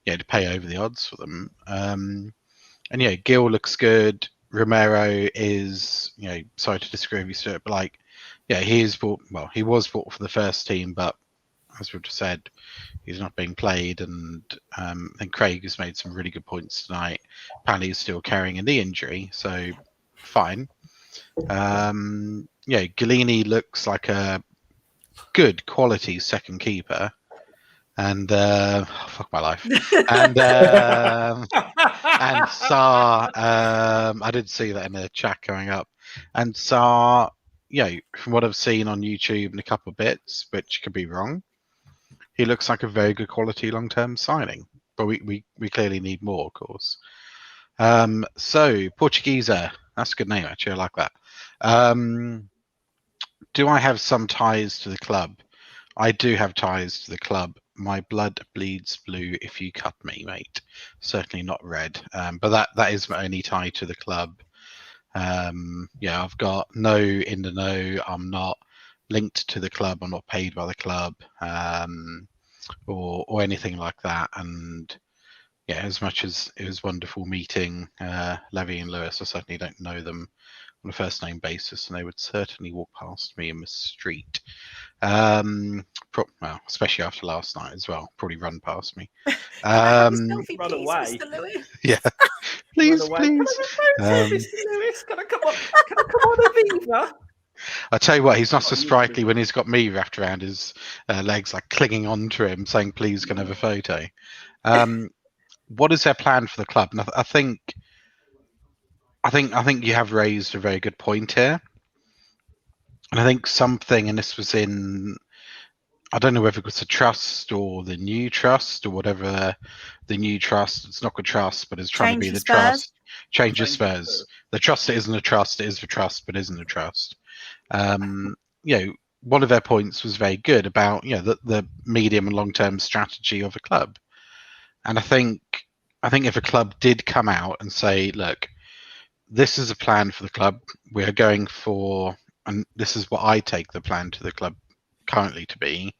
to pay over the odds for them. And Gil looks good. Romero is, sorry to disagree with you, Stuart, but he is bought. Well, he was bought for the first team, but as we've just said, he's not being played. And Craig has made some really good points tonight. Apparently, he's still carrying a knee injury, so fine. Galini looks like a good quality second keeper, and fuck my life, and Sarr, I did see that in the chat going up, and Sarr, from what I've seen on YouTube and a couple of bits, which could be wrong, he looks like a very good quality long-term signing, but we clearly need more, of course. So Portuguesa, that's a good name actually, I like that. Do I have some ties to the club? I do have ties to the club. My blood bleeds blue if you cut me, mate. Certainly not red. But that is my only tie to the club. I've got no in the know. I'm not linked to the club. I'm not paid by the club, or anything like that. And as much as it was wonderful meeting Levy and Lewis, I certainly don't know them on a first name basis, and they would certainly walk past me in the street. Especially after last night as well, probably run past me. Run away. Mr. Lewis. Yeah, please. Mr. Lewis, can I come on, Aviva? I tell you what, he's not so sprightly when he's got me wrapped around his legs, like clinging onto him, saying, "Please, can I have a photo?" What is their plan for the club? And I think you have raised a very good point here. And I think something, and this was in, I don't know whether it was the trust or the new trust or whatever, the new trust, it's not a trust, but it's trying to be the trust. Change of Spurs. The trust isn't a trust, it is the trust, but isn't a trust. One of their points was very good about, the medium and long-term strategy of a club. And I think if a club did come out and say, look, this is a plan for the club, we're going for, and this is what I take the plan to the club currently to be,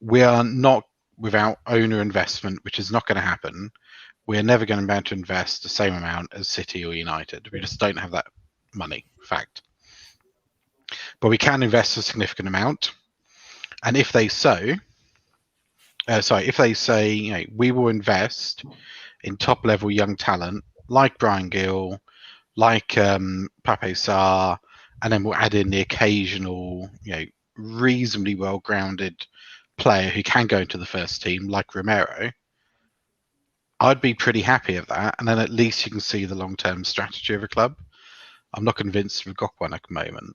we are not without owner investment, which is not going to happen. We're never going to be able to invest the same amount as City or United. We just don't have that money, fact. But we can invest a significant amount. And if they say, we will invest in top level young talent like Bryan Gil, like Pape Sarr, and then we'll add in the occasional, reasonably well-grounded player who can go into the first team, like Romero, I'd be pretty happy with that. And then at least you can see the long-term strategy of a club. I'm not convinced we've got one at the moment.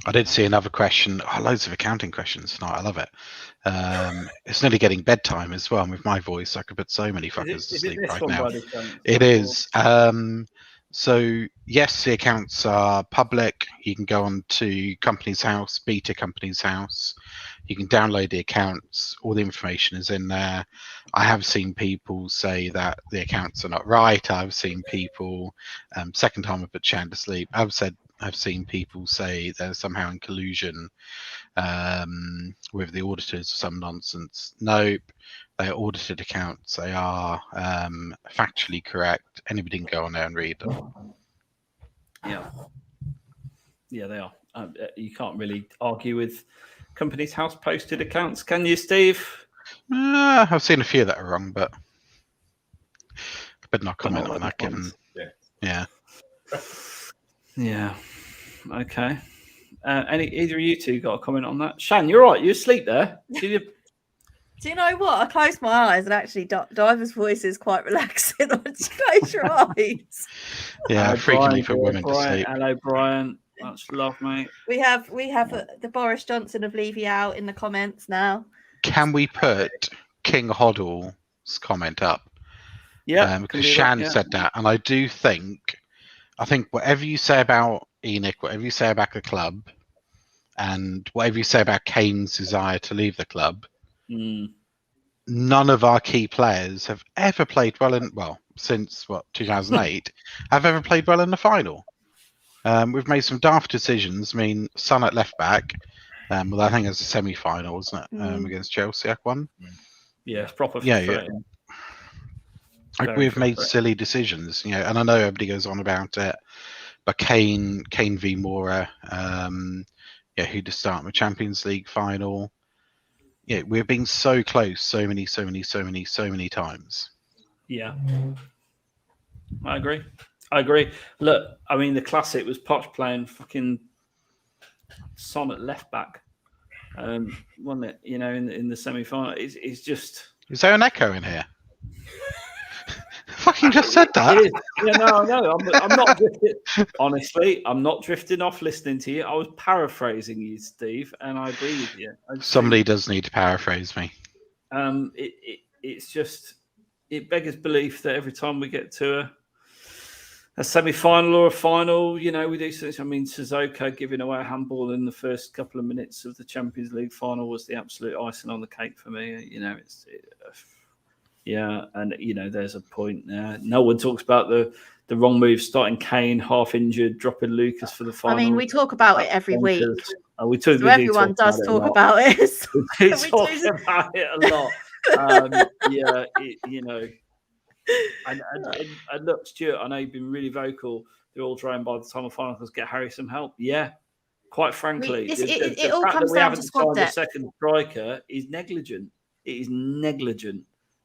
I did see another question. Oh, loads of accounting questions tonight. I love it. It's nearly getting bedtime as well. And with my voice, I could put so many fuckers to sleep right now. It is. So yes, the accounts are public. You can go on to Company's House, Beta Company's House. You can download the accounts. All the information is in there. I have seen people say that the accounts are not right. I've seen people, second time I put Shan to sleep, I've seen people say they're somehow in collusion with the auditors or some nonsense. Nope. They are audited accounts. They are factually correct. Anybody can go on there and read them. Yeah, they are. You can't really argue with Company's House posted accounts, can you, Steve? I've seen a few that are wrong, but not comment on that. Given, yeah. Okay. Either of you two got a comment on that? Shan, you're right. You're asleep there. Do you know what? I closed my eyes and actually Diver's voice is quite relaxing once you close your eyes. Yeah, frequently for women to sleep. Hello, Brian. Much love, mate. We have the Boris Johnson of Levy out in the comments now. Can we put King Hoddle's comment up? Yeah, because Shan said that, and I think whatever you say about Enoch, whatever you say about the club, and whatever you say about Kane's desire to leave the club, none of our key players have ever played well since 2008 have ever played well in the final. We've made some daft decisions. I mean, Son at left back, well, I think it's a semi-final, wasn't it, against Chelsea? That one. Yeah, it's proper. We've made silly decisions, and I know everybody goes on about it, but Kane v Mura, who to start in the Champions League final. Yeah, we've been so close so many times. Yeah, I agree. Look, I mean, the classic was Poch playing fucking Son at left back, wasn't it? In the semi-final, it's just. Is there an echo in here? Fucking just said that. Yeah, no, I'm not drifting. Honestly, I'm not drifting off listening to you. I was paraphrasing you, Steve, and I agree with you. Somebody does need to paraphrase me. It's just it beggars belief that every time we get to a semi-final or a final, we do something. I mean, Sissoko giving away a handball in the first couple of minutes of the Champions League final was the absolute icing on the cake for me. Yeah, and there's a point there. No one talks about the wrong move, starting Kane half injured, dropping Lucas for the final. I mean, we talk about it every week. Everyone does talk about it. We talk about it a lot. And look, Stuart, I know you've been really vocal. They're all trying by the time of final get Harry some help. Yeah, quite frankly, it all comes down to squad depth. The second striker is negligent. It is negligent.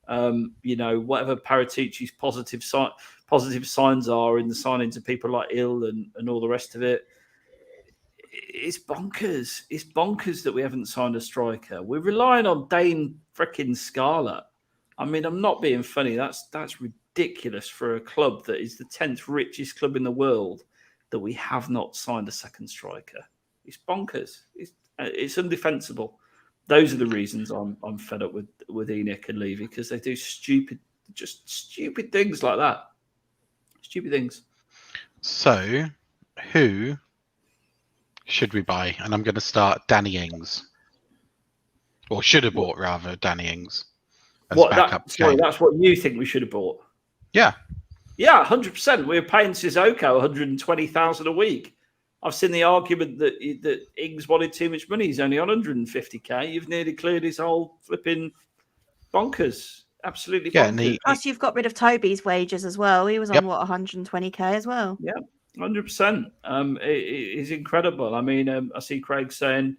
Whatever Paratici's positive signs are in the signings of people like Ill and all the rest of it, it's bonkers. It's bonkers that we haven't signed a striker. We're relying on Dane frickin' Scarlett. I mean, I'm not being funny. That's ridiculous for a club that is the 10th richest club in the world that we have not signed a second striker. It's bonkers. It's undefensible. Those are the reasons I'm fed up with Enoch and Levy, because they do stupid things like that. Stupid things. So, who should we buy? And I'm going to start Danny Ings. Or should have bought, rather, Danny Ings. That's what you think we should have bought? Yeah. Yeah, 100%. We're paying Sissoko 120,000 a week. I've seen the argument that Ings wanted too much money. He's only on 150k. You've nearly cleared his whole flipping bonkers. Absolutely bonkers. Plus, you've got rid of Toby's wages as well. He was on 120k as well. Yeah, 100%. It is incredible. I mean, I see Craig saying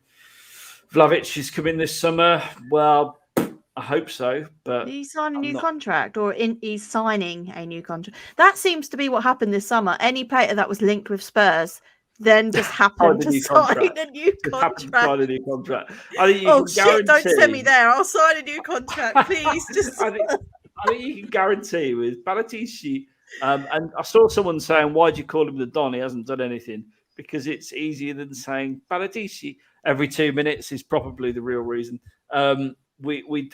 Vlahovic is coming this summer. Well, I hope so, but he's signing a new contract, or he's signing a new contract. That seems to be what happened this summer. Any player that was linked with Spurs then just happened to sign contract. a new contract. Sign a new contract. I think you Oh can shit! Don't guarantee- send me there. I'll sign a new contract, please. Just I think you can guarantee with Balotelli. And I saw someone saying, "Why do you call him the Don? He hasn't done anything." Because it's easier than saying Balotelli every 2 minutes is probably the real reason. We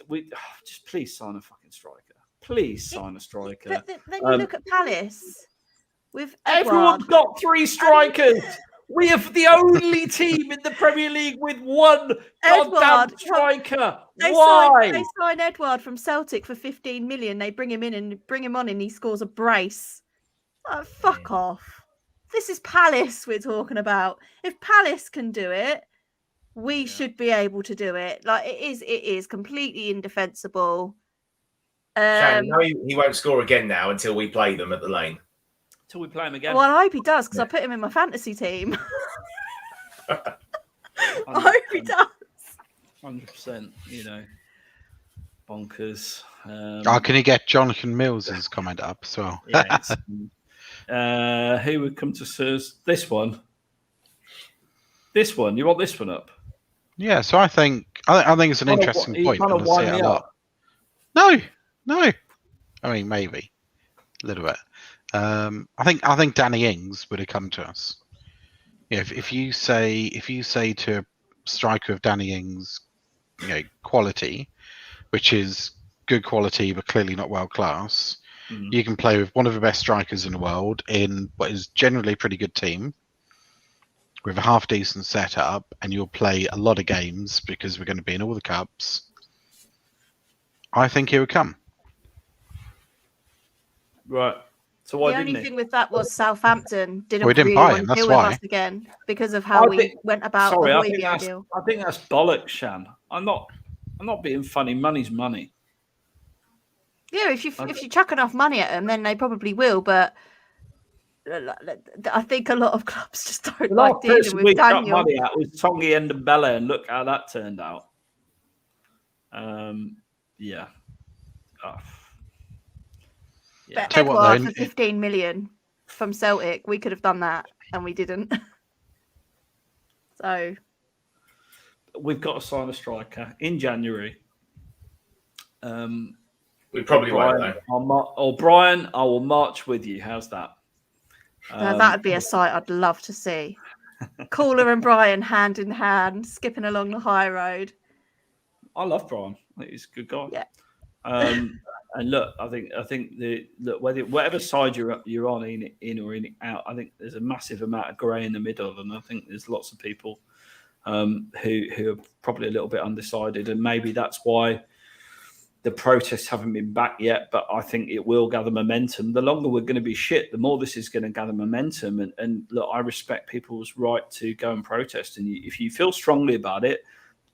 just please sign a fucking striker. Please sign a striker. But then you look at Palace with everyone's got 3 strikers. We are the only team in the Premier League with one goddamn striker. Why? They sign Edouard from Celtic for 15 million. They bring him in and bring him on, and he scores a brace. Oh, fuck off. This is Palace we're talking about. If Palace can do it, we should be able to do it. Like it is completely indefensible. Shan, he won't score again now until we play them at the Lane. Until we play him again. Well, I hope he does because I put him in my fantasy team. I hope he does. 100%. Bonkers. Can you get Jonathan Mills's comment up as well? Yeah, who would come to Sirs? This one. This one. You want this one up? Yeah. So I think it's an interesting point. You I see it a lot. No. I mean, maybe a little bit. I think Danny Ings would have come to us. If you say to a striker of Danny Ings, quality, which is good quality but clearly not world class, you can play with one of the best strikers in the world in what is generally a pretty good team with a half decent setup, and you'll play a lot of games because we're going to be in all the cups. I think he would come. Right. So why the didn't only thing with that was Southampton didn't really buy him. want to deal with us again because of how we went about the Højbjerg deal. I think that's bollocks, Shan. I'm not being funny. Money's money. Yeah, if you chuck enough money at them, then they probably will. But I think a lot of clubs just don't like dealing with Daniel. We money at was Tongi and Dembele, and look how that turned out. Yeah. Yeah. But Edouard for 15 million from Celtic, we could have done that, and we didn't. So we've got to sign a striker in January. We probably won't. Brian, I will march with you. How's that? That would be a sight I'd love to see. Caller and Brian hand in hand, skipping along the high road. I love Brian. I think he's a good guy. Yeah. And look, I think whatever side you're on, in or in out, I think there's a massive amount of grey in the middle, and I think there's lots of people who are probably a little bit undecided, and maybe that's why the protests haven't been back yet. But I think it will gather momentum. The longer we're going to be shit, the more this is going to gather momentum. And look, I respect people's right to go and protest, and if you feel strongly about it,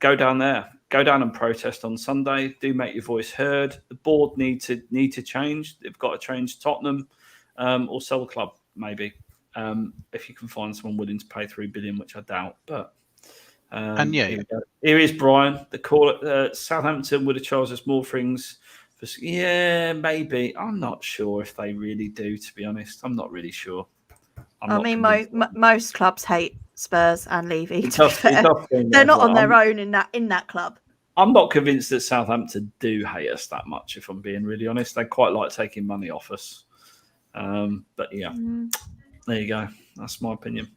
go down there. Go down and protest on Sunday. Do make your voice heard. The board need to change. They've got to change Tottenham or sell the club, maybe. If you can find someone willing to pay $3 billion, which I doubt. But here is Brian. The call at Southampton would have charged us more things. Yeah, maybe. I'm not sure if they really do, to be honest. I'm not really sure. Most clubs hate Spurs and Levy. They're not on their own in that club. I'm not convinced that Southampton do hate us that much, if I'm being really honest. They quite like taking money off us. But yeah, there you go. That's my opinion.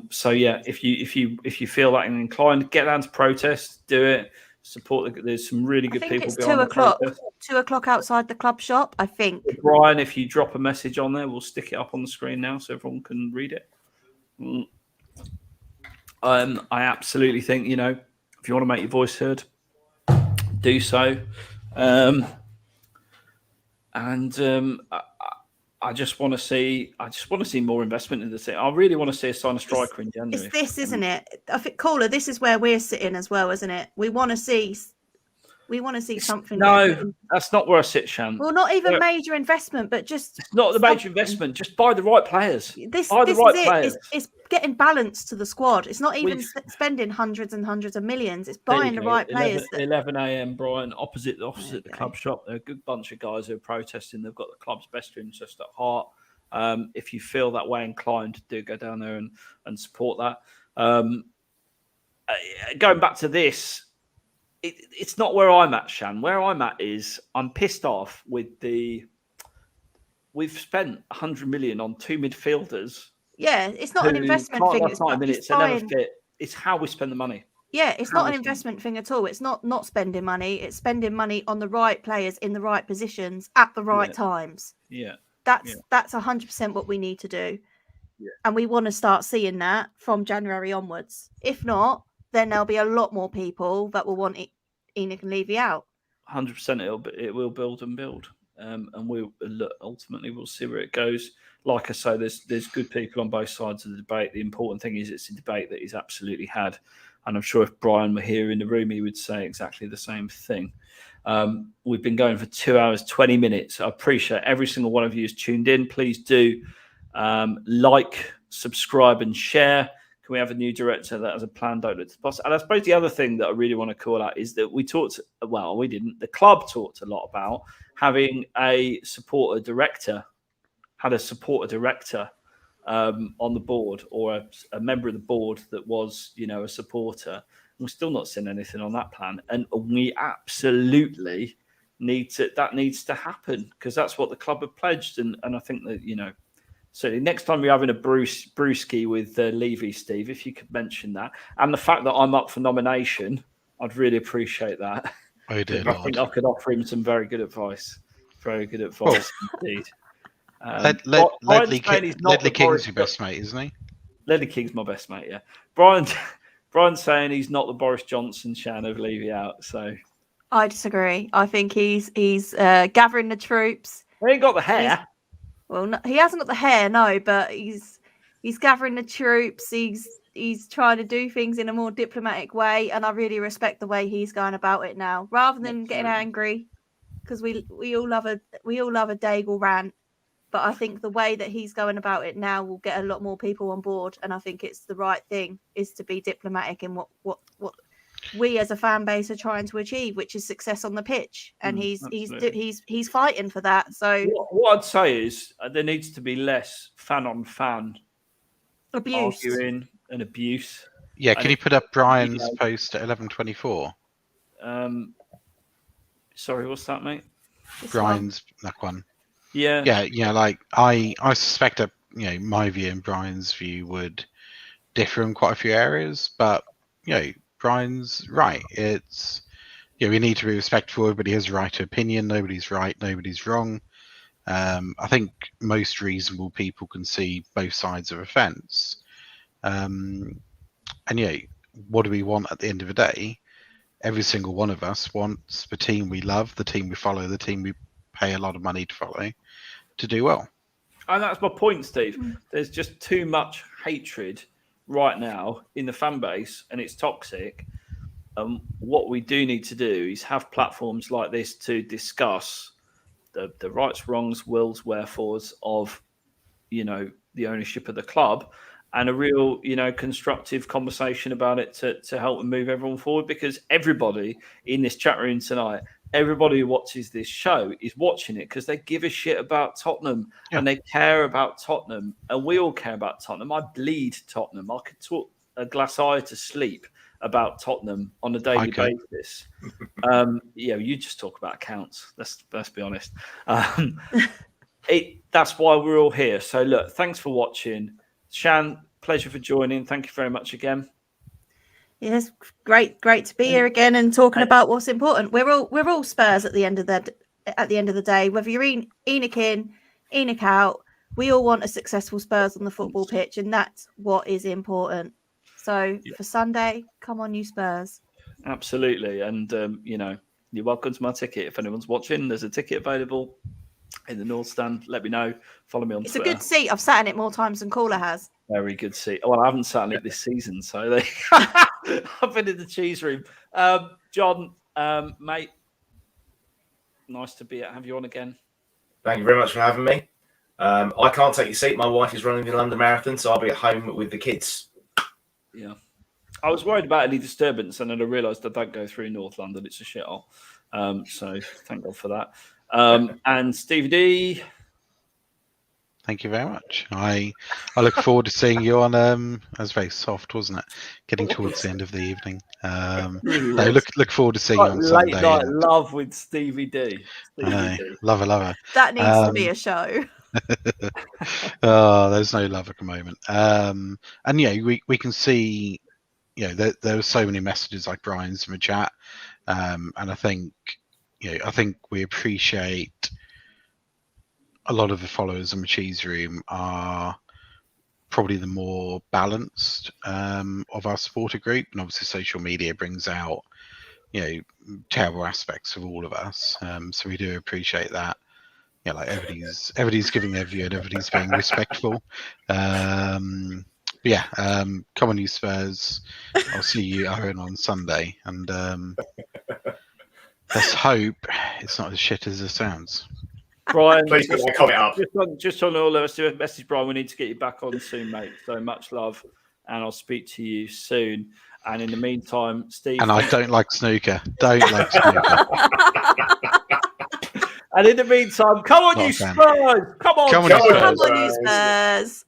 So yeah, if you feel that inclined, get down to protest, do it. Support. There's some really good people. It's 2 o'clock. 2 o'clock outside the club shop, I think. Brian, if you drop a message on there, we'll stick it up on the screen now so everyone can read it. I absolutely think, if you want to make your voice heard, do so. I just want to see more investment in the team. I really want to see us sign a striker in January. It's this, isn't it? I think, Caller, this is where we're sitting as well, isn't it? We want to see something. No, that's not where I sit, Shan. Well, not even major investment, but just it's not the major investment. Just buy the right players. This is it. It's getting balance to the squad. It's not even spending hundreds and hundreds of millions. It's buying the right players. 11 a.m. Brian, opposite the club shop. They're a good bunch of guys who are protesting. They've got the club's best interest at heart. If you feel that way inclined, do go down there and support that. Going back to this, it's not where I'm at, Shan. Where I'm at is I'm pissed off with we've spent 100 million on 2 midfielders. Yeah, it's not an investment thing. It's 90 minutes. They never fit. It's how we spend the money. Yeah, it's not an investment thing at all. It's not spending money. It's spending money on the right players in the right positions at the right times. Yeah. That's 100% what we need to do. Yeah. And we want to start seeing that from January onwards. If not, then there'll be a lot more people that will want Enoch and Levy out. 100% it will build and build. And ultimately we'll see where it goes. Like I say, there's good people on both sides of the debate. The important thing is it's a debate that he's absolutely had. And I'm sure if Bryan were here in the room, he would say exactly the same thing. We've been going for 2 hours, 20 minutes. I appreciate every single one of you who's tuned in. Please do like, subscribe and share. Can we have a new director that has a plan? Don't look to the boss. And I suppose the other thing that I really want to call out is that we didn't. The club talked a lot about having a supporter director, on the board, or a member of the board that was, a supporter. And we're still not seeing anything on that plan. And we absolutely needs to happen, because that's what the club have pledged. And I think that, so next time you're having a brewski with Levy, Steve, if you could mention that. And the fact that I'm up for nomination, I'd really appreciate that. Oh, dear I think I could offer him some very good advice. Very good advice indeed. Ledley King's your best mate, isn't he? Ledley King's my best mate, yeah. Brian's saying he's not the Boris Johnson, Shan, of Levy out. So I disagree. I think he's gathering the troops. He ain't got the hair. He hasn't got the hair, no, but he's gathering the troops. He's trying to do things in a more diplomatic way, and I really respect the way he's going about it now, rather than getting angry, because we all love a Daigle rant. But I think the way that he's going about it now will get a lot more people on board, and I think it's the right thing, is to be diplomatic in what we as a fan base are trying to achieve, which is success on the pitch, and he's fighting for that. So what I'd say is there needs to be less fan on fan abuse, arguing and abuse. Yeah, can you put up Brian's post at 11:24? Sorry, what's that, mate? Brian's that one. Yeah. Like I suspect that my view and Brian's view would differ in quite a few areas, but Brian's right. It's we need to be respectful. Everybody has a right to opinion. Nobody's right. Nobody's wrong. I think most reasonable people can see both sides of a fence. And what do we want at the end of the day? Every single one of us wants the team we love, the team we follow, the team we pay a lot of money to follow, to do well. And that's my point, Steve. There's just too much hatred right now in the fan base, and it's toxic. What we do need to do is have platforms like this to discuss the rights, wrongs, wills, wherefores of the ownership of the club, and a real constructive conversation about it to help and move everyone forward, because everybody in this chat room tonight, everybody who watches this show is watching it because they give a shit about Tottenham and they care about Tottenham, and we all care about Tottenham. I bleed Tottenham. I could talk a glass eye to sleep about Tottenham on a daily basis. You just talk about accounts. Let's be honest. That's why we're all here. So look, thanks for watching. Shan, pleasure for joining. Thank you very much again. Yes, great to be here again and talking about what's important. We're all Spurs at the end of the day. Whether you're Enoch in, Enoch out, we all want a successful Spurs on the football pitch, and that's what is important. So for Sunday, come on, you Spurs. Absolutely, and you're welcome to my ticket. If anyone's watching, there's a ticket available in the North Stand. Let me know. Follow me on Twitter. It's a good seat. I've sat in it more times than Caller has. Very good seat. Well, I haven't sat in it this season, so I've been in the cheese room. John, mate, nice to have you on again. Thank you very much for having me. I can't take your seat. My wife is running the London Marathon, so I'll be at home with the kids. Yeah. I was worried about any disturbance, and then I realised I don't go through North London. It's a shithole. So thank God for that. And Stevie D. Thank you very much. I look forward to seeing you on. That was very soft, wasn't it? Getting towards the end of the evening. No, look forward to seeing you on late Sunday. night love with Stevie D. Lover. That needs to be a show. Oh, there's no love at the moment. And yeah, we can see, there are so many messages like Brian's in the chat, and I think we appreciate a lot of the followers in the cheese room are probably the more balanced of our supporter group, and obviously social media brings out terrible aspects of all of us. So we do appreciate that. Like everybody's giving their view and everybody's being respectful. Come on, you Spurs. I'll see you, Aaron, on Sunday, and let's hope it's not as shit as it sounds. Brian, please put that comment up. Just on all of us, do a message, Brian. We need to get you back on soon, mate. So much love, and I'll speak to you soon. And in the meantime, Steve. And I don't like snooker. Don't like snooker. And in the meantime, come on, you Spurs! Come on, you Spurs!